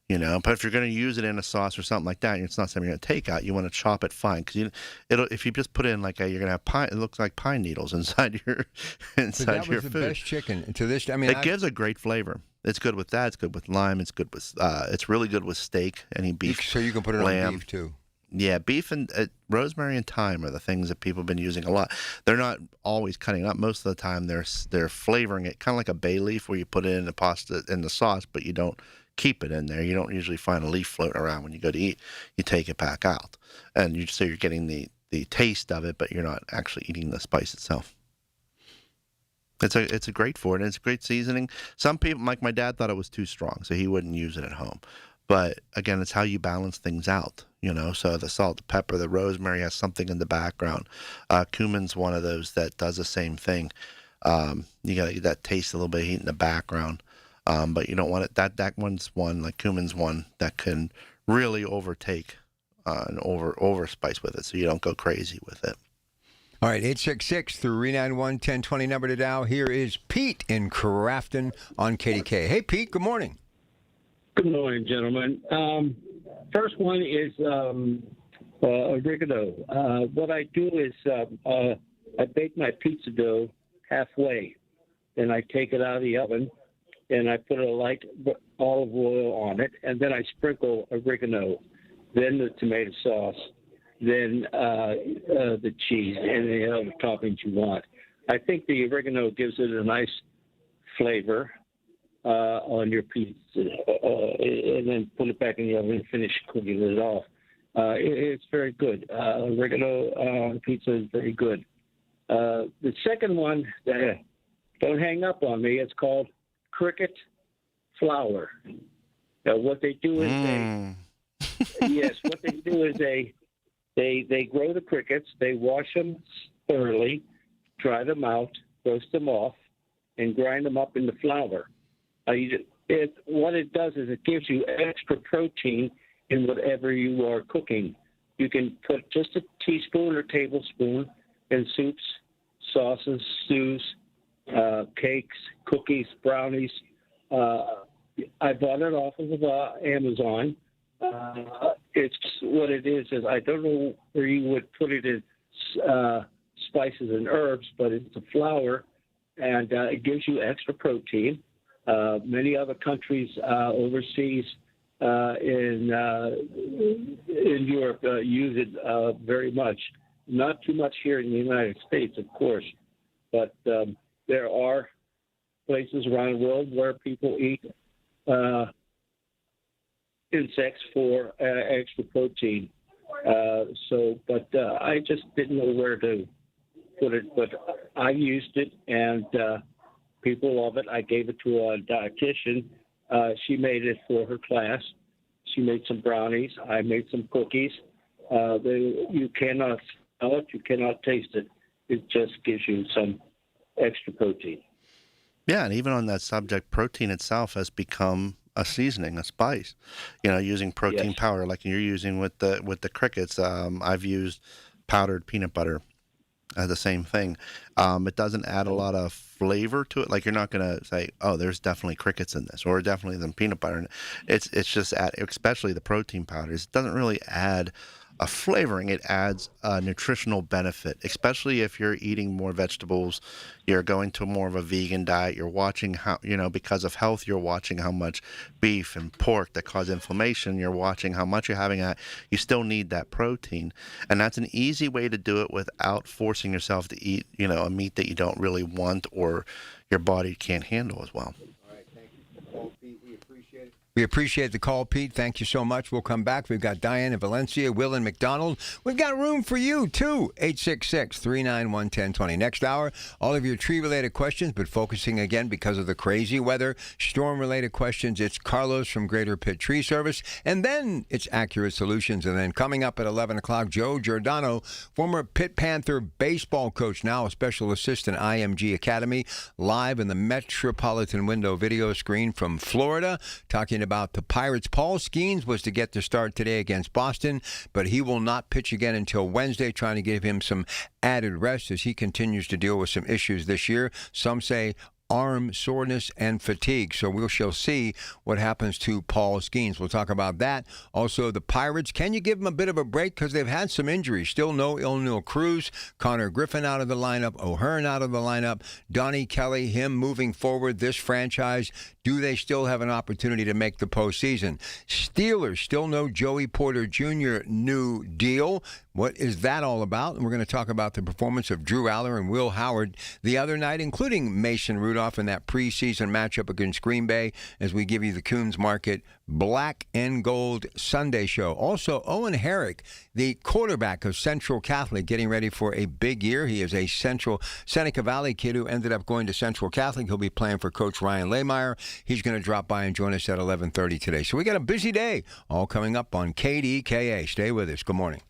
But if you're going to use it in a sauce or something like that, it's not something you're going to take out. You want to chop it fine because if you just put it in you're going to have pine. It looks like pine needles inside your food. That was the best chicken to this. It gives a great flavor. It's good with that. It's good with lime. It's good with. It's really good with steak. Any beef. So you can put it lamb. on beef too. Yeah, beef and rosemary and thyme are the things that people have been using a lot. They're not always cutting it up. Most of the time, they're flavoring it, kind of like a bay leaf, where you put it in the pasta in the sauce, but you don't keep it in there. You don't usually find a leaf floating around when you go to eat. You take it back out, and you're getting the taste of it, but you're not actually eating the spice itself. It's a great for it, and it's a great seasoning. Some people, like my dad, thought it was too strong, so he wouldn't use it at home. But again, it's how you balance things out, So the salt, the pepper, the rosemary has something in the background. Cumin's one of those that does the same thing. You got to get that taste, a little bit of heat in the background. But you don't want it. That one's one, like cumin's one, that can really overtake and overspice with it, so you don't go crazy with it. All right, 866-391-1020 number to dial. Here is Pete in Crafton on KDKA. Hey, Pete. Good morning. Good morning, gentlemen. First one is oregano. What I do is I bake my pizza dough halfway. Then I take it out of the oven, and I put a light olive oil on it, and then I sprinkle oregano, then the tomato sauce, then the cheese, and any other toppings you want. I think the oregano gives it a nice flavor on your pizza, and then put it back in the oven and finish cooking it off. It's very good. Oregano pizza is very good. The second one, don't hang up on me, it's called cricket flour. Now, what they do is they grow the crickets, they wash them thoroughly, dry them out, roast them off, and grind them up into flour. What it does is it gives you extra protein in whatever you are cooking. You can put just a teaspoon or tablespoon in soups, sauces, stews, cakes, cookies, brownies. I bought it off of Amazon. It's what it is I don't know where you would put it in spices and herbs, but it's a flour, and it gives you extra protein. Many other countries overseas in Europe use it very much. Not too much here in the United States, of course, but there are places around the world where people eat insects for extra protein. But I just didn't know where to put it, but I used it, and people love it. I gave it to a dietitian. She made it for her class. She made some brownies. I made some cookies. You cannot smell it. You cannot taste it. It just gives you some extra protein. Yeah, and even on that subject, protein itself has become a seasoning, a spice. Using protein powder like you're using with the crickets. I've used powdered peanut butter. The same thing. It doesn't add a lot of flavor to it. Like, you're not going to say, oh, there's definitely crickets in this, or definitely some peanut butter in it. It's just, especially the protein powders, it doesn't really add a flavoring. It adds a nutritional benefit, especially if you're eating more vegetables, you're going to more of a vegan diet, you're watching how, because of health, you're watching how much beef and pork that cause inflammation, you're watching how much you're having that. You still need that protein. And that's an easy way to do it without forcing yourself to eat, a meat that you don't really want or your body can't handle as well. We appreciate the call, Pete. Thank you so much. We'll come back. We've got Diane in Valencia, Will in McDonald. We've got room for you, too. 866-391-1020. Next hour, all of your tree-related questions, but focusing again because of the crazy weather, storm-related questions. It's Carlos from Greater Pitt Tree Service, and then it's Accurate Solutions. And then coming up at 11 o'clock, Joe Giordano, former Pitt Panther baseball coach, now a special assistant IMG Academy, live in the Metropolitan Window video screen from Florida, talking about the Pirates. Paul Skeens was to get the start today against Boston, but he will not pitch again until Wednesday, trying to give him some added rest as he continues to deal with some issues this year. Some say arm soreness and fatigue. So we shall see what happens to Paul Skeens. We'll talk about that. Also, the Pirates, can you give them a bit of a break? Because they've had some injuries. Still no O'Neal Cruz, Connor Griffin out of the lineup, O'Hearn out of the lineup, Donnie Kelly, him moving forward. This franchise, do they still have an opportunity to make the postseason? Steelers, still no Joey Porter Jr. new deal. What is that all about? And we're going to talk about the performance of Drew Aller and Will Howard the other night, including Mason Rudolph in that preseason matchup against Green Bay, as we give you the Coons Market Black and Gold Sunday show. Also, Owen Herrick, the quarterback of Central Catholic, getting ready for a big year. He is a Seneca Valley kid who ended up going to Central Catholic. He'll be playing for Coach Ryan Lehmeyer. He's going to drop by and join us at 11:30 today. So we got a busy day, all coming up on KDKA. Stay with us. Good morning.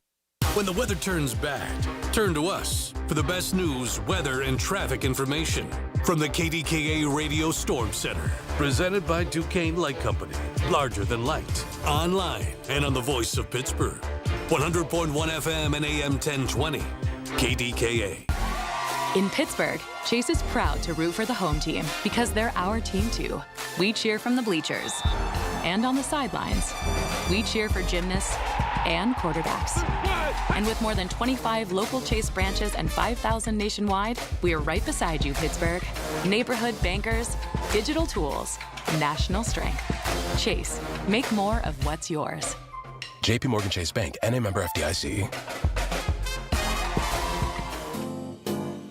When the weather turns bad, turn to us for the best news, weather, and traffic information from the KDKA Radio Storm Center. Presented by Duquesne Light Company. Larger than light. Online and on the voice of Pittsburgh. 100.1 FM and AM 1020. KDKA. In Pittsburgh, Chase is proud to root for the home team because they're our team too. We cheer from the bleachers and on the sidelines. We cheer for gymnasts and quarterbacks. And with more than 25 local Chase branches and 5,000 nationwide, we are right beside you, Pittsburgh. Neighborhood bankers, Digital tools, national strength. Chase, make more of what's yours. JP Morgan Chase Bank, N.A. member FDIC.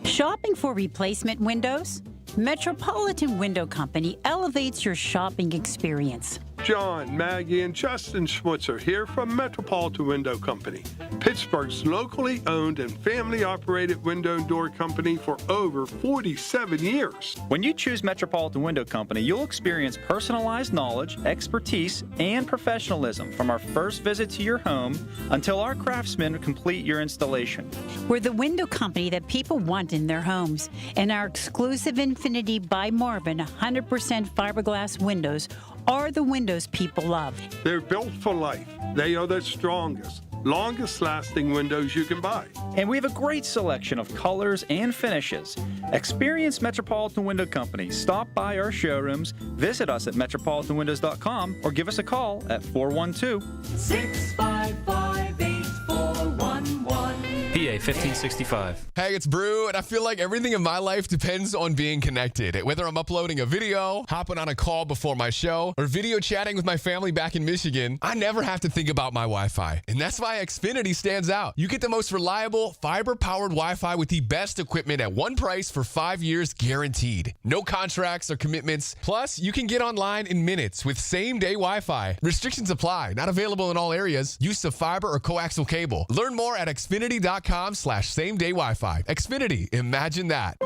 Shopping for replacement windows? Metropolitan Window Company elevates your shopping experience. John, Maggie, and Justin Schmutzer here from Metropolitan Window Company, Pittsburgh's locally owned and family-operated window and door company for over 47 years. When you choose Metropolitan Window Company, you'll experience personalized knowledge, expertise, and professionalism from our first visit to your home until our craftsmen complete your installation. We're the window company that people want in their homes, and our exclusive Infinity by Marvin 100% fiberglass windows are the windows people love. They're built for life. They are the strongest, longest-lasting windows you can buy. And we have a great selection of colors and finishes. Experience Metropolitan Window Company. Stop by our showrooms, visit us at metropolitanwindows.com, or give us a call at 412-655-8411. PA 1565. Hey, it's Brew, and I feel like everything in my life depends on being connected. Whether I'm uploading a video, hopping on a call before my show, or video chatting with my family back in Michigan, I never have to think about my Wi-Fi. And that's why Xfinity stands out. You get the most reliable, fiber-powered Wi-Fi with the best equipment at one price for 5 years guaranteed. No contracts or commitments. Plus, you can get online in minutes with same-day Wi-Fi. Restrictions apply. Not available in all areas. Use of fiber or coaxial cable. Learn more at xfinity.com/same-day Wi-Fi. Xfinity. Imagine that.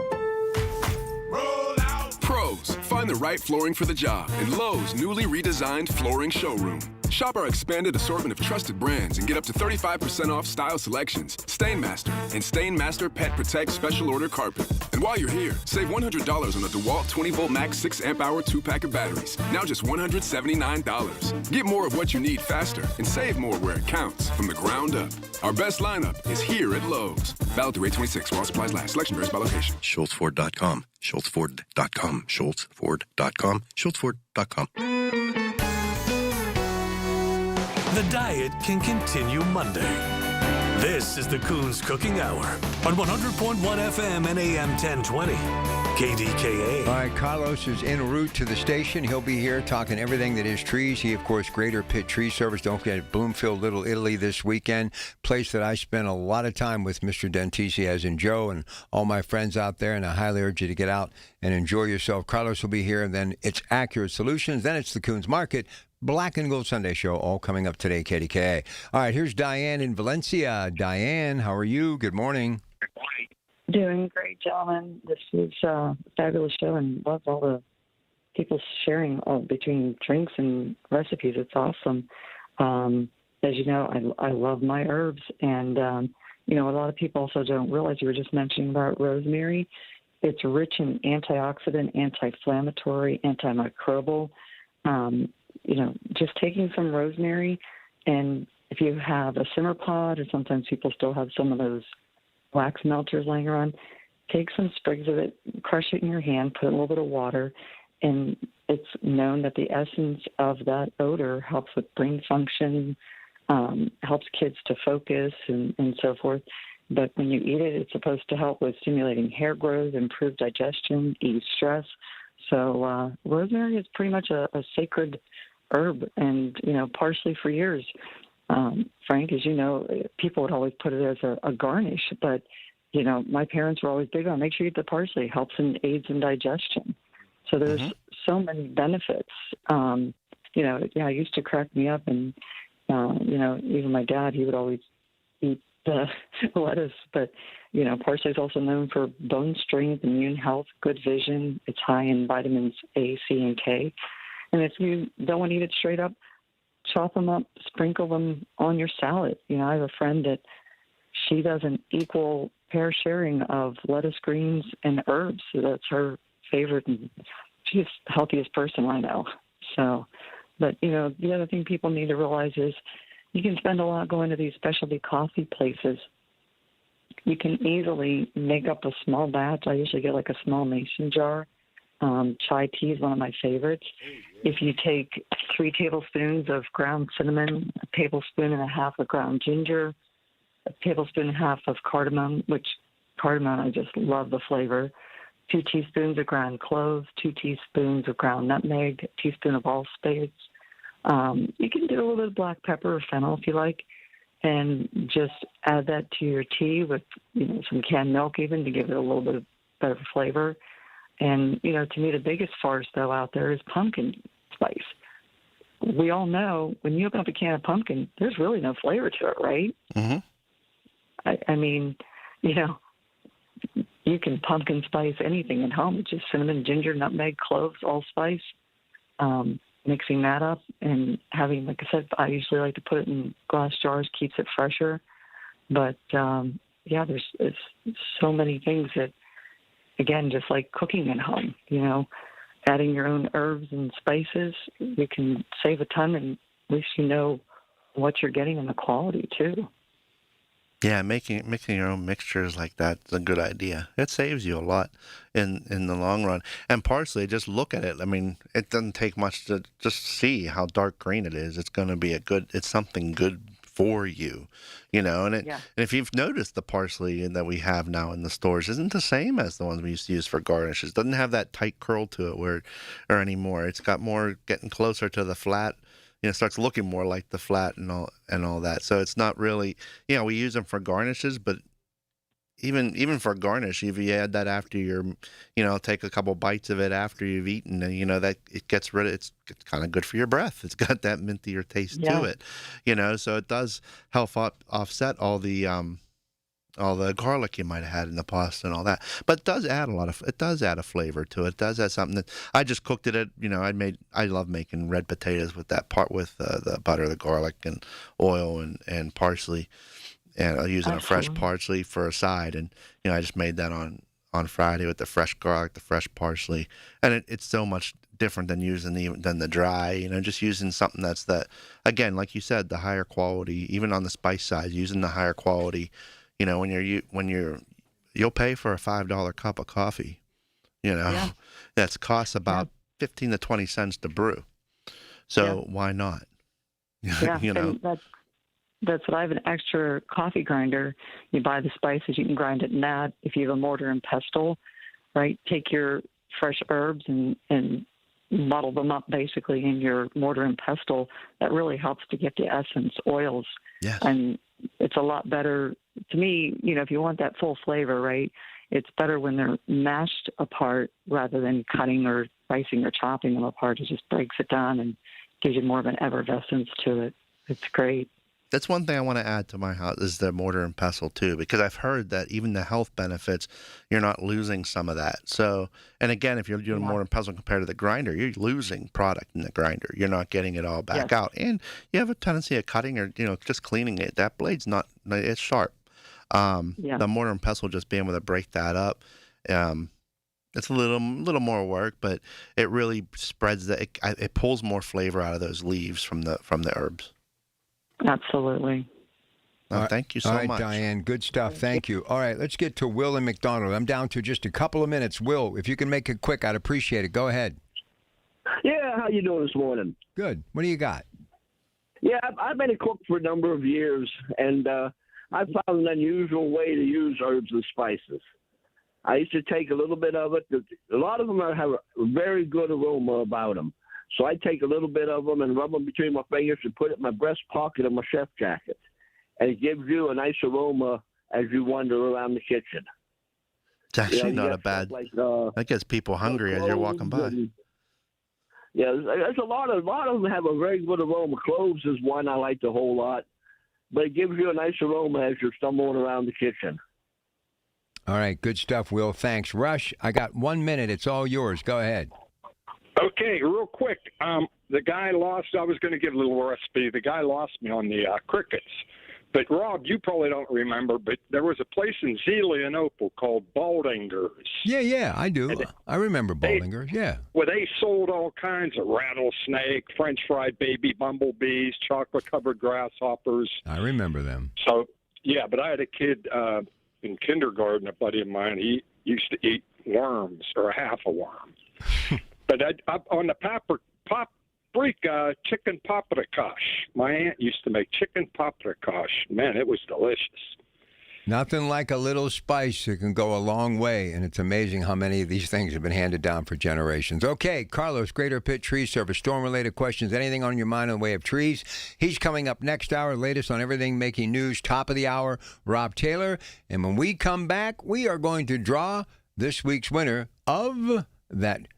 Pros, find the right flooring for the job in Lowe's newly redesigned flooring showroom. Shop our expanded assortment of trusted brands and get up to 35% off style selections, Stainmaster, and Stainmaster Pet Protect Special Order Carpet. And while you're here, save $100 on a DeWalt 20-volt max 6-amp-hour 2-pack of batteries. Now just $179. Get more of what you need faster and save more where it counts from the ground up. Our best lineup is here at Lowe's. Valid through 8/26 while supplies last. Selection varies by location. SchultzFord.com. SchultzFord.com. SchultzFord.com. SchultzFord.com. The diet can continue Monday. This is the Coons Cooking Hour on 100.1 FM and AM 1020. KDKA. All right, Carlos is en route to the station. He'll be here talking everything that is trees. He, of course, Greater Pitt Tree Service. Don't forget Bloomfield, Little Italy this weekend. Place that I spent a lot of time with Mr. Dentisi, as in Joe and all my friends out there, and I highly urge you to get out and enjoy yourself. Carlos will be here, and then it's Accurate Solutions. Then it's the Coons Market. Black and Gold Sunday Show, all coming up today, KDKA. All right, here's Diane in Valencia. Diane, how are you? Good morning. Doing great, gentlemen. This is a fabulous show, and love all the people sharing between drinks and recipes. It's awesome. As you know, I love my herbs, and a lot of people also don't realize, you were just mentioning about rosemary. It's rich in antioxidant, anti-inflammatory, antimicrobial. Just taking some rosemary, and if you have a simmer pot, or sometimes people still have some of those wax melters laying around, take some sprigs of it, crush it in your hand, put a little bit of water, and it's known that the essence of that odor helps with brain function, helps kids to focus, and so forth. But when you eat it, it's supposed to help with stimulating hair growth, improve digestion, ease stress. So rosemary is pretty much a sacred herb, and parsley for years. Frank, as you know, people would always put it as a garnish, but my parents were always big on make sure you eat the parsley. It helps and aids in digestion. So there's so many benefits. It used to crack me up, and even my dad, he would always eat the lettuce, but parsley is also known for bone strength, immune health, good vision. It's high in vitamins A, C, and K. And if you don't want to eat it straight up, chop them up, sprinkle them on your salad. I have a friend that she does an equal pair sharing of lettuce, greens, and herbs. So that's her favorite, and she's the healthiest person I know. So, but, the other thing people need to realize is you can spend a lot going to these specialty coffee places. You can easily make up a small batch. I usually get like a small mason jar. Chai tea is one of my favorites. If you take 3 tablespoons of ground cinnamon, a tablespoon and a half of ground ginger, a tablespoon and a half of cardamom, which cardamom, I just love the flavor, 2 teaspoons of ground cloves, 2 teaspoons of ground nutmeg, a teaspoon of allspice. You can do a little bit of black pepper or fennel if you like, and just add that to your tea with, some canned milk even to give it a little bit of better flavor. And, to me, the biggest farce, though, out there is pumpkin spice. We all know when you open up a can of pumpkin, there's really no flavor to it, right? Mm-hmm. I mean, you can pumpkin spice anything at home. It's just cinnamon, ginger, nutmeg, cloves, allspice. Mixing that up and having, like I said, I usually like to put it in glass jars, keeps it fresher. But, there's so many things that, again, just like cooking at home, adding your own herbs and spices, you can save a ton, and at least you know what you're getting and the quality, too. Yeah, mixing your own mixtures like that's a good idea. It saves you a lot in the long run. And parsley, just look at it. I mean, it doesn't take much to just see how dark green it is. It's going to be it's something good for you, And and if you've noticed, the parsley that we have now in the stores isn't the same as the ones we used to use for garnishes. It doesn't have that tight curl to it or anymore. It's got more getting closer to the flat. Starts looking more like the flat and all that. So it's not really, we use them for garnishes, but even for garnish, if you add that after you're, take a couple bites of it after you've eaten, and that it gets rid of it's kind of good for your breath. It's got that mintier taste to it, So it does help offset all the garlic you might have had in the pasta and all that. But it does add a flavor to it. It does add something that I just cooked it at, I love making red potatoes with that part, with the butter, the garlic and oil and parsley, and using a fresh parsley for a side. And, I just made that on Friday with the fresh garlic, the fresh parsley. And it's so much different than than the dry, just using something that's again, like you said, the higher quality, even on the spice side, using the higher quality. You'll pay for a $5 cup of coffee, that's costs about 15 to 20 cents to brew. So why not? Yeah, and that's what I have, an extra coffee grinder. You buy the spices, you can grind it in that. If you have a mortar and pestle, right, take your fresh herbs and muddle them up basically in your mortar and pestle. That really helps to get the essence, oils. Yes. And it's a lot better to me, if you want that full flavor, right, it's better when they're mashed apart rather than cutting or slicing or chopping them apart. It just breaks it down and gives you more of an effervescence to it. It's great. That's one thing I want to add to my house is the mortar and pestle too, because I've heard that even the health benefits, you're not losing some of that. So, and again, if you're doing mortar and pestle compared to the grinder, you're losing product in the grinder. You're not getting it all back out, and you have a tendency of cutting or just cleaning it. That blade's it's sharp. The mortar and pestle, just being able to break that up, it's a little more work, but it really spreads it pulls more flavor out of those leaves from the herbs. Absolutely. Thank you so much. All right, Diane, good stuff. Thank you. All right, let's get to Will and McDonald. I'm down to just a couple of minutes. Will, if you can make it quick, I'd appreciate it. Go ahead. Yeah, how you doing this morning? Good. What do you got? Yeah, I've been a cook for a number of years, and I found an unusual way to use herbs and spices. I used to take a little bit of it. A lot of them have a very good aroma about them. So I take a little bit of them and rub them between my fingers and put it in my breast pocket of my chef jacket. And it gives you a nice aroma as you wander around the kitchen. It's actually not a bad. That gets people hungry as you're walking by. There's a lot of them have a very good aroma. Cloves is one I like a whole lot, but it gives you a nice aroma as you're stumbling around the kitchen. All right, good stuff, Will. Thanks. Rush, I got 1 minute. It's all yours. Go ahead. Okay, real quick. The guy lost. I was going to give a little recipe. The guy lost me on the crickets. But, Rob, you probably don't remember, but there was a place in Zelienople called Baldinger's. Yeah, I do. I remember Baldinger's, yeah. Well, they sold all kinds of rattlesnake, French fried baby bumblebees, chocolate-covered grasshoppers. I remember them. So, yeah, but I had a kid in kindergarten, a buddy of mine. He used to eat worms or half a worm. But on the paprika chicken paprikash, my aunt used to make chicken paprikash. Man, it was delicious. Nothing like a little spice. It can go a long way, and it's amazing how many of these things have been handed down for generations. Okay, Carlos, Greater Pitt Tree Service, storm-related questions, anything on your mind in the way of trees. He's coming up next hour, latest on everything making news, top of the hour, Rob Taylor. And when we come back, we are going to draw this week's winner of that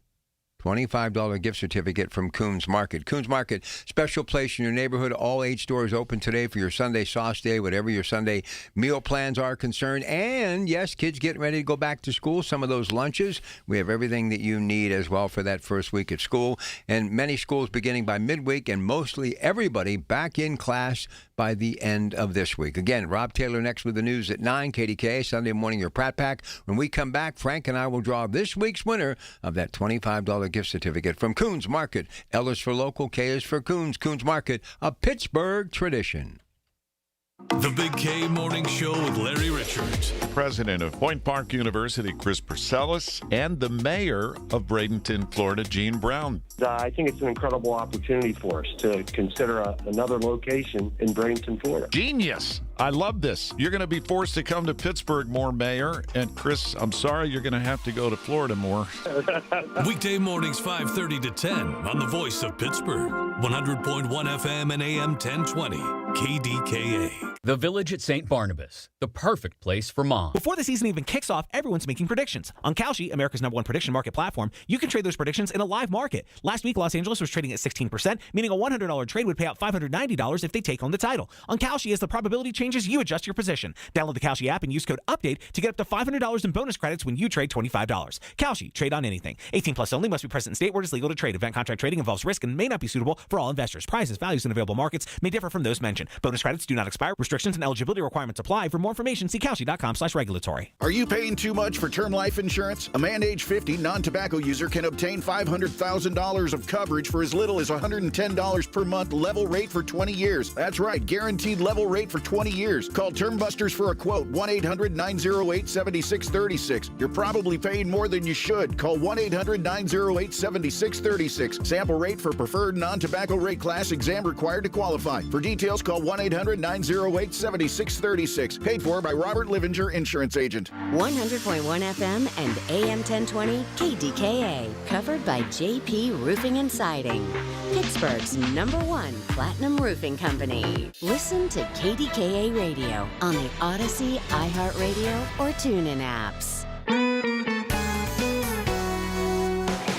$25 gift certificate from Coons Market. Coons Market, special place in your neighborhood. All 8 stores open today for your Sunday sauce day, whatever your Sunday meal plans are concerned. And, yes, kids getting ready to go back to school. Some of those lunches, we have everything that you need as well for that first week at school. And many schools beginning by midweek, and mostly everybody back in class by the end of this week. Again, Rob Taylor next with the news at 9, KDKA, Sunday morning, your Pratt Pack. When we come back, Frank and I will draw this week's winner of that $25 gift certificate from Coons Market. L is for local, K is for Coons. Coons Market, a Pittsburgh tradition. The Big K Morning Show with Larry Richards. President of Point Park University, Chris Purcell, and the mayor of Bradenton, Florida, Gene Brown. I think it's an incredible opportunity for us to consider another location in Bradenton, Florida. Genius. I love this. You're going to be forced to come to Pittsburgh more, Mayor. And Chris, I'm sorry, you're going to have to go to Florida more. Weekday mornings 5:30 to 10 on the voice of Pittsburgh. 100.1 FM and AM 1020. KDKA. The Village at St. Barnabas, the perfect place for mom. Before the season even kicks off, everyone's making predictions. On Kalshi, America's #1 prediction market platform, you can trade those predictions in a live market. Last week, Los Angeles was trading at 16%, meaning a $100 trade would pay out $590 if they take home the title. On Kalshi, as the probability changes, you adjust your position. Download the Kalshi app and use code UPDATE to get up to $500 in bonus credits when you trade $25. Kalshi, trade on anything. 18 plus only, must be present in state where it is legal to trade. Event contract trading involves risk and may not be suitable for all investors. Prices, values, and available markets may differ from those mentioned. Bonus credits do not expire. Restrictions and eligibility requirements apply. For more information, see Kalshi.com/regulatory. Are you paying too much for term life insurance? A man age 50 non-tobacco user can obtain $500,000 of coverage for as little as $110 per month, level rate for 20 years. That's right, guaranteed level rate for 20 years. Call Term Busters for a quote, 1-800-908-7636. You're probably paying more than you should. Call 1-800-908-7636. Sample rate for preferred non-tobacco rate class, exam required to qualify. For details, call 1-800-908-7636. Paid for by Robert Livinger, Insurance Agent. 100.1 FM and AM 1020 KDKA. Covered by JP Roofing and Siding. Pittsburgh's #1 platinum roofing company. Listen to KDKA Radio on the Odyssey, iHeartRadio, or TuneIn apps.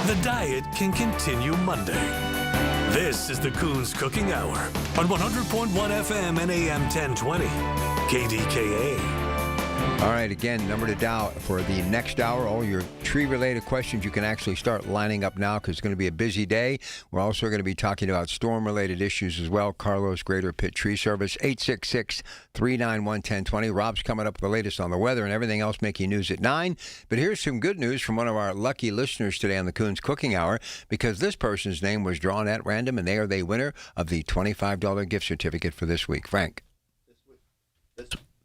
The diet can continue Monday. This is the Coons Cooking Hour on 100.1 FM and AM 1020. KDKA. All right, again, number to dial for the next hour. All your tree-related questions, you can actually start lining up now because it's going to be a busy day. We're also going to be talking about storm-related issues as well. Carlos, Greater Pitt Tree Service, 866-391-1020. Rob's coming up with the latest on the weather and everything else making news at 9. But here's some good news from one of our lucky listeners today on the Coons Cooking Hour, because this person's name was drawn at random, and they are the winner of the $25 gift certificate for this week. Frank.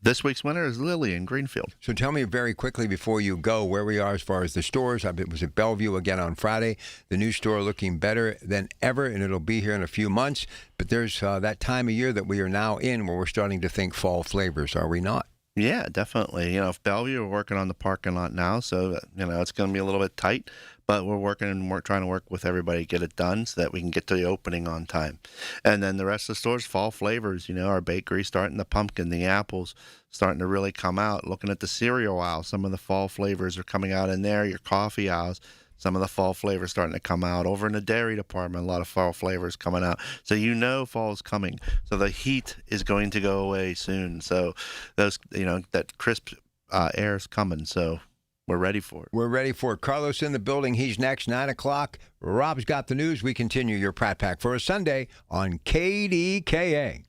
This week's winner is Lily in Greenfield. So tell me very quickly before you go where we are as far as the stores. I was at Bellevue again on Friday. The new store looking better than ever, and it'll be here in a few months. But there's that time of year that we are now in where we're starting to think fall flavors, are we not? Yeah, definitely. You know, if Bellevue, we're working on the parking lot now, so, it's going to be a little bit tight. But we're working and we're trying to work with everybody to get it done so that we can get to the opening on time. And then the rest of the stores, fall flavors, our bakery starting the pumpkin, the apples starting to really come out. Looking at the cereal aisle, some of the fall flavors are coming out in there. Your coffee aisles, some of the fall flavors starting to come out. Over in the dairy department, a lot of fall flavors coming out. So fall is coming. So the heat is going to go away soon. So those, that crisp air is coming. So we're ready for it. We're ready for it. Carlos in the building. He's next, 9 o'clock. Rob's got the news. We continue your Pratt Pack for a Sunday on KDKA.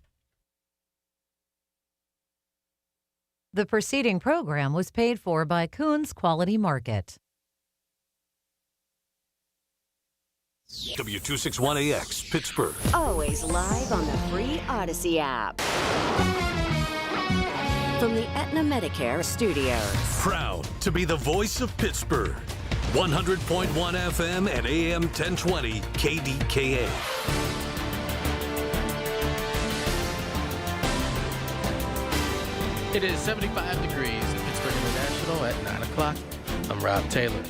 The preceding program was paid for by Coons Quality Market. W261AX, Pittsburgh. Always live on the free Odyssey app. From the Aetna Medicare studios. Proud to be the voice of Pittsburgh. 100.1 FM and AM 1020 KDKA. It is 75 degrees at Pittsburgh International at 9 o'clock. I'm Rob Taylor.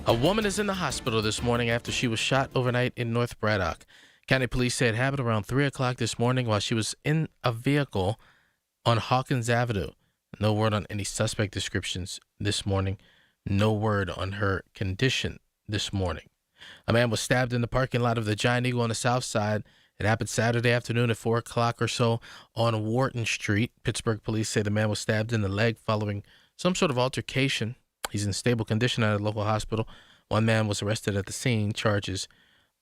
A woman is in the hospital this morning after she was shot overnight in North Braddock. County police say it happened around 3 o'clock this morning while she was in a vehicle on Hawkins Avenue. No word on any suspect descriptions this morning. No word on her condition this morning. A man was stabbed in the parking lot of the Giant Eagle on the south side. It happened Saturday afternoon at 4 o'clock or so on Wharton Street. Pittsburgh police say the man was stabbed in the leg following some sort of altercation. He's in stable condition at a local hospital. One man was arrested at the scene. Charges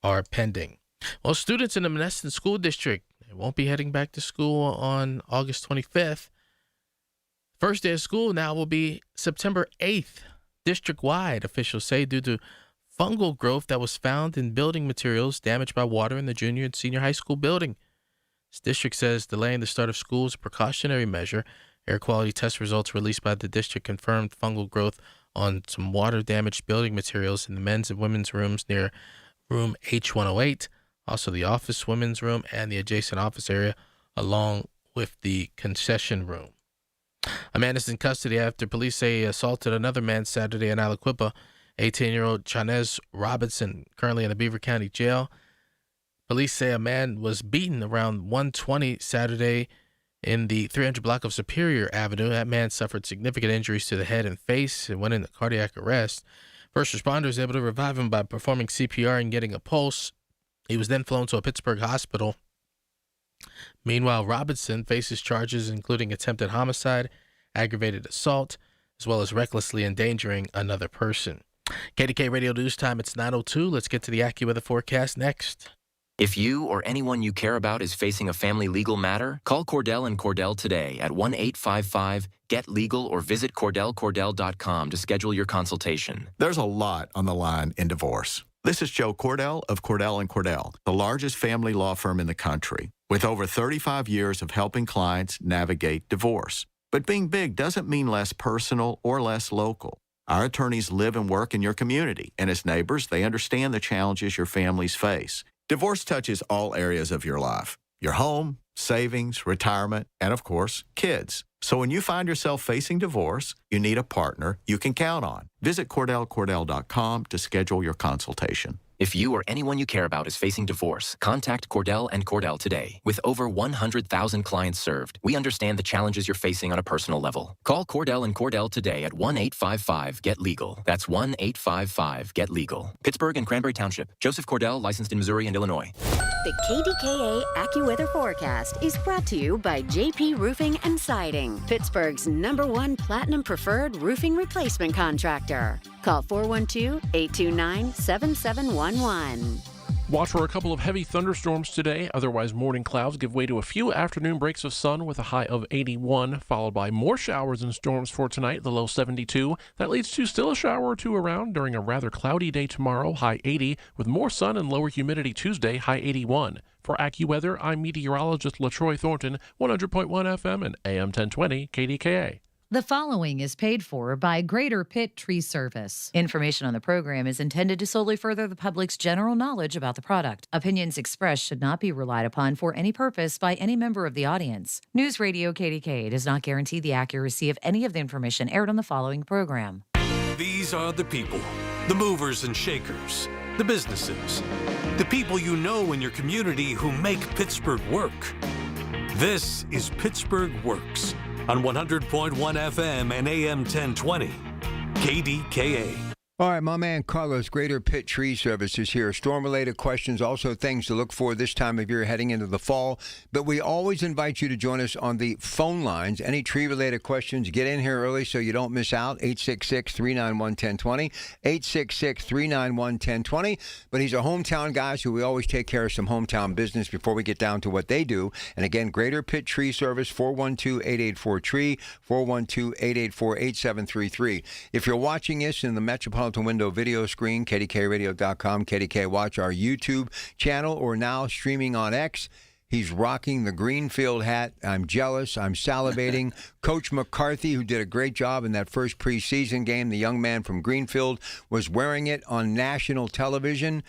are pending. Well, students in the Monessen School District, they won't be heading back to school on August 25th. First day of school now will be September 8th. District-wide, officials say, due to fungal growth that was found in building materials damaged by water in the junior and senior high school building. This district says delaying the start of school is a precautionary measure. Air quality test results released by the district confirmed fungal growth on some water-damaged building materials in the men's and women's rooms near room H108, also the office women's room and the adjacent office area, along with the concession room. A man is in custody after police say he assaulted another man Saturday in Aliquippa. 18-year-old Chanez Robinson, currently in the Beaver County Jail. Police say a man was beaten around 1:20 Saturday in the 300 block of Superior Avenue. That man suffered significant injuries to the head and face and went into cardiac arrest. First responders able to revive him by performing CPR and getting a pulse. He was then flown to a Pittsburgh hospital. Meanwhile, Robinson faces charges including attempted homicide, aggravated assault, as well as recklessly endangering another person. KDK Radio News Time, it's 9:02. Let's get to the AccuWeather forecast next. If you or anyone you care about is facing a family legal matter, call Cordell and Cordell today at 1-855-GET-LEGAL or visit CordellCordell.com to schedule your consultation. There's a lot on the line in divorce. This is Joe Cordell of Cordell & Cordell, the largest family law firm in the country, with over 35 years of helping clients navigate divorce. But being big doesn't mean less personal or less local. Our attorneys live and work in your community, and as neighbors, they understand the challenges your families face. Divorce touches all areas of your life: your home, savings, retirement, and of course, kids. So when you find yourself facing divorce, you need a partner you can count on. Visit CordellCordell.com to schedule your consultation. If you or anyone you care about is facing divorce, contact Cordell and Cordell today. With over 100,000 clients served, we understand the challenges you're facing on a personal level. Call Cordell and Cordell today at 1-855-GET-LEGAL. That's 1-855-GET-LEGAL. Pittsburgh and Cranberry Township. Joseph Cordell, licensed in Missouri and Illinois. The KDKA AccuWeather forecast is brought to you by JP Roofing and Siding, Pittsburgh's #1 Platinum Preferred Roofing Replacement Contractor. Call 412-829-7711. Watch for a couple of heavy thunderstorms today. Otherwise, morning clouds give way to a few afternoon breaks of sun with a high of 81, followed by more showers and storms for tonight, the low 72. That leads to still a shower or two around during a rather cloudy day tomorrow, high 80, with more sun and lower humidity Tuesday, high 81. For AccuWeather, I'm meteorologist LaTroy Thornton, 100.1 FM and AM 1020 KDKA. The following is paid for by Greater Pitt Tree Service. Information on the program is intended to solely further the public's general knowledge about the product. Opinions expressed should not be relied upon for any purpose by any member of the audience. News Radio KDKA does not guarantee the accuracy of any of the information aired on the following program. These are the people, the movers and shakers, the businesses, the people you know in your community who make Pittsburgh work. This is Pittsburgh Works on 100.1 FM and AM 1020, KDKA. All right, my man Carlos, Greater Pitt Tree Services here. Storm-related questions, also things to look for this time of year heading into the fall. But we always invite you to join us on the phone lines. Any tree-related questions, get in here early so you don't miss out. 866-391-1020, 866-391-1020. But he's a hometown guy, so we always take care of some hometown business before we get down to what they do. And again, Greater Pitt Tree Service, 412-884-TREE, 412-884-8733. If you're watching us in the Metropolitan Window video screen, KDKRadio.com, KDK Watch, our YouTube channel, or now streaming on X. He's rocking the Greenfield hat. I'm jealous. I'm salivating. Coach McCarthy, who did a great job in that first preseason game, the young man from Greenfield, was wearing it on national television.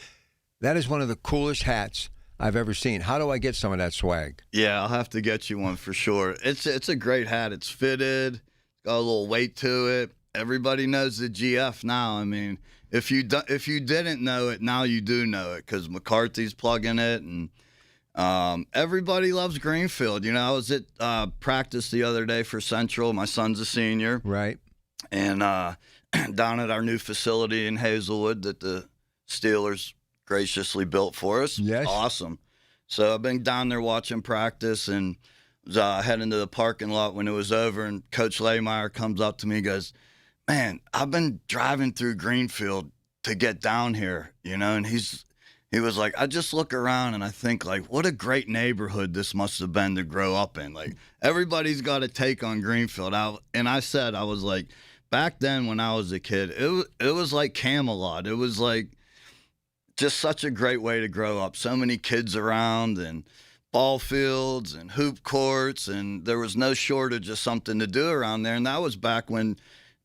That is one of the coolest hats I've ever seen. How do I get some of that swag? Yeah, I'll have to get you one for sure. It's a great hat. It's fitted, got a little weight to it. Everybody knows the GF now. I mean, if you didn't know it, now you do know it because McCarthy's plugging it, and everybody loves Greenfield. You know, I was at practice the other day for Central. My son's a senior. Right. And down at our new facility in Hazelwood that the Steelers graciously built for us. Yes. Awesome. So I've been down there watching practice and was heading to the parking lot when it was over, and Coach Lehmeyer comes up to me and goes, "Man, I've been driving through Greenfield to get down here, you know," and he was like, "I just look around and I think, like, what a great neighborhood this must have been to grow up in. Like, everybody's got a take on Greenfield." I said, I was like, back then when I was a kid, it was like Camelot. It was like just such a great way to grow up. So many kids around and ball fields and hoop courts, and there was no shortage of something to do around there. And that was back when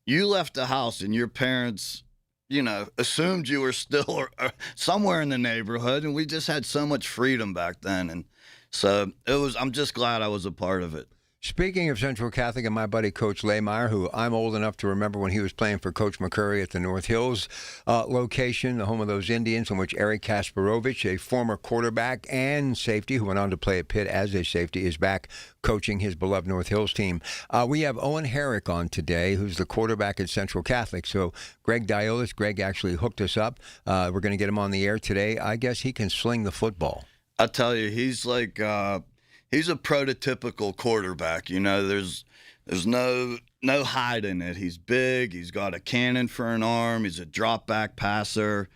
you left the house and your parents, you know, assumed you were still somewhere in the neighborhood, and we just had so much freedom back then. And so I'm just glad I was a part of it. Speaking of Central Catholic and my buddy Coach Lehmeyer, who I'm old enough to remember when he was playing for Coach McCurry at the North Hills location, the home of those Indians, in which Eric Kasparovich, a former quarterback and safety who went on to play at Pitt as a safety, is back coaching his beloved North Hills team. We have Owen Herrick on today, who's the quarterback at Central Catholic. So Greg Diolis, Greg actually hooked us up. We're going to get him on the air today. I guess he can sling the football. I tell you, he's like he's a prototypical quarterback. You know, there's no hiding it. He's big. He's got a cannon for an arm. He's a drop back passer.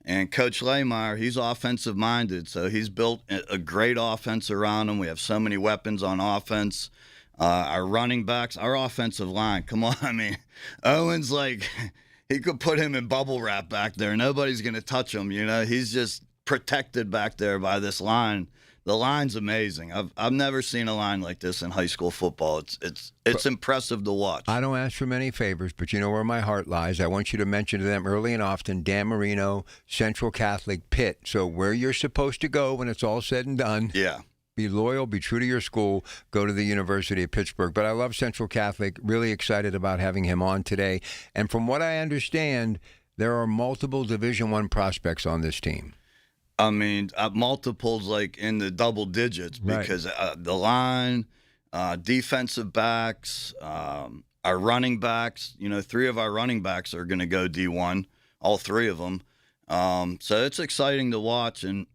And Coach Lehmeyer, he's offensive minded, so he's built a great offense around him. We have so many weapons on offense. Our running backs, our offensive line. Come on, I mean, Owen's like, he could put him in bubble wrap back there. Nobody's gonna touch him. You know, he's just protected back there by this line. The line's amazing. I've never seen a line like this in high school football. It's impressive to watch. I don't ask for many favors, but you know where my heart lies. I want you to mention to them early and often Dan Marino, Central Catholic, Pitt. So where you're supposed to go when it's all said and done. Yeah. Be loyal, be true to your school, go to the University of Pittsburgh. But I love Central Catholic, really excited about having him on today. And from what I understand, there are multiple Division I prospects on this team. I mean, multiples like in the double digits because the line, defensive backs, our running backs, you know, 3 of our running backs are going to go D1, all 3 of them. So it's exciting to watch. And,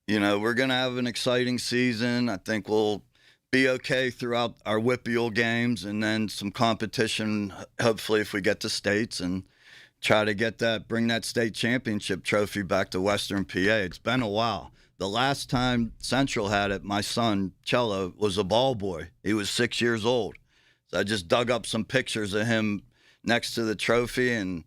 you know, we're going to have an exciting season. I think we'll be okay throughout our WPIAL games and then some competition, hopefully, if we get to states and try to bring that state championship trophy back to Western PA. It's been a while. The last time Central had it, my son, Cello, was a ball boy. He was 6 years old. So I just dug up some pictures of him next to the trophy, and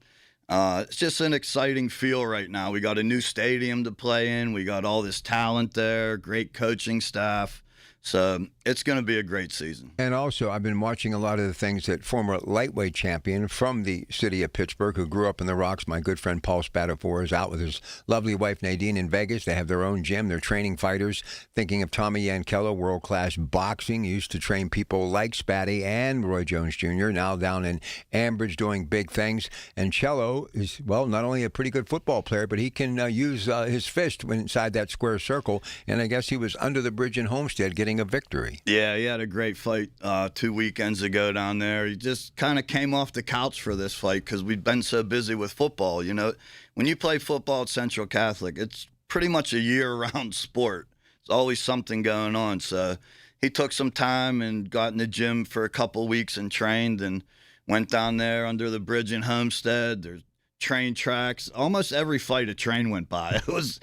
it's just an exciting feel right now. We got a new stadium to play in. We got all this talent there, great coaching staff. So it's going to be a great season. And also, I've been watching a lot of the things that former lightweight champion from the city of Pittsburgh, who grew up in the Rocks, my good friend Paul Spatafor, is out with his lovely wife Nadine in Vegas. They have their own gym. They're training fighters. Thinking of Tommy Yankello, world-class boxing, used to train people like Spatty and Roy Jones Jr., now down in Ambridge doing big things. And Cello is, well, not only a pretty good football player, but he can use his fist inside that square circle. And I guess he was under the bridge in Homestead getting a victory. Yeah, he had a great fight 2 weekends ago down there. He just kind of came off the couch for this fight because we'd been so busy with football. You know, when you play football at Central Catholic, it's pretty much a year-round sport. There's always something going on. So he took some time and got in the gym for a couple weeks and trained and went down there under the bridge in Homestead. There's train tracks. Almost every fight a train went by. It was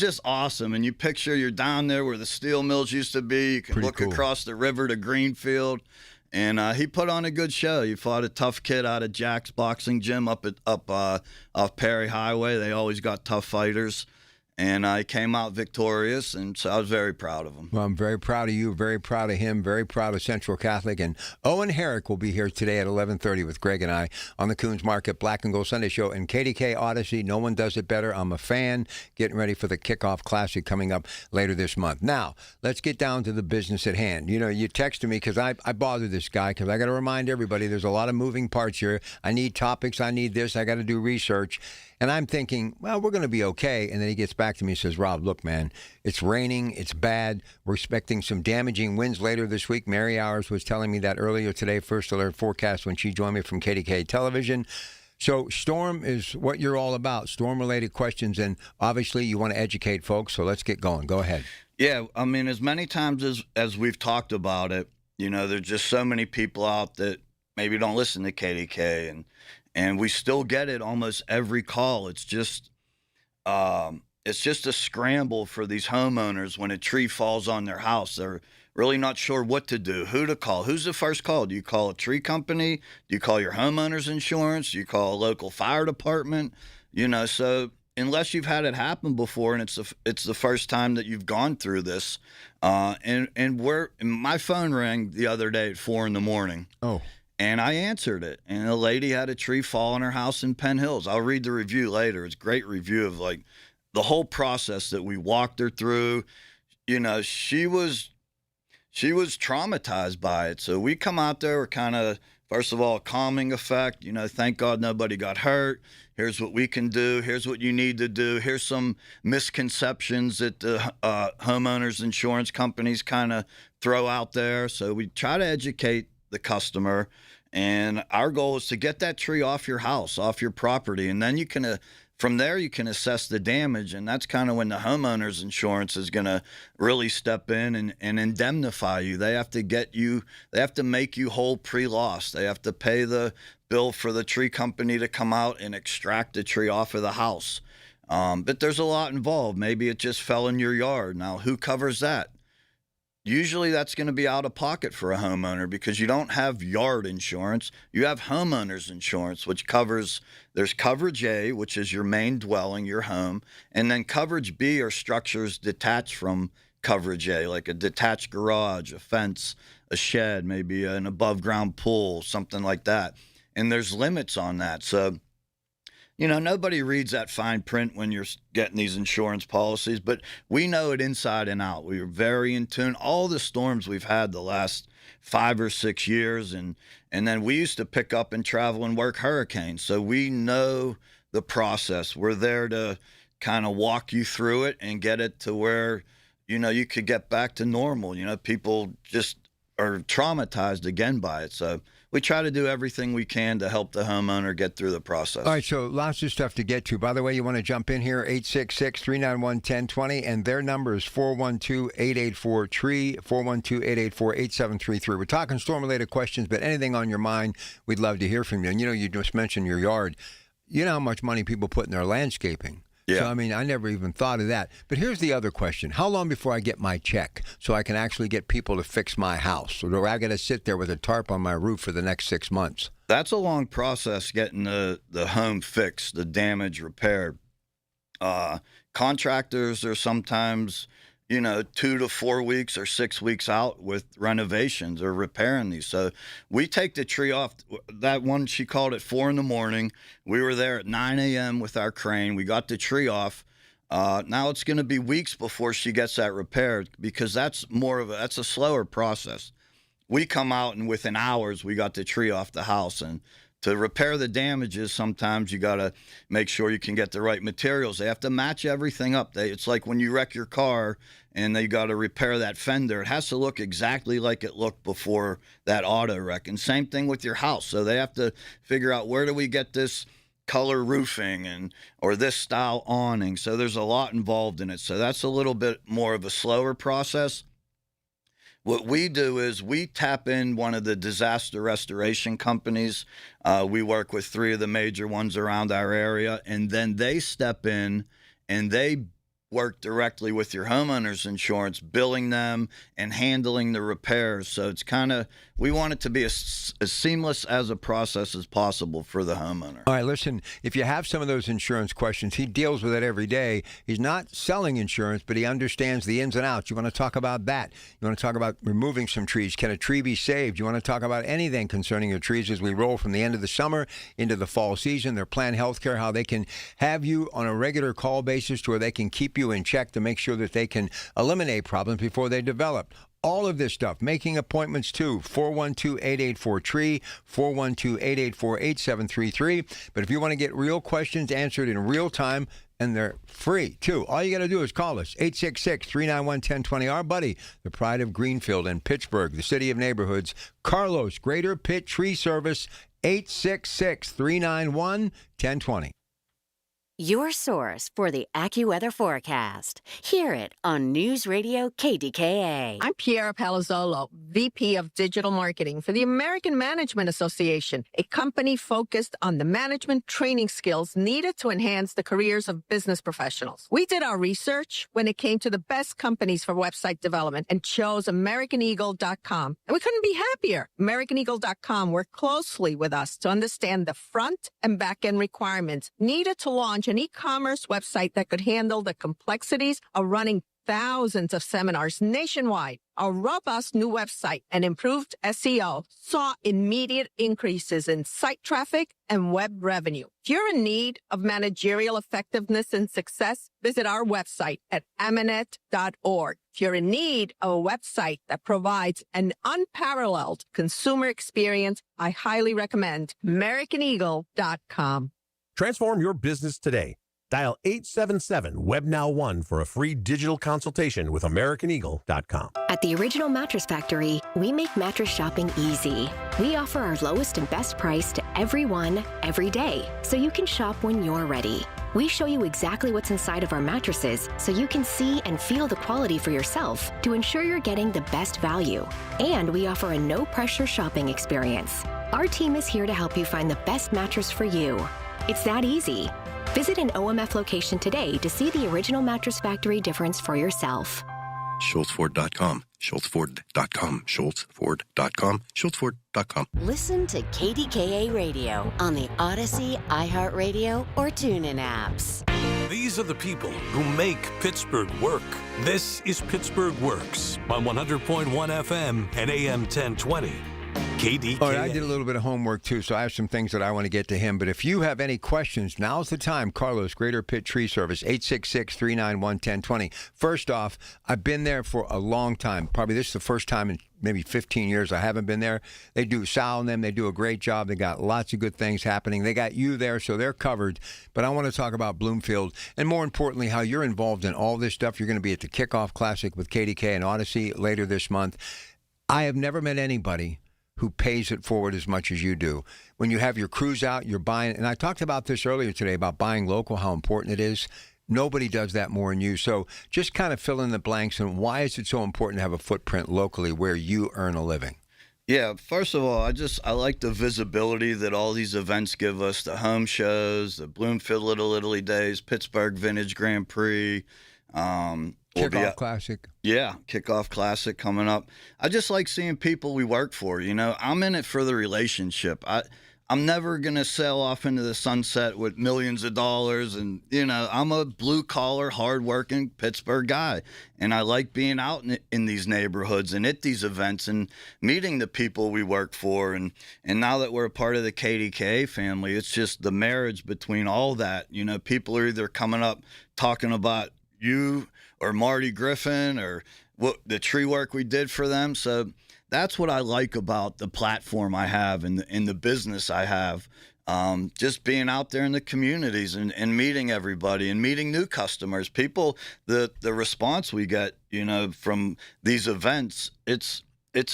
just awesome. And you picture you're down there where the steel mills used to be. You can look across the river to Greenfield. And he put on a good show. He fought a tough kid out of Jack's boxing gym up Perry Highway. They always got tough fighters. and I came out victorious, and so I was very proud of him. Well, I'm very proud of you, very proud of him, very proud of Central Catholic. And Owen Herrick will be here today at 11:30 with Greg and I on the Coons Market Black and Gold Sunday Show. And KDK Odyssey, no one does it better. I'm a fan. Getting ready for the Kickoff Classic coming up later this month. Now, let's get down to the business at hand. You know, you texted me because I bother this guy because I got to remind everybody there's a lot of moving parts here. I need topics. I need this. I got to do research. And I'm thinking, well, we're going to be okay. And then he gets back to me and says, Rob, look, man, it's raining. It's bad. We're expecting some damaging winds later this week. Mary Hours was telling me that earlier today, first alert forecast, when she joined me from KDKA Television. So storm is what you're all about, storm-related questions. And obviously you want to educate folks. So let's get going. Go ahead. Yeah, I mean, as many times as we've talked about it, you know, there's just so many people out that maybe don't listen to KDK, and we still get it almost every call. It's just a scramble for these homeowners when a tree falls on their house. They're really not sure what to do, who to call. Who's the first call? Do you call a tree company? Do you call your homeowner's insurance? Do you call a local fire department? You know, so unless you've had it happen before and it's the first time that you've gone through this, and my phone rang the other day at 4 a.m. Oh. And I answered it, and a lady had a tree fall on her house in Penn Hills. I'll read the review later. It's a great review of like the whole process that we walked her through. You know, she was traumatized by it. So we come out there, we're kind of, first of all, a calming effect. You know, thank God nobody got hurt. Here's what we can do. Here's what you need to do. Here's some misconceptions that the homeowners insurance companies kind of throw out there. So we try to educate the customer, and our goal is to get that tree off your house, off your property, and then you can from there you can assess the damage, and that's kind of when the homeowner's insurance is going to really step in and indemnify you. They have to make you whole pre-loss. They have to pay the bill for the tree company to come out and extract the tree off of the house. But there's a lot involved. Maybe it just fell in your yard. Now, who covers that? Usually that's going to be out of pocket for a homeowner because you don't have yard insurance. You have homeowner's insurance, which there's coverage A, which is your main dwelling, your home, and then coverage B are structures detached from coverage A, like a detached garage, a fence, a shed, maybe an above-ground pool, something like that. And there's limits on that. So, you know, nobody reads that fine print when you're getting these insurance policies, but we know it inside and out. We are very in tune. All the storms we've had the last 5 or 6 years, and then we used to pick up and travel and work hurricanes. So we know the process. We're there to kind of walk you through it and get it to where, you know, you could get back to normal. You know, people just are traumatized again by it. So we try to do everything we can to help the homeowner get through the process. All right, so lots of stuff to get to. By the way, you want to jump in here, 866-391-1020, and their number is 412-884-TREE, 412-884-8733. We're talking storm-related questions, but anything on your mind, we'd love to hear from you. And, you know, you just mentioned your yard. You know how much money people put in their landscaping. Yeah. So, I mean, I never even thought of that. But here's the other question. How long before I get my check so I can actually get people to fix my house? Or do I got to sit there with a tarp on my roof for the next 6 months? That's a long process, getting the home fixed, the damage repaired. Contractors are sometimes, you know, 2 to 4 weeks or 6 weeks out with renovations or repairing these. So we take the tree off. That one, she called at 4 a.m. We were there at 9 a.m. with our crane. We got the tree off. Now it's going to be weeks before she gets that repaired because that's a slower process. We come out and within hours we got the tree off the house. And to repair the damages, sometimes you got to make sure you can get the right materials. They have to match everything up. It's like when you wreck your car and they got to repair that fender. It has to look exactly like it looked before that auto wreck. And same thing with your house. So they have to figure out, where do we get this color roofing or this style awning? So there's a lot involved in it. So that's a little bit more of a slower process. What we do is we tap in one of the disaster restoration companies. We work with 3 of the major ones around our area, and then they step in and they work directly with your homeowner's insurance, billing them and handling the repairs. So it's kind of, We want it to be as seamless as a process as possible for the homeowner. All right, listen, if you have some of those insurance questions, he deals with it every day. He's not selling insurance, but he understands the ins and outs. You want to talk about that. You want to talk about removing some trees. Can a tree be saved? You want to talk about anything concerning your trees as we roll from the end of the summer into the fall season, their planned health care, how they can have you on a regular call basis to where they can keep you in check to make sure that they can eliminate problems before they develop. All of this stuff, making appointments too, 412-884-TREE, 412-884-8733. But if you want to get real questions answered in real time, and they're free too, all you got to do is call us, 866-391-1020. Our buddy, the pride of Greenfield and Pittsburgh, the city of neighborhoods, Carlos, Greater Pitt Tree Service, 866-391-1020. Your source for the AccuWeather forecast. Hear it on News Radio KDKA. I'm Piera Palazzolo, VP of Digital Marketing for the American Management Association, a company focused on the management training skills needed to enhance the careers of business professionals. We did our research when it came to the best companies for website development and chose AmericanEagle.com. And we couldn't be happier. AmericanEagle.com worked closely with us to understand the front and back end requirements needed to launch an e-commerce website that could handle the complexities of running thousands of seminars nationwide. Our robust new website and improved SEO saw immediate increases in site traffic and web revenue. If you're in need of managerial effectiveness and success, visit our website at amanet.org. If you're in need of a website that provides an unparalleled consumer experience, I highly recommend AmericanEagle.com. Transform your business today. Dial 877-WebNow1 for a free digital consultation with AmericanEagle.com. At the Original Mattress Factory, we make mattress shopping easy. We offer our lowest and best price to everyone, every day, so you can shop when you're ready. We show you exactly what's inside of our mattresses so you can see and feel the quality for yourself to ensure you're getting the best value. And we offer a no-pressure shopping experience. Our team is here to help you find the best mattress for you. It's that easy. Visit an OMF location today to see the Original Mattress Factory difference for yourself. SchultzFord.com, SchultzFord.com, SchultzFord.com, SchultzFord.com. Listen to KDKA Radio on the Odyssey, iHeartRadio, or TuneIn apps. These are the people who make Pittsburgh work. This is Pittsburgh Works on 100.1 FM and AM 1020. KDKA. All right, I did a little bit of homework, too, so I have some things that I want to get to him. But if you have any questions, now's the time. Carlos, Greater Pitt Tree Service, 866-391-1020. First off, I've been there for a long time. Probably this is the first time in maybe 15 years I haven't been there. They do, Sal and them, they do a great job. They got lots of good things happening. They got you there, so they're covered. But I want to talk about Bloomfield, and more importantly, how you're involved in all this stuff. You're going to be at the Kickoff Classic with KDK and Odyssey later this month. I have never met anybody who pays it forward as much as you do. When you have your crews out, you're buying, and I talked about this earlier today about buying local, how important it is. Nobody does that more than you. So just kind of fill in the blanks, and why is it so important to have a footprint locally where you earn a living? Yeah, first of all, I like the visibility that all these events give us, the home shows, the Bloomfield Little Italy Days, Pittsburgh Vintage Grand Prix, Kickoff Classic. Yeah, Kickoff Classic coming up. I just like seeing people we work for. You know, I'm in it for the relationship. I'm never going to sail off into the sunset with millions of dollars. And, you know, I'm a blue-collar, hard-working Pittsburgh guy. And I like being out in these neighborhoods and at these events and meeting the people we work for. And now that we're a part of the KDKA family, it's just the marriage between all that. You know, people are either coming up talking about you or Marty Griffin or what the tree work we did for them. So that's what I like about the platform I have and the business I have. Just being out there in the communities and meeting everybody and meeting new customers. People, the response we get, you know, from these events, it's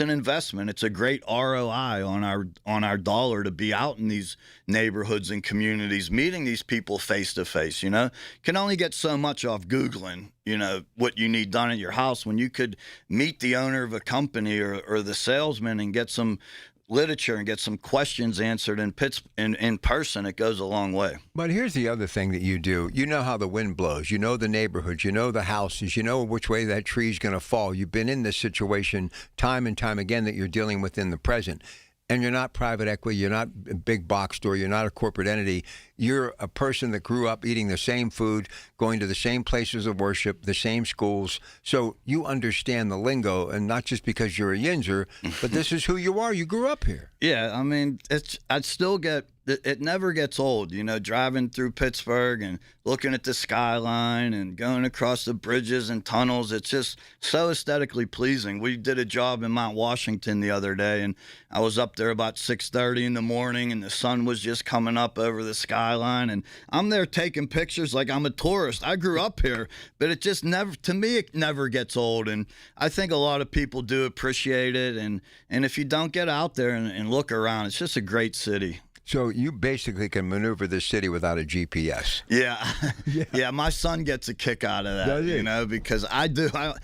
an investment. It's a great ROI on our dollar to be out in these neighborhoods and communities, meeting these people face to face. You know, can only get so much off Googling, you know, what you need done at your house when you could meet the owner of a company or the salesman and get some literature and get some questions answered in person, it goes a long way. But here's the other thing that you do. You know how the wind blows. You know the neighborhoods. You know the houses. You know which way that tree's going to fall. You've been in this situation time and time again that you're dealing with in the present. And you're not private equity, you're not a big box store, you're not a corporate entity. You're a person that grew up eating the same food, going to the same places of worship, the same schools. So you understand the lingo, and not just because you're a Yinzer, but this is who you are. You grew up here. Yeah, I mean, it never gets old, driving through Pittsburgh and looking at the skyline and going across the bridges and tunnels. It's just so aesthetically pleasing. We did a job in Mount Washington the other day, and I was up there about 6:30 in the morning, and the sun was just coming up over the skyline, and I'm there taking pictures like I'm a tourist. I grew up here, but it just never, to me, it never gets old, and I think a lot of people do appreciate it, and if you don't get out there and look around, it's just a great city. So you basically can maneuver this city without a GPS. Yeah. Yeah, my son gets a kick out of that, because the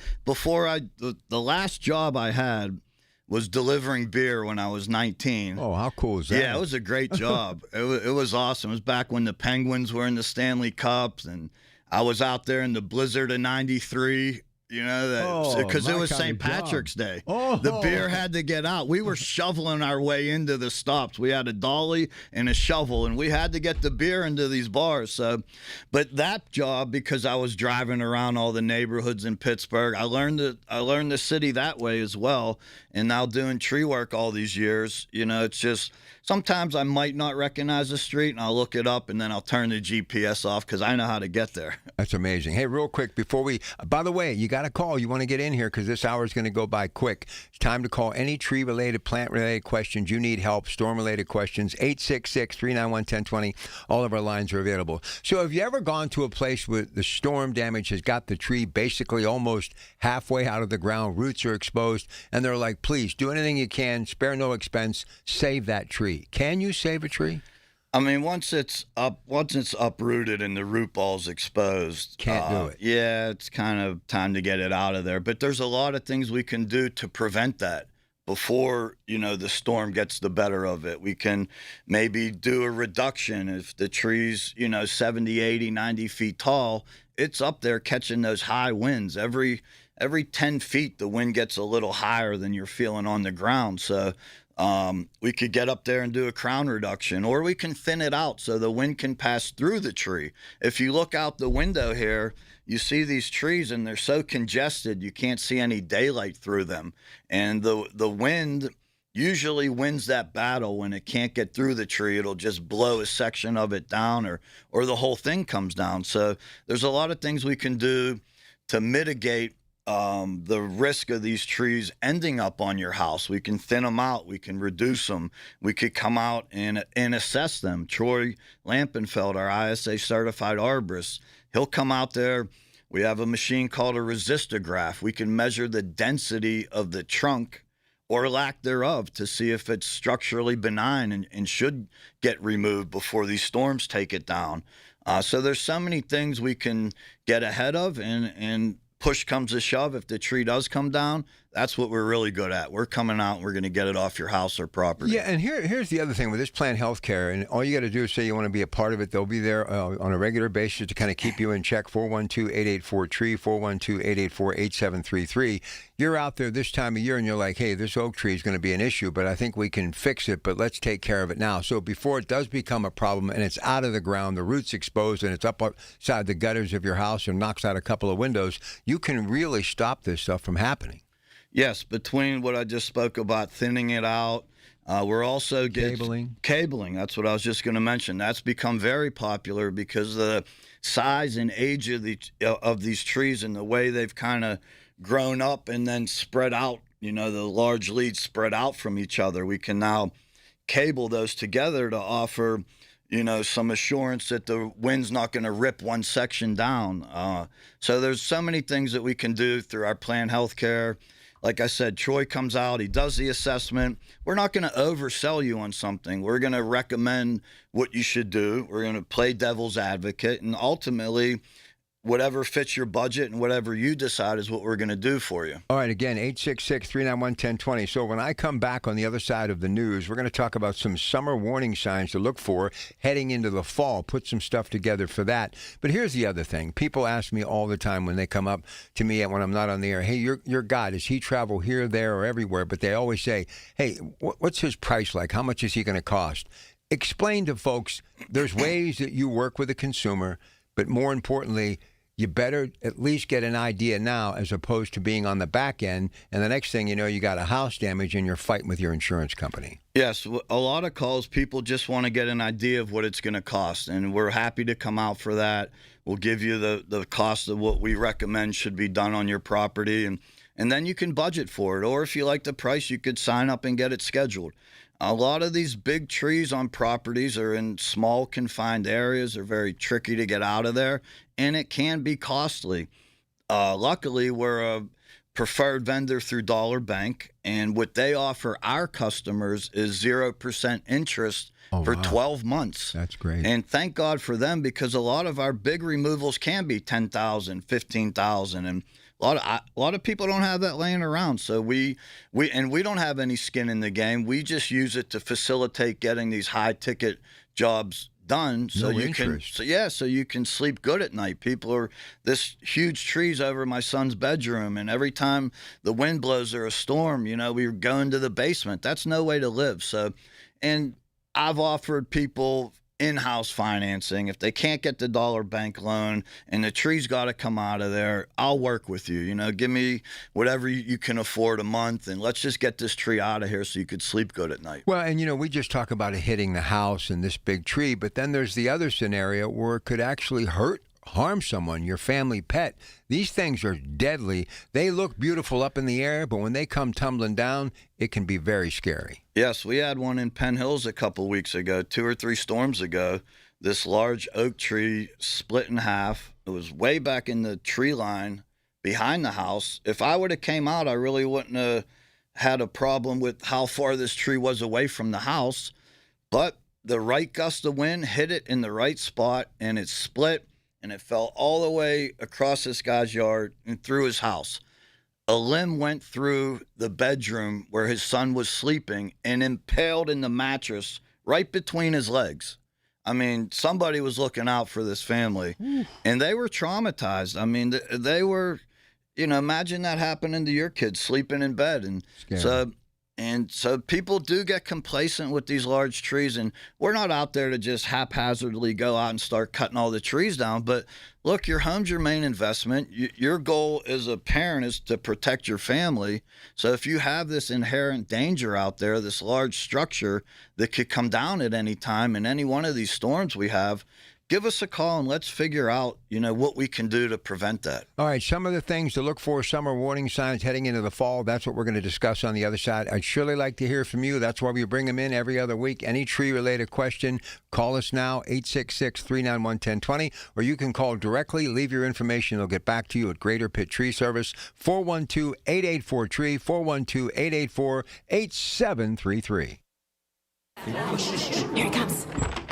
last job I had was delivering beer when I was 19. Oh, how cool is that? Yeah, it was a great job. It was awesome. It was back when the Penguins were in the Stanley Cups, and I was out there in the blizzard of 93. Because it was St. Patrick's Day. The beer had to get out. We were shoveling our way into the stops. We had a dolly and a shovel, and we had to get the beer into these bars. So, but that job, because I was driving around all the neighborhoods in Pittsburgh, I learned the city that way as well. And now doing tree work all these years, it's just sometimes I might not recognize the street, and I'll look it up, and then I'll turn the GPS off because I know how to get there. That's amazing. Hey, real quick, by the way, you got a call. You want to get in here because this hour is going to go by quick. It's time to call any tree-related, plant-related questions. You need help, storm-related questions, 866-391-1020. All of our lines are available. So have you ever gone to a place where the storm damage has got the tree basically almost halfway out of the ground, roots are exposed, and they're like, please, do anything you can, spare no expense, save that tree. Can you save a tree? I mean, once it's uprooted and the root ball's exposed, can't do it. Yeah, it's kind of time to get it out of there. But there's a lot of things we can do to prevent that before, the storm gets the better of it. We can maybe do a reduction. If the tree's, 70, 80, 90 feet tall, it's up there catching those high winds. Every 10 feet, the wind gets a little higher than you're feeling on the ground. So we could get up there and do a crown reduction, or we can thin it out so the wind can pass through the tree. If you look out the window here, you see these trees and they're so congested you can't see any daylight through them. And the wind usually wins that battle. When it can't get through the tree, it'll just blow a section of it down, or the whole thing comes down. So there's a lot of things we can do to mitigate the risk of these trees ending up on your house. We can thin them out. We can reduce them. We could come out and assess them. Troy Lampenfeld, our ISA certified arborist, he'll come out there. We have a machine called a resistograph. We can measure the density of the trunk or lack thereof to see if it's structurally benign and should get removed before these storms take it down. So there's so many things we can get ahead of, and push comes to shove, if the tree does come down, that's what we're really good at. We're coming out and we're going to get it off your house or property. Yeah, and here's the other thing with this Plant Healthcare, and all you got to do is say you want to be a part of it. They'll be there on a regular basis to kind of keep you in check. 412-884-TREE, 412-884-8733. You're out there this time of year and you're like, hey, this oak tree is going to be an issue, but I think we can fix it, but let's take care of it now. So before it does become a problem and it's out of the ground, the roots exposed, and it's up outside the gutters of your house and knocks out a couple of windows, you can really stop this stuff from happening. Yes, between what I just spoke about, thinning it out, we're also getting cabling. That's what I was just going to mention. That's become very popular because the size and age of these trees and the way they've kind of grown up and then spread out. The large leads spread out from each other. We can now cable those together to offer, some assurance that the wind's not going to rip one section down. So there's so many things that we can do through our Plant Healthcare. Like I said, Troy comes out, he does the assessment. We're not going to oversell you on something. We're going to recommend what you should do. We're going to play devil's advocate. And ultimately, whatever fits your budget and whatever you decide is what we're going to do for you. All right, again, 866-391-1020. So when I come back on the other side of the news, we're going to talk about some summer warning signs to look for heading into the fall, put some stuff together for that. But here's the other thing. People ask me all the time when they come up to me when I'm not on the air, hey, your guy, does he travel here, there, or everywhere? But they always say, hey, what's his price like? How much is he going to cost? Explain to folks, there's ways that you work with a consumer, but more importantly, you better at least get an idea now as opposed to being on the back end. And the next thing you know, you got a house damage and you're fighting with your insurance company. Yes, a lot of calls, people just want to get an idea of what it's going to cost. And we're happy to come out for that. We'll give you the cost of what we recommend should be done on your property. And then you can budget for it. Or if you like the price, you could sign up and get it scheduled. A lot of these big trees on properties are in small confined areas. They're very tricky to get out of there, and it can be costly. Luckily, we're a preferred vendor through Dollar Bank, and what they offer our customers is 0% interest for 12 months. That's great. And thank God for them, because a lot of our big removals can be $10,000, $15,000, and a lot of people don't have that laying around. So we don't have any skin in the game. We just use it to facilitate getting these high ticket jobs done. So so you can sleep good at night. People are this huge trees over my son's bedroom, and every time the wind blows or a storm, we go into the basement. That's no way to live. So, and I've offered people in-house financing. If they can't get the Dollar Bank loan and the tree's got to come out of there, I'll work with you. Give me whatever you can afford a month, and let's just get this tree out of here so you could sleep good at night. Well, and we just talk about it hitting the house and this big tree, but then there's the other scenario where it could actually harm someone, your family pet. These things are deadly. They look beautiful up in the air, but when they come tumbling down, it can be very scary. Yes, we had one in Penn Hills a couple weeks ago, 2 or 3 storms ago. This large oak tree split in half. It was way back in the tree line behind the house. If I would have came out, I really wouldn't have had a problem with how far this tree was away from the house. But the right gust of wind hit it in the right spot, and it split. And it fell all the way across this guy's yard and through his house. A limb went through the bedroom where his son was sleeping and impaled in the mattress right between his legs. I mean, somebody was looking out for this family, and they were traumatized. I mean, they were, imagine that happening to your kids sleeping in bed. And so people do get complacent with these large trees, and we're not out there to just haphazardly go out and start cutting all the trees down. But look, your home's your main investment. Your goal as a parent is to protect your family. So if you have this inherent danger out there, this large structure that could come down at any time in any one of these storms we have, give us a call and let's figure out, what we can do to prevent that. All right, some of the things to look for, summer warning signs heading into the fall. That's what we're going to discuss on the other side. I'd surely like to hear from you. That's why we bring them in every other week. Any tree-related question, call us now, 866-391-1020, or you can call directly, leave your information. They'll get back to you at Greater Pitt Tree Service, 412-884-TREE, 412-884-8733. Here it comes.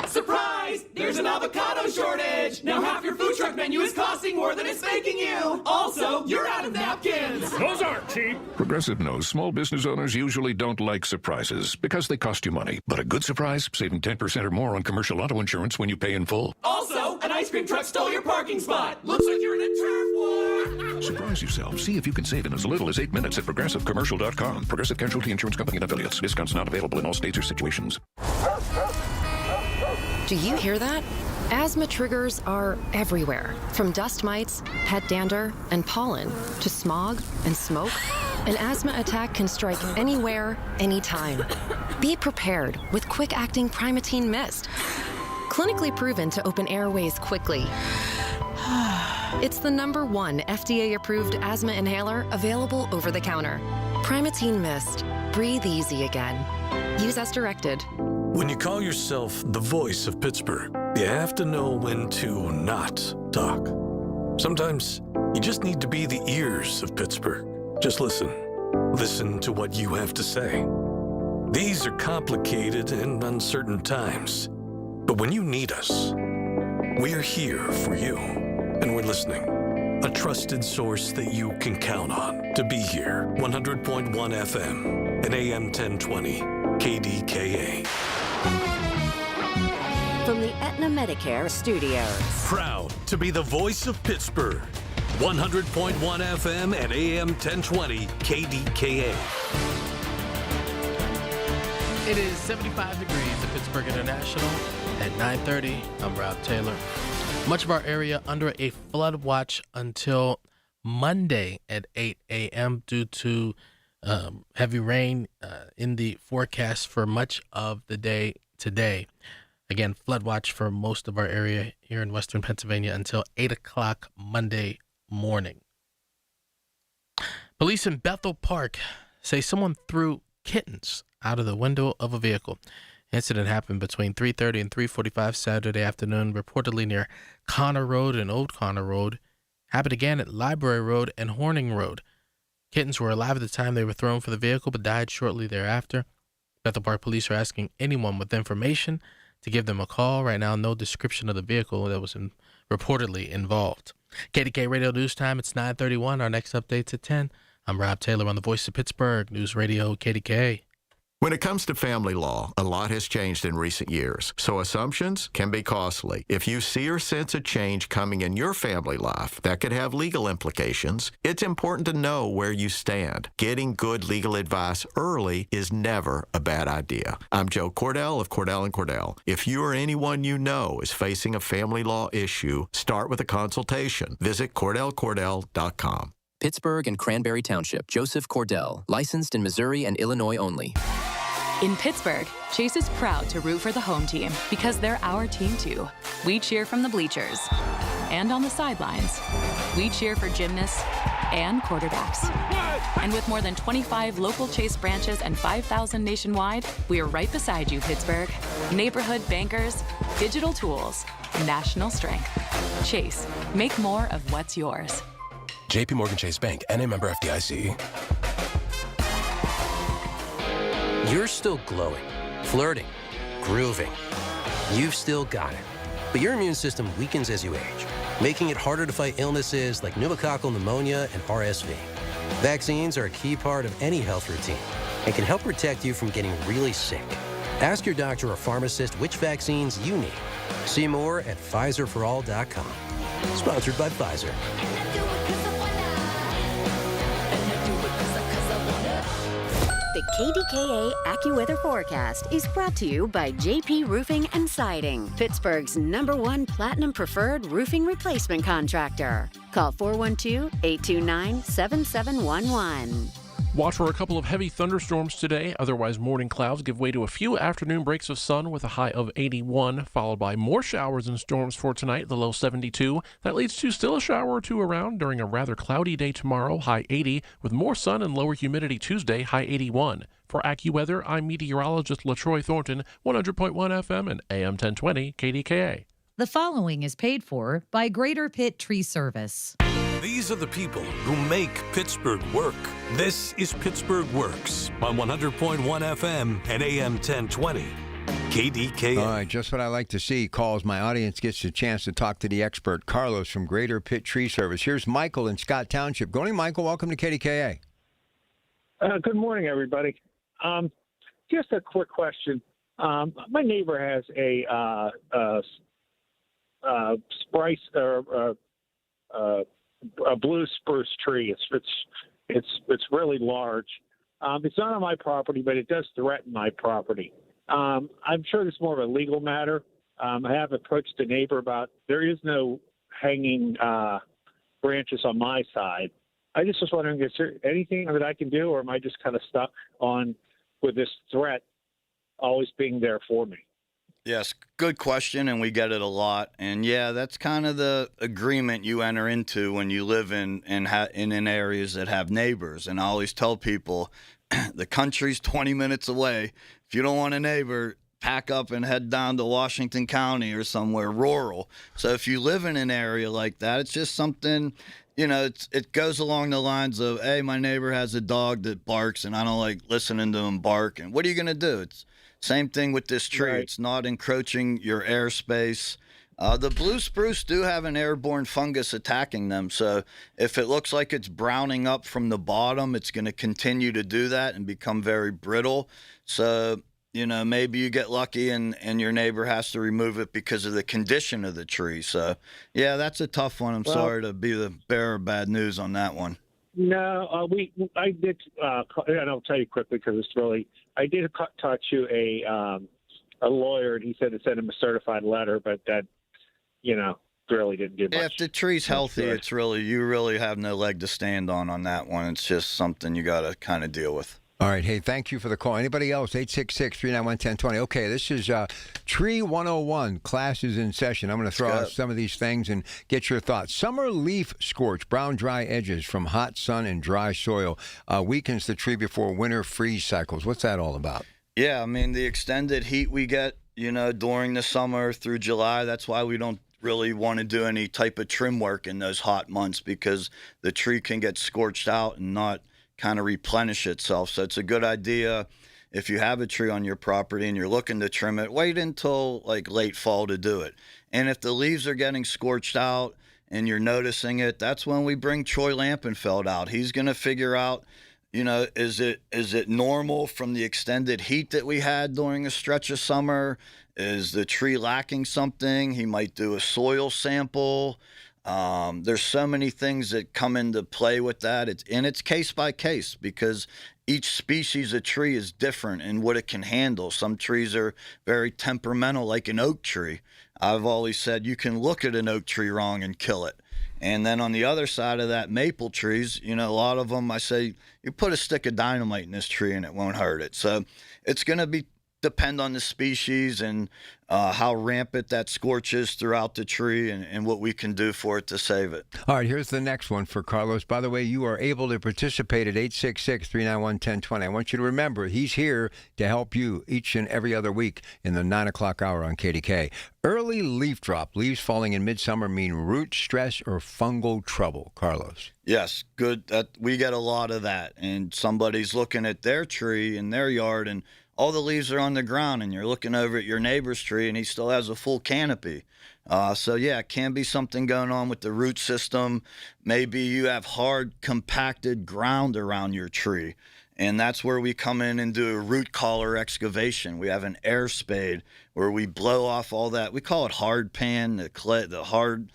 Surprise! There's an avocado shortage! Now half your food truck menu is costing more than it's making you! Also, you're out of napkins! Those aren't cheap! Progressive knows small business owners usually don't like surprises because they cost you money. But a good surprise, saving 10% or more on commercial auto insurance when you pay in full. Also, an ice cream truck stole your parking spot! Looks like you're in a turf war! Surprise yourself. See if you can save in as little as 8 minutes at ProgressiveCommercial.com. Progressive Casualty Insurance Company and Affiliates. Discounts not available in all states or situations. Do you hear that? Asthma triggers are everywhere, from dust mites, pet dander, and pollen, to smog and smoke. An asthma attack can strike anywhere, anytime. Be prepared with quick-acting Primatene Mist. Clinically proven to open airways quickly. It's the #1 FDA-approved asthma inhaler available over the counter. Primatene Mist. Breathe easy again. Use as directed. When you call yourself the voice of Pittsburgh, you have to know when to not talk. Sometimes you just need to be the ears of Pittsburgh. Just listen. Listen to what you have to say. These are complicated and uncertain times. But when you need us, we're here for you. and we're listening. A trusted source that you can count on to be here. 100.1 FM and AM 1020 KDKA. From the Aetna Medicare Studios. Proud to be the voice of Pittsburgh. 100.1 FM and AM 1020 KDKA. It is 75 degrees at Pittsburgh International at 9:30. I'm Rob Taylor. Much of our area under a flood watch until Monday at 8 a.m. due to heavy rain in the forecast for much of the day today. Again, flood watch for most of our area here in western Pennsylvania until 8 o'clock Monday morning. Police in Bethel Park say someone threw kittens out of the window of a vehicle. Incident happened between 3:30 and 3:45 Saturday afternoon, reportedly near Connor Road and Old Connor Road. Happened again at Library Road and Horning Road. Kittens were alive at the time they were thrown for the vehicle, but died shortly thereafter. Bethel Park police are asking anyone with information to give them a call. Right now, no description of the vehicle that was reportedly involved. KDKA Radio News Time, it's 9:31. Our next update's at 10. I'm Rob Taylor on the Voice of Pittsburgh, News Radio KDKA. When it comes to family law, a lot has changed in recent years, so assumptions can be costly. If you see or sense a change coming in your family life that could have legal implications, it's important to know where you stand. Getting good legal advice early is never a bad idea. I'm Joe Cordell of Cordell & Cordell. If you or anyone you know is facing a family law issue, start with a consultation. Visit CordellCordell.com. Pittsburgh and Cranberry Township. Joseph Cordell. Licensed in Missouri and Illinois only. In Pittsburgh, Chase is proud to root for the home team because they're our team too. We cheer from the bleachers and on the sidelines. We cheer for gymnasts and quarterbacks. And with more than 25 local Chase branches and 5,000 nationwide, we are right beside you, Pittsburgh. Neighborhood bankers, digital tools, national strength. Chase, make more of what's yours. JP Morgan Chase Bank, N.A. member FDIC. You're still glowing, flirting, grooving. You've still got it. But your immune system weakens as you age, making it harder to fight illnesses like pneumococcal pneumonia and RSV. Vaccines are a key part of any health routine and can help protect you from getting really sick. Ask your doctor or pharmacist which vaccines you need. See more at PfizerForAll.com. Sponsored by Pfizer. The KDKA AccuWeather forecast is brought to you by JP Roofing and Siding, Pittsburgh's #1 Platinum Preferred roofing replacement contractor. Call 412-829-7711. Watch for a couple of heavy thunderstorms today. Otherwise, morning clouds give way to a few afternoon breaks of sun with a high of 81, followed by more showers and storms for tonight, the low 72. That leads to still a shower or two around during a rather cloudy day tomorrow, high 80, with more sun and lower humidity Tuesday, high 81. For AccuWeather, I'm meteorologist LaTroy Thornton, 100.1 FM and AM 1020 KDKA. The following is paid for by Greater Pitt Tree Service. These are the people who make Pittsburgh work. This is Pittsburgh Works on 100.1 FM and AM 1020. KDKA. All right, just what I like to see. Calls my audience gets a chance to talk to the expert, Carlos from Greater Pitt Tree Service. Here's Michael in Scott Township. Good morning, Michael. Welcome to KDKA. Good morning, everybody. Just a quick question. My neighbor has a blue spruce tree. It's really large. It's not on my property, but it does threaten my property. I'm sure it's more of a legal matter. I have approached the neighbor about there is no hanging branches on my side. I just was wondering, is there anything that I can do, or am I just kind of stuck on with this threat always being there for me? Yes, good question, and we get it a lot. And yeah, that's kind of the agreement you enter into when you live in areas that have neighbors. And I always tell people, the country's 20 minutes away. If you don't want a neighbor, pack up and head down to Washington County or somewhere rural. So if you live in an area like that, it's just something, it goes along the lines of, hey, my neighbor has a dog that barks, and I don't like listening to him bark. And what are you going to do? It's same thing with this tree. Right. It's not encroaching your airspace. The blue spruce do have an airborne fungus attacking them, so if it looks like it's browning up from the bottom, it's going to continue to do that and become very brittle. So, maybe you get lucky and your neighbor has to remove it because of the condition of the tree. So, yeah, that's a tough one. I'm sorry to be the bearer of bad news on that one. No, I did, and I'll tell you quickly because it's really, I did talk to a lawyer, and he said to send him a certified letter, but that, really didn't give much. If the tree's healthy, you really have no leg to stand on that one. It's just something you got to kind of deal with. All right. Hey, thank you for the call. Anybody else? 866-391-1020. Okay, this is Tree 101. Class is in session. I'm going to throw out some of these things and get your thoughts. Summer leaf scorch, brown dry edges from hot sun and dry soil weakens the tree before winter freeze cycles. What's that all about? Yeah, I mean, the extended heat we get, during the summer through July, that's why we don't really want to do any type of trim work in those hot months, because the tree can get scorched out and not kind of replenish itself. So it's a good idea if you have a tree on your property and you're looking to trim it, wait until like late fall to do it. And if the leaves are getting scorched out and you're noticing it, that's when we bring Troy Lampenfeld out. He's going to figure out, is it normal from the extended heat that we had during a stretch of summer? Is the tree lacking something? He might do a soil sample. There's so many things that come into play with that. It's case by case, because each species of tree is different in what it can handle. Some trees are very temperamental, like an oak tree. I've always said you can look at an oak tree wrong and kill it. And then on the other side of that, maple trees, a lot of them, I say, you put a stick of dynamite in this tree and it won't hurt it. So it's going to depend on the species and how rampant that scorch is throughout the tree and what we can do for it to save it. All right, here's the next one for Carlos. By the way, you are able to participate at 866-391-1020. I want you to remember, he's here to help you each and every other week in the 9 o'clock hour on KDK. Early leaf drop, leaves falling in midsummer mean root stress or fungal trouble. Carlos. Yes, good. We get a lot of that. And somebody's looking at their tree in their yard and all the leaves are on the ground, and you're looking over at your neighbor's tree, and he still has a full canopy. So, yeah, it can be something going on with the root system. Maybe you have hard, compacted ground around your tree, and that's where we come in and do a root collar excavation. We have an air spade where we blow off all that. We call it hard pan, the hard,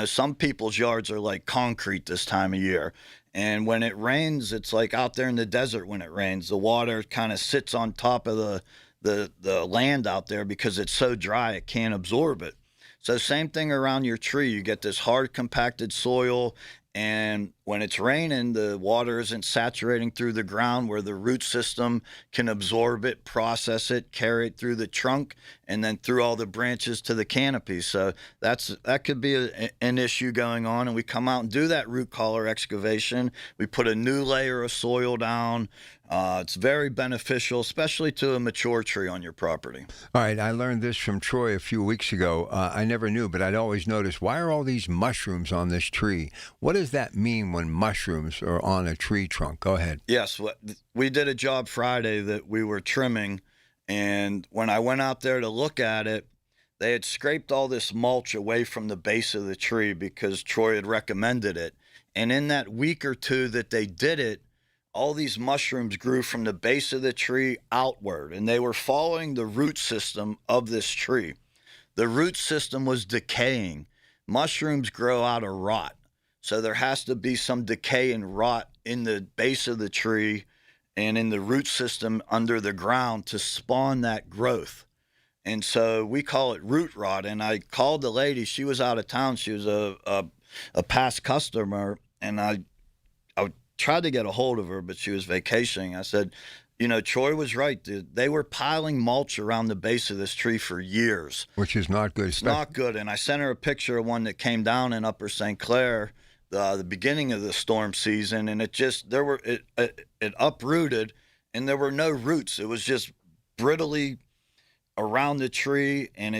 some people's yards are like concrete this time of year. And when it rains, it's like out there in the desert when it rains. The water kind of sits on top of the land out there because it's so dry it can't absorb it. So same thing around your tree. You get this hard compacted soil, and when it's raining, the water isn't saturating through the ground where the root system can absorb it, process it, carry it through the trunk, and then through all the branches to the canopy. So that could be an issue going on, and we come out and do that root collar excavation. We put a new layer of soil down. It's very beneficial, especially to a mature tree on your property. All right, I learned this from Troy a few weeks ago. I never knew, but I'd always noticed, why are all these mushrooms on this tree? What does that mean when mushrooms are on a tree trunk? Go ahead. Yes, we did a job Friday that we were trimming, and when I went out there to look at it, they had scraped all this mulch away from the base of the tree because Troy had recommended it. And in that week or two that they did it, all these mushrooms grew from the base of the tree outward, and they were following the root system of this tree. The root system was decaying. Mushrooms grow out of rot, so there has to be some decay and rot in the base of the tree and in the root system under the ground to spawn that growth. And so we call it root rot. And I called the lady. She was out of town. She was a past customer, and I tried to get a hold of her, but she was vacationing. I said, Troy was right. They were piling mulch around the base of this tree for years. Which is not good. It's not good. And I sent her a picture of one that came down in Upper St. Clair the beginning of the storm season, and it uprooted, and there were no roots. It was just brittly around the tree, and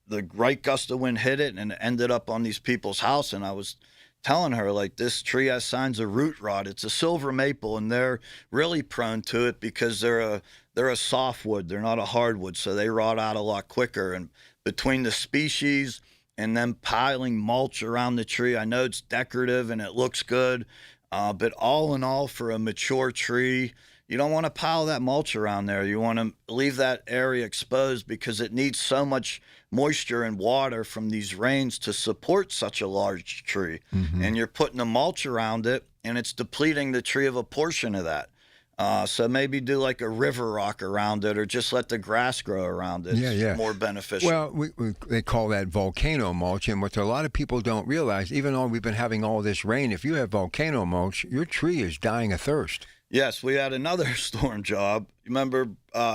the right gust of wind hit it, and it ended up on these people's house. And I was telling her, like, this tree has signs of root rot. It's a silver maple, and they're really prone to it because they're a softwood. They're not a hardwood, so they rot out a lot quicker. And between the species and then piling mulch around the tree. I know it's decorative and it looks good, but all in all, for a mature tree, you don't want to pile that mulch around there. You want to leave that area exposed because it needs so much moisture and water from these rains to support such a large tree. And you're putting the mulch around it, and it's depleting the tree of a portion of that. So maybe do like a river rock around it, or just let the grass grow around it. It's more beneficial. Well, they call that volcano mulch, and what a lot of people don't realize, even though we've been having all this rain, if you have volcano mulch, your tree is dying of thirst. Yes, we had another storm job. You remember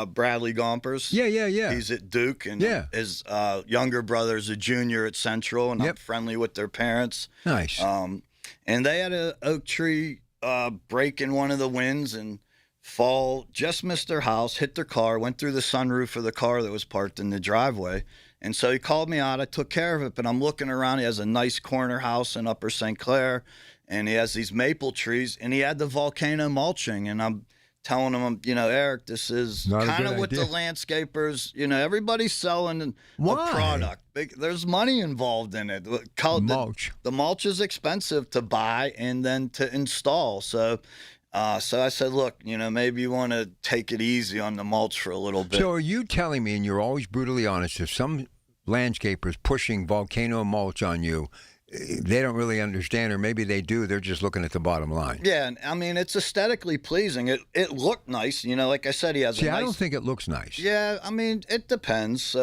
Bradley Gompers? Yeah. He's at Duke, and his younger brother's a junior at Central, and I'm friendly with their parents. Nice. And they had an oak tree break in one of the winds and fall, just missed their house, hit their car, went through the sunroof of the car that was parked in the driveway. And so he called me out. I took care of it, but I'm looking around. He has a nice corner house in Upper St. Clair, and he has these maple trees, and he had the volcano mulching. And I'm telling him, Eric, this is kind of what the landscapers, everybody's selling a product. There's money involved in it. Mulch. The mulch is expensive to buy and then to install. So I said, look, maybe you want to take it easy on the mulch for a little bit. So are you telling me, and you're always brutally honest, if some landscapers pushing volcano mulch on you, they don't really understand, or maybe they do, they're just looking at the bottom line? Yeah, I mean, it's aesthetically pleasing. It looked nice. Like I said, he has I don't think it looks nice. Yeah, I mean, it depends.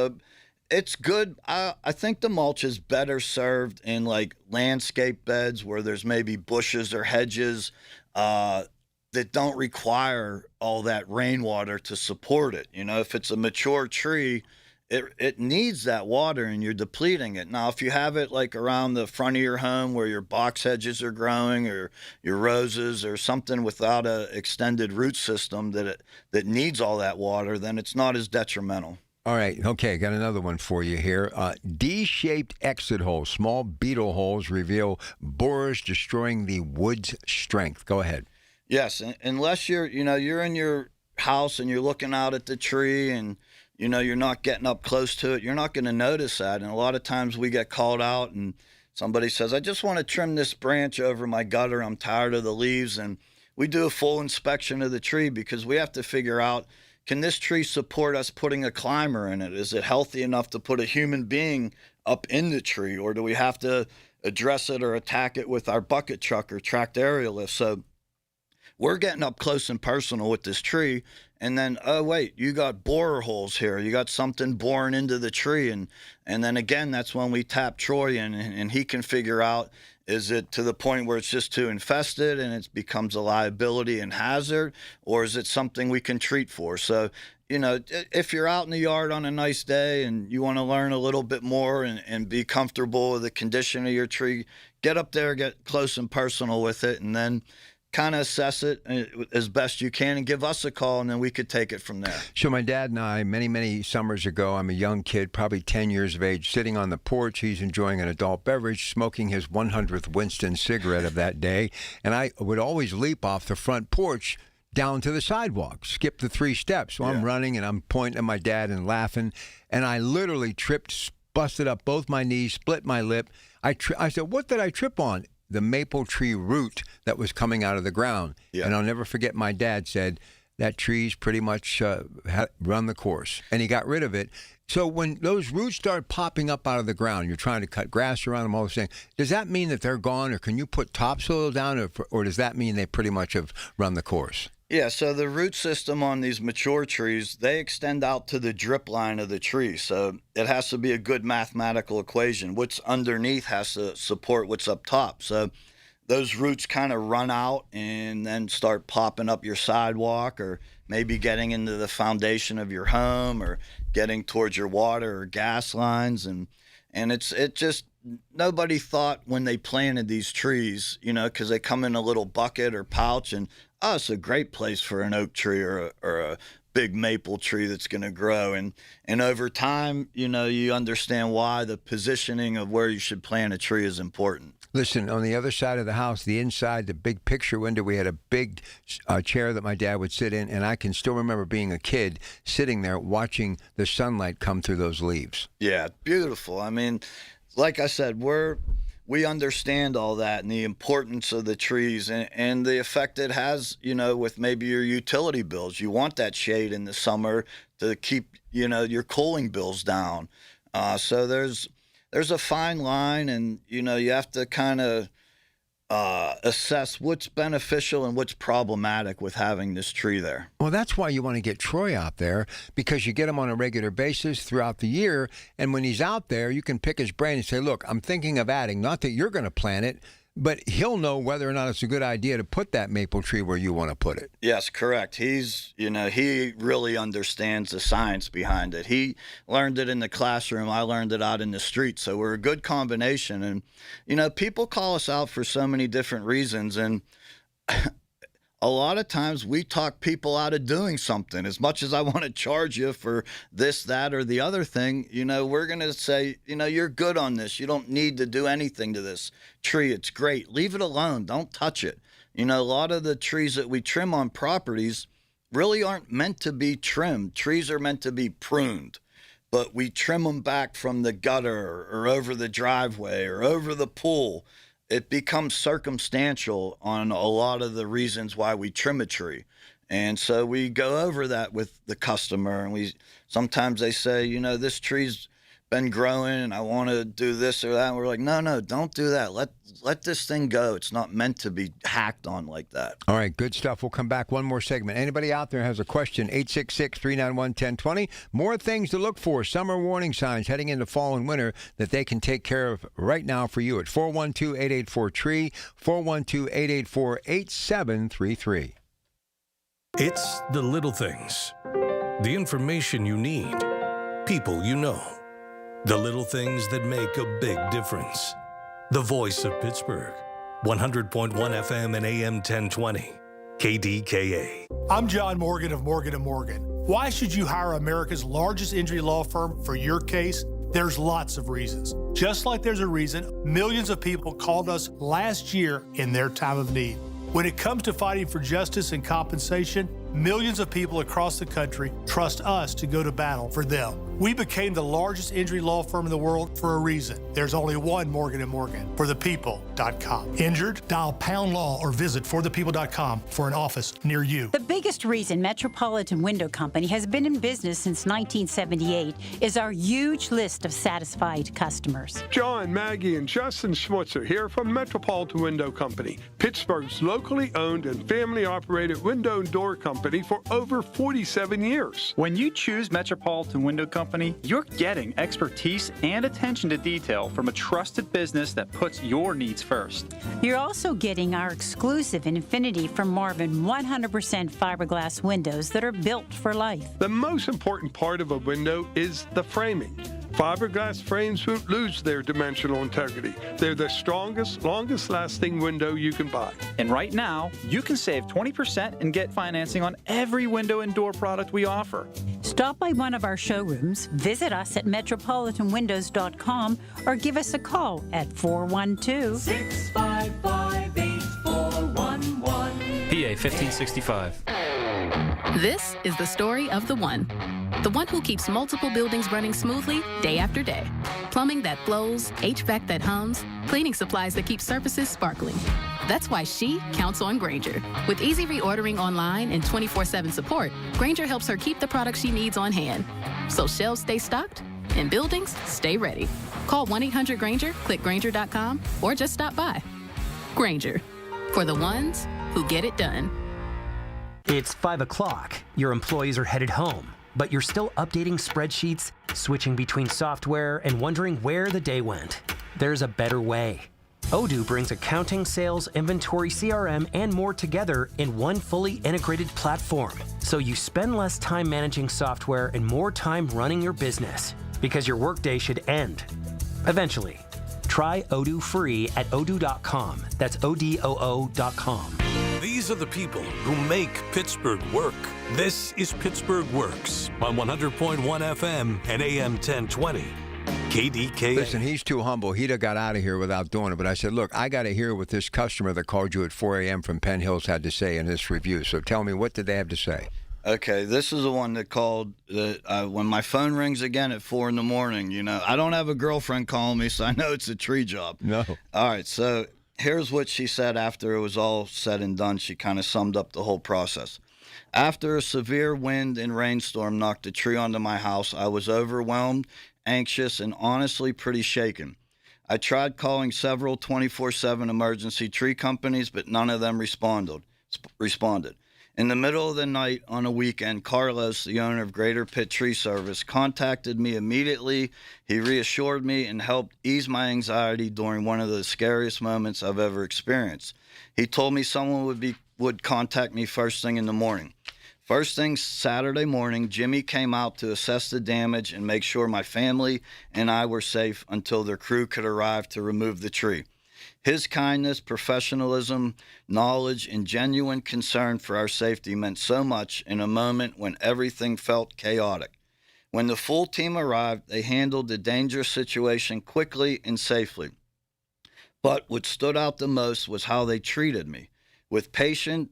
It's good. I think the mulch is better served in, like, landscape beds where there's maybe bushes or hedges that don't require all that rainwater to support it. If it's a mature tree, it needs that water, and you're depleting it. Now, if you have it like around the front of your home where your box hedges are growing, or your roses, or something without a extended root system that needs all that water, then it's not as detrimental. All right. Okay. Got another one for you here. D-shaped exit holes, small beetle holes, reveal borers destroying the wood's strength. Go ahead. Yes. Unless you're in your house and you're looking out at the tree, and you're not getting up close to it, you're not going to notice that. And a lot of times we get called out and somebody says, I just want to trim this branch over my gutter. I'm tired of the leaves. And we do a full inspection of the tree, because we have to figure out, can this tree support us putting a climber in it? Is it healthy enough to put a human being up in the tree? Or do we have to address it or attack it with our bucket truck or tracked aerial lift? So we're getting up close and personal with this tree. And then, oh, wait, you got borer holes here. You got something boring into the tree. And then, again, that's when we tap Troy in, and he can figure out, is it to the point where it's just too infested and it becomes a liability and hazard, or is it something we can treat for? So, if you're out in the yard on a nice day and you want to learn a little bit more and be comfortable with the condition of your tree, get up there, get close and personal with it, and then kind of assess it as best you can and give us a call, and then we could take it from there. So my dad and I, many, many summers ago, I'm a young kid, probably 10 years of age, sitting on the porch. He's enjoying an adult beverage, smoking his 100th Winston cigarette of that day. And I would always leap off the front porch down to the sidewalk, skip the 3 steps. So I'm running, and I'm pointing at my dad and laughing. And I literally tripped, busted up both my knees, split my lip. I said, what did I trip on? The maple tree root that was coming out of the ground. Yeah. And I'll never forget, my dad said, that tree's pretty much run the course. And he got rid of it. So when those roots start popping up out of the ground, you're trying to cut grass around them, all this thing, does that mean that they're gone, or can you put topsoil down, or does that mean they pretty much have run the course? Yeah, so the root system on these mature trees, they extend out to the drip line of the tree. So it has to be a good mathematical equation. What's underneath has to support what's up top. So those roots kind of run out and then start popping up your sidewalk, or maybe getting into the foundation of your home, or getting towards your water or gas lines. And it just, nobody thought when they planted these trees, because they come in a little bucket or pouch, and it's a great place for an oak tree or a big maple tree that's going to grow. And over time, you understand why the positioning of where you should plant a tree is important. Listen, on the other side of the house, the inside, the big picture window, we had a big chair that my dad would sit in, and I can still remember being a kid sitting there watching the sunlight come through those leaves. Yeah, beautiful. I mean, like I said, we understand all that and the importance of the trees and the effect it has, with maybe your utility bills. You want that shade in the summer to keep, your cooling bills down. So there's a fine line, and, you have to kind of assess what's beneficial and what's problematic with having this tree there. Well, that's why you want to get Troy out there, because you get him on a regular basis throughout the year. And when he's out there, you can pick his brain and say, look, I'm thinking of adding, not that you're going to plant it, but he'll know whether or not it's a good idea to put that maple tree where you want to put it. Yes, correct. He's, he really understands the science behind it. He learned it in the classroom. I learned it out in the street. So we're a good combination. And, people call us out for so many different reasons. And a lot of times we talk people out of doing something. As much as I want to charge you for this, that, or the other thing, we're going to say, you're good on this. You don't need to do anything to this tree. It's great. Leave it alone. Don't touch it. A lot of the trees that we trim on properties really aren't meant to be trimmed. Trees are meant to be pruned, but we trim them back from the gutter or over the driveway or over the pool. It becomes circumstantial on a lot of the reasons why we trim a tree. And so we go over that with the customer, and sometimes they say, this tree's been growing and I want to do this or that. And we're like, no, don't do that. Let this thing go. It's not meant to be hacked on like that. All right, good stuff. We'll come back. One more segment. Anybody out there has a question, 866-391-1020. More things to look for, summer warning signs heading into fall and winter that they can take care of right now for you at 412-884-TREE, 412-884-8733. It's the little things. The information you need. People you know. The little things that make a big difference. The voice of Pittsburgh. 100.1 FM and AM 1020. KDKA. I'm John Morgan of Morgan & Morgan. Why should you hire America's largest injury law firm for your case? There's lots of reasons. Just like there's a reason millions of people called us last year in their time of need. When it comes to fighting for justice and compensation, millions of people across the country trust us to go to battle for them. We became the largest injury law firm in the world for a reason. There's only one Morgan & Morgan, forthepeople.com. Injured? Dial #law or visit forthepeople.com for an office near you. The biggest reason Metropolitan Window Company has been in business since 1978 is our huge list of satisfied customers. John, Maggie, and Justin Schmutzer here from Metropolitan Window Company, Pittsburgh's locally owned and family-operated window and door company for over 47 years. When you choose Metropolitan Window Company, you're getting expertise and attention to detail from a trusted business that puts your needs first. You're also getting our exclusive Infinity from Marvin 100% fiberglass windows that are built for life. The most important part of a window is the framing. Fiberglass frames won't lose their dimensional integrity. They're the strongest, longest-lasting window you can buy. And right now, you can save 20% and get financing on every window and door product we offer. Stop by one of our showrooms, visit us at metropolitanwindows.com, or give us a call at 412-655-8411. PA 1565. This is the story of the one who keeps multiple buildings running smoothly day after day. Plumbing that flows, HVAC that hums, cleaning supplies that keep surfaces sparkling. That's why she counts on Grainger. With easy reordering online and 24/7 support, Grainger helps her keep the products she needs on hand, so shelves stay stocked and buildings stay ready. Call 1-800-GRAINGER, click Grainger.com, or just stop by. Grainger, for the ones who get it done. It's 5 o'clock. Your employees are headed home, but you're still updating spreadsheets, switching between software, and wondering where the day went. There's a better way. Odoo brings accounting, sales, inventory, CRM, and more together in one fully integrated platform. So you spend less time managing software and more time running your business, because your workday should end eventually. Try Odoo free at odoo.com. That's ODOO.com. These are the people who make Pittsburgh work. This is Pittsburgh Works on 100.1 FM and AM 1020. KDKA. Listen, he's too humble. He'd have got out of here without doing it. But I said, look, I got to hear what this customer that called you at 4 a.m. from Penn Hills had to say in this review. So tell me, what did they have to say? Okay, this is the one that called when my phone rings again at 4 in the morning. I don't have a girlfriend calling me, so I know it's a tree job. No. All right, so here's what she said after it was all said and done. She kind of summed up the whole process. After a severe wind and rainstorm knocked a tree onto my house, I was overwhelmed, anxious, and honestly pretty shaken. I tried calling several 24/7 emergency tree companies, but none of them responded. In the middle of the night on a weekend, Carlos, the owner of Greater Pitt Tree Service, contacted me immediately. He reassured me and helped ease my anxiety during one of the scariest moments I've ever experienced. He told me someone would contact me first thing in the morning. First thing Saturday morning, Jimmy came out to assess the damage and make sure my family and I were safe until their crew could arrive to remove the tree. His kindness, professionalism, knowledge, and genuine concern for our safety meant so much in a moment when everything felt chaotic. When the full team arrived, they handled the dangerous situation quickly and safely. But what stood out the most was how they treated me, with patience,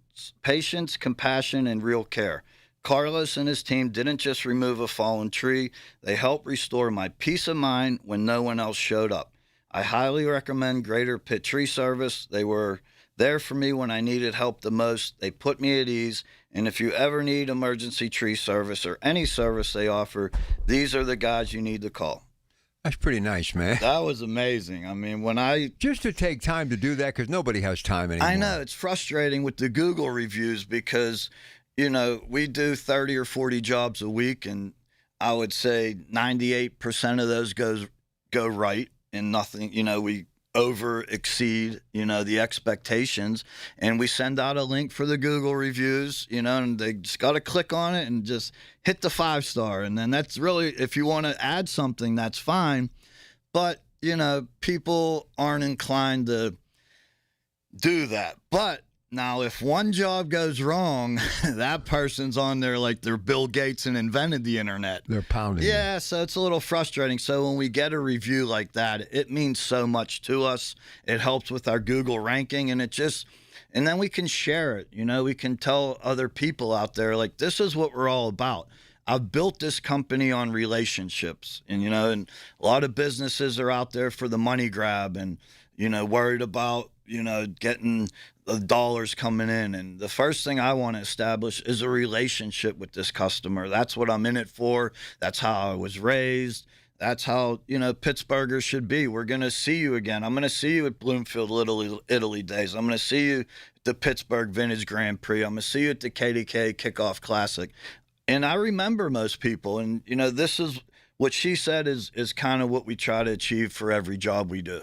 compassion, and real care. Carlos and his team didn't just remove a fallen tree, they helped restore my peace of mind when no one else showed up. I highly recommend Greater Pitt Tree Service. They were there for me when I needed help the most. They put me at ease. And if you ever need emergency tree service or any service they offer, these are the guys you need to call. That's pretty nice, man. That was amazing. I mean, just to take time to do that, because nobody has time anymore. I know. It's frustrating with the Google reviews because, we do 30 or 40 jobs a week, and I would say 98% of those go right. And nothing, we over exceed, the expectations. And we send out a link for the Google reviews, and they just got to click on it and just hit the 5-star. And then that's really, if you want to add something, that's fine. But, people aren't inclined to do that. But now, if one job goes wrong, that person's on there like they're Bill Gates and invented the internet. They're pounding. Yeah, so it's a little frustrating. So when we get a review like that, it means so much to us. It helps with our Google ranking, and and then we can share it. We can tell other people out there, like, this is what we're all about. I've built this company on relationships, and a lot of businesses are out there for the money grab and, worried about, getting the dollars coming in. And the first thing I want to establish is a relationship with this customer. That's what I'm in it for. That's how I was raised. That's how, Pittsburghers should be. We're going to see you again. I'm going to see you at Bloomfield Italy Days. I'm going to see you at the Pittsburgh Vintage Grand Prix. I'm going to see you at the KDKA Kickoff Classic. And I remember most people. And, this is what she said is kind of what we try to achieve for every job we do.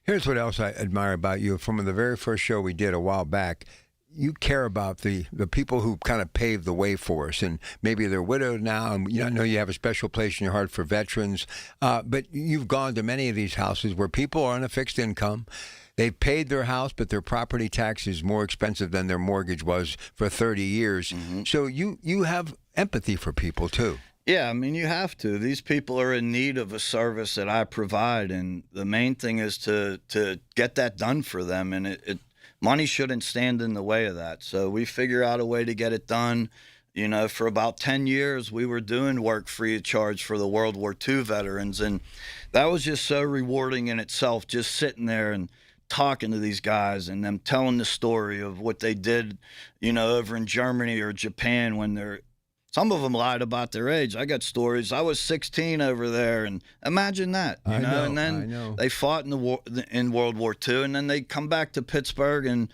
Here's what else I admire about you. From the very first show we did a while back, you care about the people who kind of paved the way for us, and maybe they're widowed now, and I know you have a special place in your heart for veterans, but you've gone to many of these houses where people are on a fixed income. They've paid their house, but their property tax is more expensive than their mortgage was for 30 years. Mm-hmm. So you have empathy for people, too. Yeah, I mean, you have to. These people are in need of a service that I provide, and the main thing is to get that done for them, and money shouldn't stand in the way of that. So we figure out a way to get it done. For about 10 years, we were doing work free of charge for the World War II veterans, and that was just so rewarding in itself, just sitting there and talking to these guys and them telling the story of what they did, over in Germany or Japan when some of them lied about their age. I got stories. I was 16 over there, and imagine that, I know, and then they fought in World War II, and then they come back to Pittsburgh and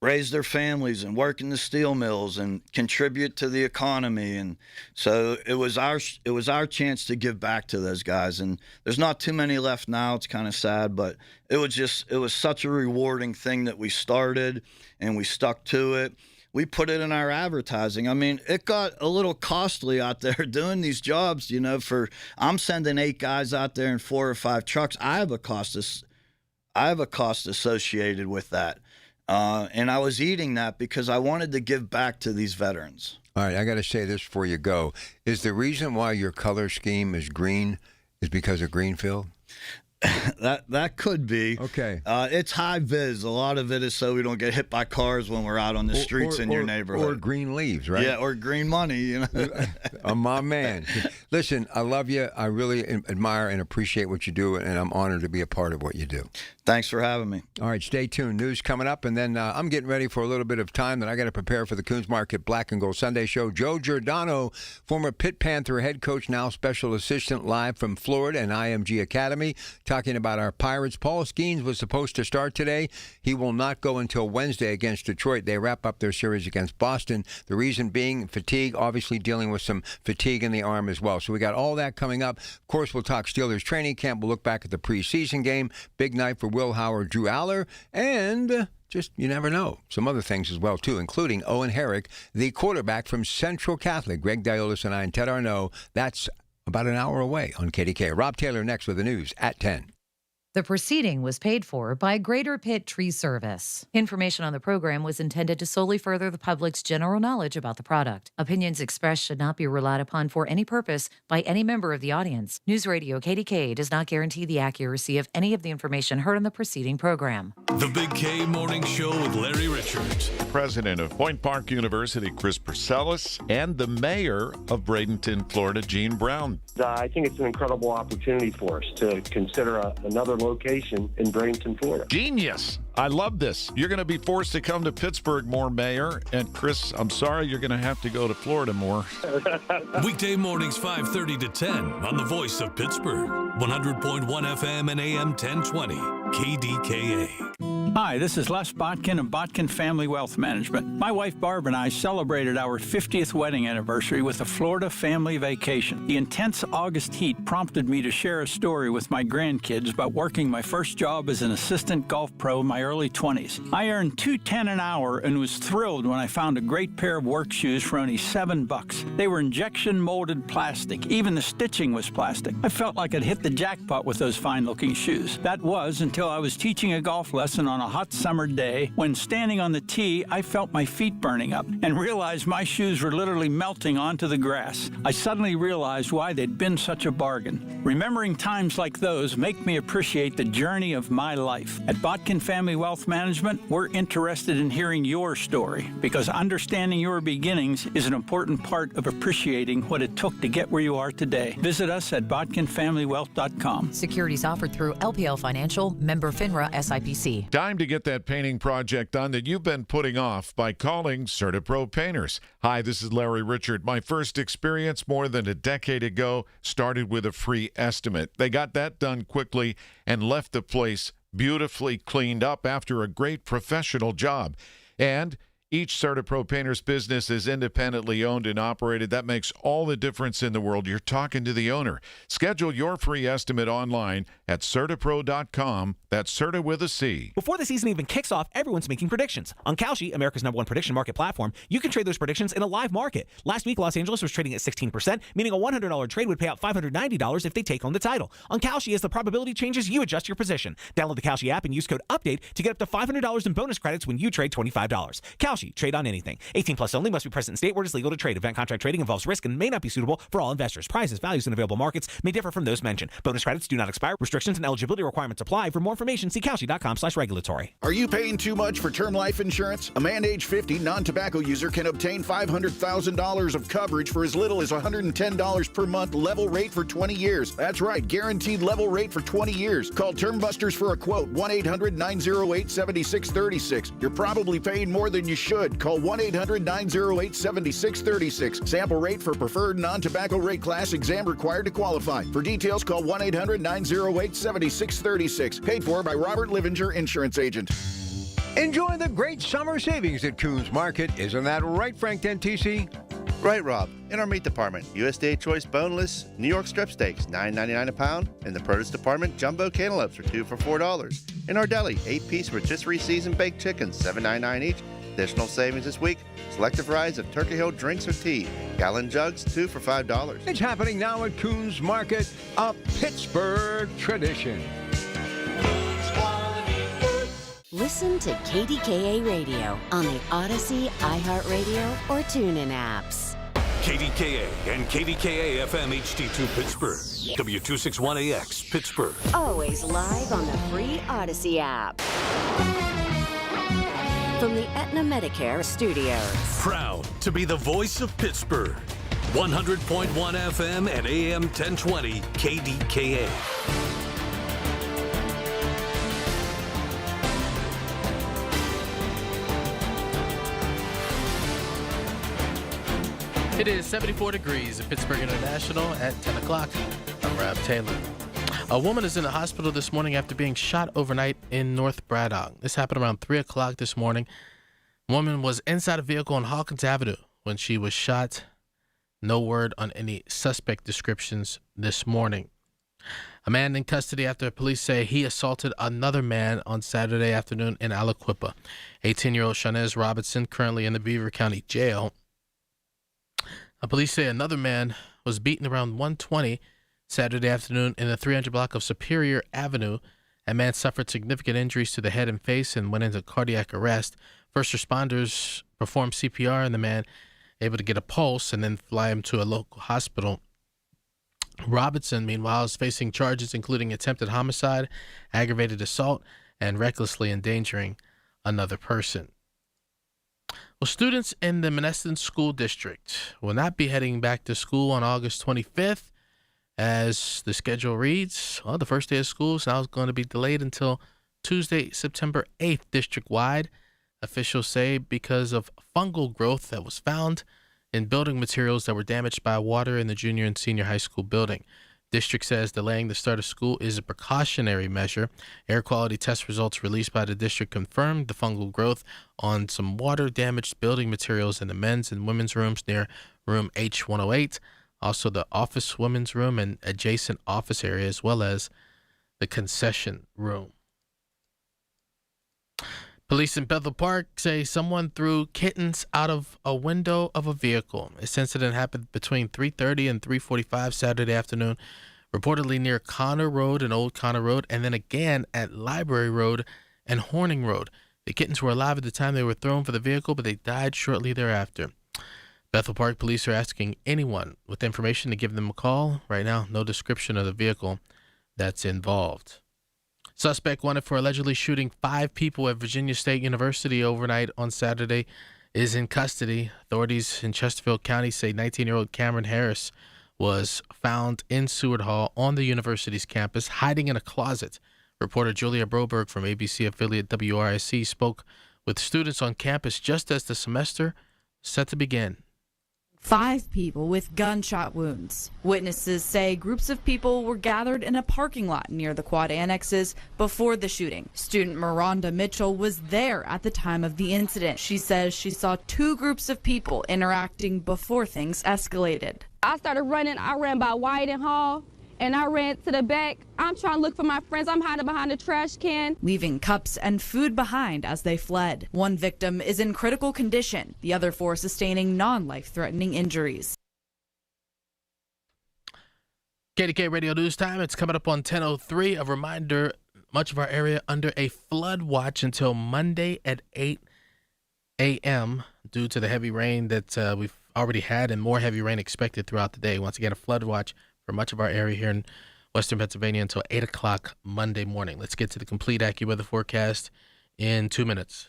raise their families and work in the steel mills and contribute to the economy. And so it was our chance to give back to those guys. And there's not too many left now. It's kind of sad, but it was such a rewarding thing that we started, and we stuck to it. We put it in our advertising. I mean, it got a little costly out there doing these jobs, I'm sending 8 guys out there in 4 or 5 trucks. I have a cost associated with that. And I was eating that because I wanted to give back to these veterans. All right, I got to say this before you go. Is the reason why your color scheme is green is because of Greenfield? That could be. Okay. It's high vis. A lot of it is so we don't get hit by cars when we're out on the streets in your neighborhood. Or green leaves, right? Yeah, or green money, you know. My man. Listen, I love you. I really admire and appreciate what you do, and I'm honored to be a part of what you do. Thanks for having me. All right, stay tuned. News coming up, and then I'm getting ready for a little bit of time that I got to prepare for the Coons Market Black and Gold Sunday Show. Joe Giordano, former Pitt Panther head coach, now special assistant, live from Florida and IMG Academy, talking about our Pirates. Paul Skeens was supposed to start today. He will not go until Wednesday against Detroit. They wrap up their series against Boston. The reason being fatigue, obviously dealing with some fatigue in the arm as well. So we got all that coming up. Of course, we'll talk Steelers training camp. We'll look back at the preseason game. Big night for Will Howard, Drew Aller, and just, you never know, some other things as well, too, including Owen Herrick, the quarterback from Central Catholic. Greg Diolis and I and Ted Arnaud. That's about an hour away on KDKA. Rob Taylor next with the news at 10. The proceeding was paid for by Greater Pitt Tree Service. Information on the program was intended to solely further the public's general knowledge about the product. Opinions expressed should not be relied upon for any purpose by any member of the audience. News Radio KDKA does not guarantee the accuracy of any of the information heard on the preceding program. The Big K Morning Show with Larry Richards. President of Point Park University, Chris Purcellus, and the mayor of Bradenton, Florida, Gene Brown. I think it's an incredible opportunity for us to consider another location in Bradenton, Florida. Genius. I love this. You're going to be forced to come to Pittsburgh more, Mayor. And Chris, I'm sorry, you're going to have to go to Florida more. Weekday mornings 5:30 to 10 on the voice of Pittsburgh. 100.1 FM and AM 1020. KDKA. Hi, this is Les Botkin of Botkin Family Wealth Management. My wife Barb and I celebrated our 50th wedding anniversary with a Florida family vacation. The intense August heat prompted me to share a story with my grandkids about working my first job as an assistant golf pro in my early 20s. I earned $2.10 an hour and was thrilled when I found a great pair of work shoes for only $7. They were injection molded plastic. Even the stitching was plastic. I felt like I'd hit the jackpot with those fine-looking shoes. That was until I was teaching a golf lesson on a hot summer day. When standing on the tee, I felt my feet burning up and realized my shoes were literally melting onto the grass. I suddenly realized why they'd been such a bargain. Remembering times like those make me appreciate the journey of my life. At Botkin Family Wealth Management, we're interested in hearing your story because understanding your beginnings is an important part of appreciating what it took to get where you are today. Visit us at botkinfamilywealth.com. Securities offered through LPL Financial, member FINRA SIPC. Time to get that painting project done that you've been putting off by calling CertaPro Painters. Hi, this is Larry Richard. My first experience more than a decade ago started with a free estimate. They got that done quickly and left the place beautifully cleaned up after a great professional job. And each CertaPro Painters business is independently owned and operated. That makes all the difference in the world. You're talking to the owner. Schedule your free estimate online at CertaPro.com. That's Certa with a C. Before the season even kicks off, everyone's making predictions. On Kalshi, America's #1 prediction market platform, you can trade those predictions in a live market. Last week, Los Angeles was trading at 16%, meaning a $100 trade would pay out $590 if they take home the title. On Kalshi, as the probability changes, you adjust your position. Download the Kalshi app and use code UPDATE to get up to $500 in bonus credits when you trade $25. Kalshi, trade on anything. 18 plus only, must be present in state where it is legal to trade. Event contract trading involves risk and may not be suitable for all investors. Prices, values, and available markets may differ from those mentioned. Bonus credits do not expire. Restrictions and eligibility requirements apply. For more information, see Kalshi.com/regulatory. Are you paying too much for term life insurance? A man age 50 non-tobacco user can obtain $500,000 of coverage for as little as $110 per month, level rate for 20 years. That's right, guaranteed level rate for 20 years. Call Term Busters for a quote, 1-800-908-7636. You're probably paying more than you should. Call 1-800-908-7636. Sample rate for preferred non-tobacco rate class. Exam required to qualify. For details, call 1-800-908-7636. Paid for by Robert Livinger, Insurance Agent. Enjoy the great summer savings at Coons Market. Isn't that right, Frank Dentisi? Right, Rob. In our meat department, USDA Choice Boneless New York Strip Steaks, $9.99 a pound. In the produce department, Jumbo Cantaloupes are 2 for $4. In our deli, 8-piece rotisserie seasoned baked chickens, $7.99 each. Additional savings this week, selective varieties of Turkey Hill drinks or tea. Gallon jugs, 2 for $5. It's happening now at Coons Market, a Pittsburgh tradition. Listen to KDKA Radio on the Odyssey, iHeartRadio, or TuneIn apps. KDKA and KDKA-FM HD2 Pittsburgh. W261AX Pittsburgh. Always live on the free Odyssey app. From the Aetna Medicare studios. Proud to be the voice of Pittsburgh. 100.1 FM and AM 1020 KDKA. It is 74 degrees at Pittsburgh International at 10 o'clock. I'm Rob Taylor. A woman is in the hospital this morning after being shot overnight in North Braddock. This happened around 3 o'clock this morning. A woman was inside a vehicle on Hawkins Avenue when she was shot. No word on any suspect descriptions this morning. A man in custody after police say he assaulted another man on Saturday afternoon in Aliquippa. 18-year-old Shanez Robinson, currently in the Beaver County Jail. Police say another man was beaten around 1:20 Saturday afternoon in the 300 block of Superior Avenue. A man suffered significant injuries to the head and face and went into cardiac arrest. First responders performed CPR and the man able to get a pulse and then fly him to a local hospital. Robinson, meanwhile, is facing charges including attempted homicide, aggravated assault, and recklessly endangering another person. Well, students in the Monessen School District will not be heading back to school on August 25th. As the schedule reads, well, the first day of school is now going to be delayed until Tuesday, September 8th, district-wide. Officials say because of fungal growth that was found in building materials that were damaged by water in the junior and senior high school building. District says delaying the start of school is a precautionary measure. Air quality test results released by the district confirmed the fungal growth on some water-damaged building materials in the men's and women's rooms near room H108, also the office women's room and adjacent office area, as well as the concession room. Police in Bethel Park say someone threw kittens out of a window of a vehicle. This incident happened between 3:30 and 3:45 Saturday afternoon, reportedly near Connor Road and Old Connor Road, and then again at Library Road and Horning Road. The kittens were alive at the time they were thrown for the vehicle, but they died shortly thereafter. Bethel Park police are asking anyone with information to give them a call. Right now, no description of the vehicle that's involved. Suspect wanted for allegedly shooting 5 people at Virginia State University overnight on Saturday is in custody. Authorities in Chesterfield County say 19-year-old Cameron Harris was found in Seward Hall on the university's campus, hiding in a closet. Reporter Julia Broberg from ABC affiliate WRIC spoke with students on campus just as the semester set to begin. 5 people with gunshot wounds. Witnesses say groups of people were gathered in a parking lot near the quad annexes before the shooting. Student Miranda Mitchell was there at the time of the incident. She says she saw 2 groups of people interacting before things escalated. I started running. I ran by White and Hall, and I ran to the back. I'm trying to look for my friends. I'm hiding behind a trash can, leaving cups and food behind as they fled. One victim is in critical condition, the other 4 sustaining non-life-threatening injuries. KDK Radio News Time. It's coming up on 10:03. A reminder, much of our area under a flood watch until Monday at 8 a.m. due to the heavy rain that we've already had and more heavy rain expected throughout the day. Once again, a flood watch for much of our area here in western Pennsylvania until 8 o'clock Monday morning. Let's get to the complete AccuWeather forecast in 2 minutes.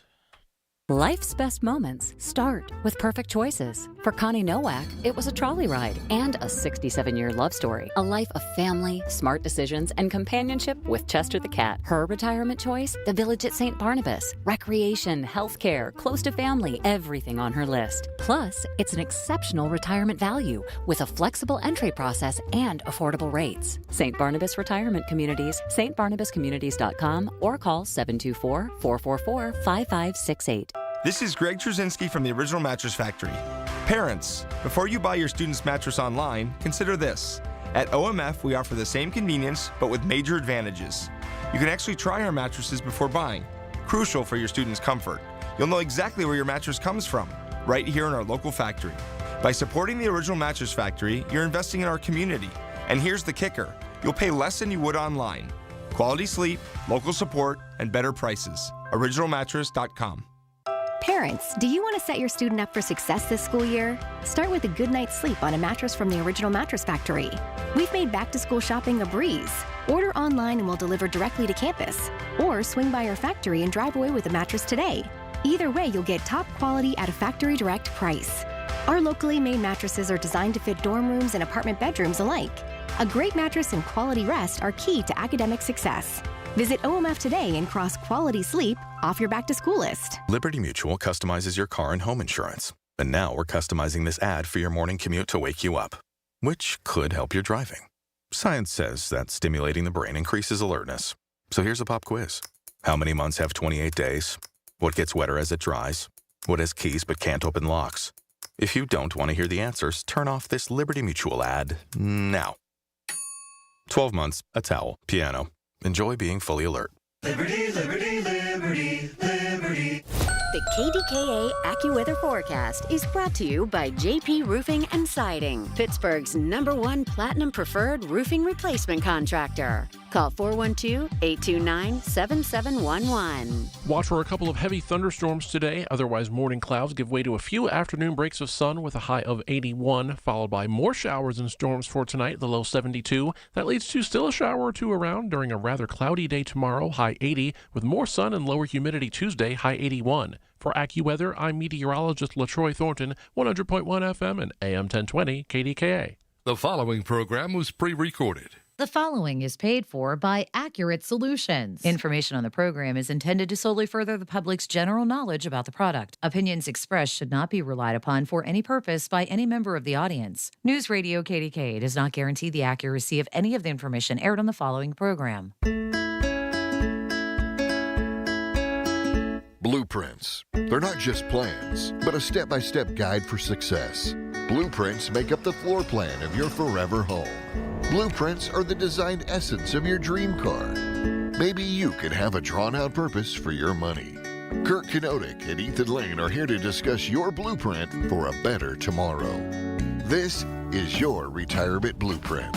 Life's best moments start with perfect choices. For Connie Nowak, it was a trolley ride and a 67-year love story. A life of family, smart decisions, and companionship with Chester the cat. Her retirement choice? The Village at St. Barnabas. Recreation, healthcare, close to family, everything on her list. Plus, it's an exceptional retirement value with a flexible entry process and affordable rates. St. Barnabas Retirement Communities, stbarnabascommunities.com, or call 724-444-5568. This is Greg Trzynski from the Original Mattress Factory. Parents, before you buy your student's mattress online, consider this. At OMF, we offer the same convenience, but with major advantages. You can actually try our mattresses before buying, crucial for your student's comfort. You'll know exactly where your mattress comes from, right here in our local factory. By supporting the Original Mattress Factory, you're investing in our community. And here's the kicker. You'll pay less than you would online. Quality sleep, local support, and better prices. OriginalMattress.com. Parents, do you want to set your student up for success this school year? Start with a good night's sleep on a mattress from the Original Mattress Factory. We've made back-to-school shopping a breeze. Order online and we'll deliver directly to campus. Or swing by our factory and drive away with a mattress today. Either way, you'll get top quality at a factory direct price. Our locally made mattresses are designed to fit dorm rooms and apartment bedrooms alike. A great mattress and quality rest are key to academic success. Visit OMF today and cross quality sleep off your back-to-school list. Liberty Mutual customizes your car and home insurance. And now we're customizing this ad for your morning commute to wake you up, which could help your driving. Science says that stimulating the brain increases alertness. So here's a pop quiz. How many months have 28 days? What gets wetter as it dries? What has keys but can't open locks? If you don't want to hear the answers, turn off this Liberty Mutual ad now. 12 months, a towel, piano. Enjoy being fully alert. Liberty, liberty, liberty, liberty. The KDKA AccuWeather forecast is brought to you by JP Roofing and Siding, Pittsburgh's #1 Platinum Preferred roofing replacement contractor. Call 412-829-7711. Watch for a couple of heavy thunderstorms today. Otherwise, morning clouds give way to a few afternoon breaks of sun with a high of 81, followed by more showers and storms for tonight, the low 72. That leads to still a shower or two around during a rather cloudy day tomorrow, high 80, with more sun and lower humidity Tuesday, high 81. For AccuWeather, I'm meteorologist LaTroy Thornton, 100.1 FM and AM 1020 KDKA. The following program was pre-recorded. The following is paid for by Accurate Solutions. Information on the program is intended to solely further the public's general knowledge about the product. Opinions expressed should not be relied upon for any purpose by any member of the audience. News Radio KDKA does not guarantee the accuracy of any of the information aired on the following program. Blueprints. They're not just plans, but a step-by-step guide for success. Blueprints make up the floor plan of your forever home. Blueprints are the designed essence of your dream car. Maybe you could have a drawn-out purpose for your money. Kurt Knodik and Ethan Lane are here to discuss your blueprint for a better tomorrow. This is your Retirement Blueprint.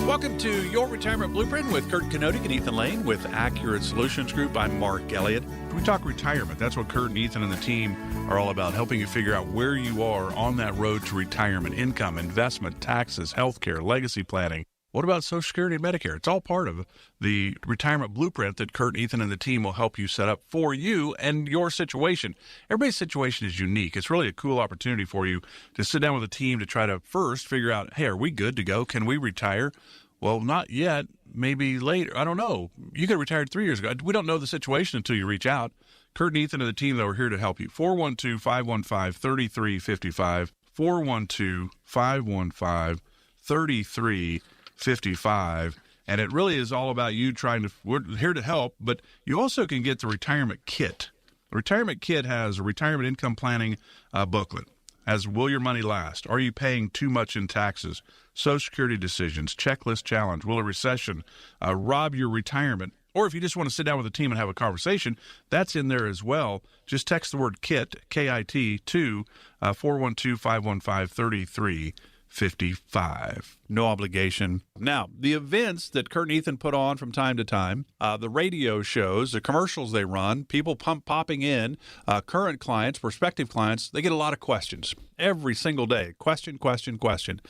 Welcome to Your Retirement Blueprint with Kurt Knodik and Ethan Lane with Accurate Solutions Group. I'm Mark Elliott. We talk retirement. That's what Kurt and Ethan and the team are all about, helping you figure out where you are on that road to retirement, income, investment, taxes, healthcare, legacy planning. What about Social Security and Medicare? It's all part of the retirement blueprint that Kurt, Ethan, and the team will help you set up for you and your situation. Everybody's situation is unique. It's really a cool opportunity for you to sit down with a team to try to first figure out, hey, are we good to go? Can we retire? Well, not yet. Maybe later. I don't know. You could have retired 3 years ago. We don't know the situation until you reach out. Kurt and Ethan and the team, though, are here to help you. 412-515-3355. 412-515-3355. And it really is all about you we're here to help, but you also can get the retirement kit. The retirement kit has a retirement income planning booklet. As will your money last? Are you paying too much in taxes? Social Security decisions, checklist challenge. Will a recession rob your retirement? Or if you just want to sit down with a team and have a conversation, that's in there as well. Just text the word KIT, K-I-T, to 412-515-3355. No obligation. Now, the events that Kurt and Ethan put on from time to time, the radio shows, the commercials they run, people popping in, current clients, prospective clients, they get a lot of questions every single day. Question. And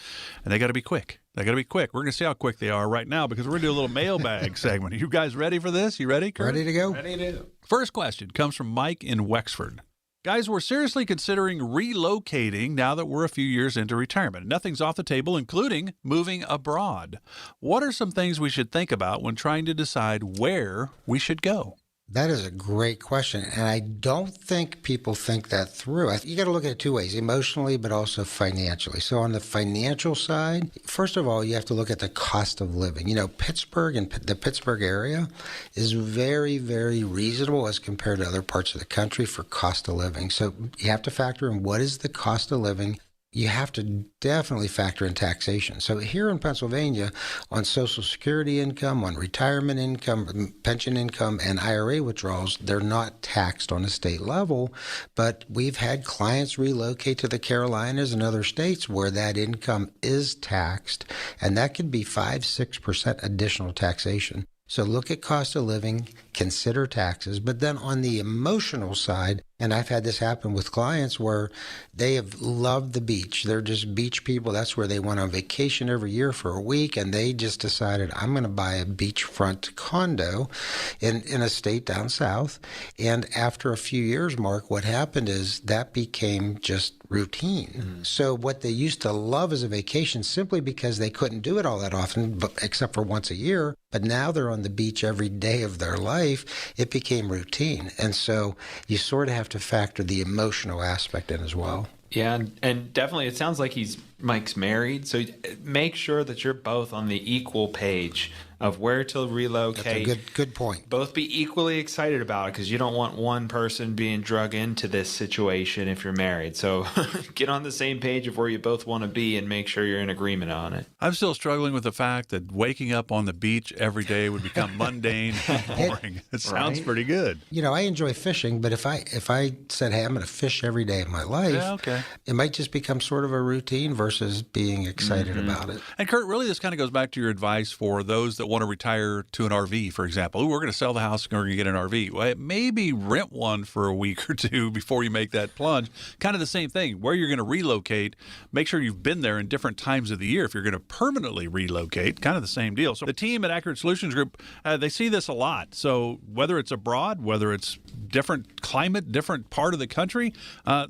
they got to be quick. We're going to see how quick they are right now because we're going to do a little mailbag segment. Are you guys ready for this? You ready, Kurt? Ready to go. Ready to. First question comes from Mike in Wexford. Guys, we're seriously considering relocating now that we're a few years into retirement. Nothing's off the table, including moving abroad. What are some things we should think about when trying to decide where we should go? That is a great question, and I don't think people think that through. You got to look at it two ways, emotionally but also financially. So on the financial side, first of all, you have to look at the cost of living. You know, Pittsburgh and the Pittsburgh area is very, very reasonable as compared to other parts of the country for cost of living. So you have to factor in what is the cost of living. You have to definitely factor in taxation. So here in Pennsylvania, on Social Security income, on retirement income, pension income, and IRA withdrawals, they're not taxed on a state level. But we've had clients relocate to the Carolinas and other states where that income is taxed, and that could be 5-6% additional taxation. So look at cost of living, consider taxes. But then on the emotional side, and I've had this happen with clients where they have loved the beach. They're just beach people. That's where they went on vacation every year for a week, and they just decided, I'm going to buy a beachfront condo in a state down south. And after a few years, Mark, what happened is that became just routine. So what they used to love as a vacation, simply because they couldn't do it all that often, except for once a year, but now they're on the beach every day of their life, it became routine. And so you sort of have to factor the emotional aspect in as well. Yeah, and definitely it sounds like Mike's married, so make sure that you're both on the equal page of where to relocate. That's a good point. Both be equally excited about it, because you don't want one person being drug into this situation if you're married. So get on the same page of where you both want to be and make sure you're in agreement on it. I'm still struggling with the fact that waking up on the beach every day would become mundane and boring. It sounds pretty good. You know, I enjoy fishing, but if I said, hey, I'm going to fish every day of my life, it might just become sort of a routine versus being excited about it. And Kurt, really this kind of goes back to your advice for those that want to retire to an RV, for example. We're going to sell the house and we're going to get an RV. Well, maybe rent one for a week or two before you make that plunge. Kind of the same thing. Where you're going to relocate, make sure you've been there in different times of the year. If you're going to permanently relocate, kind of the same deal. So the team at Accurate Solutions Group, they see this a lot. So whether it's abroad, whether it's different climate, different part of the country,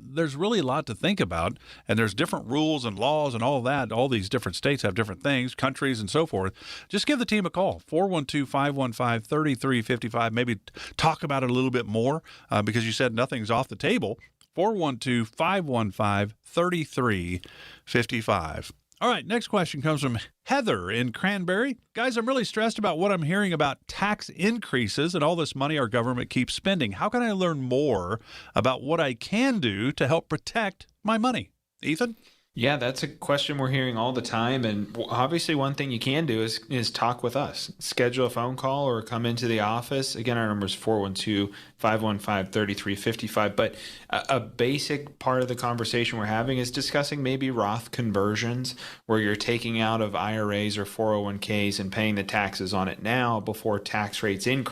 there's really a lot to think about. And there's different rules and laws and all that. All these different states have different things, countries and so forth. Just give the team a call, 412-515-3355. Maybe talk about it a little bit more because you said nothing's off the table. 412-515-3355. All right, next question comes from Heather in Cranberry. Guys, I'm really stressed about what I'm hearing about tax increases and all this money our government keeps spending. How can I learn more about what I can do to help protect my money? Ethan? Yeah, that's a question we're hearing all the time. And obviously one thing you can do is talk with us. Schedule a phone call or come into the office. Again, our number is 412-515-3355. But a basic part of the conversation we're having is discussing maybe Roth conversions, where you're taking out of IRAs or 401ks and paying the taxes on it now before tax rates increase.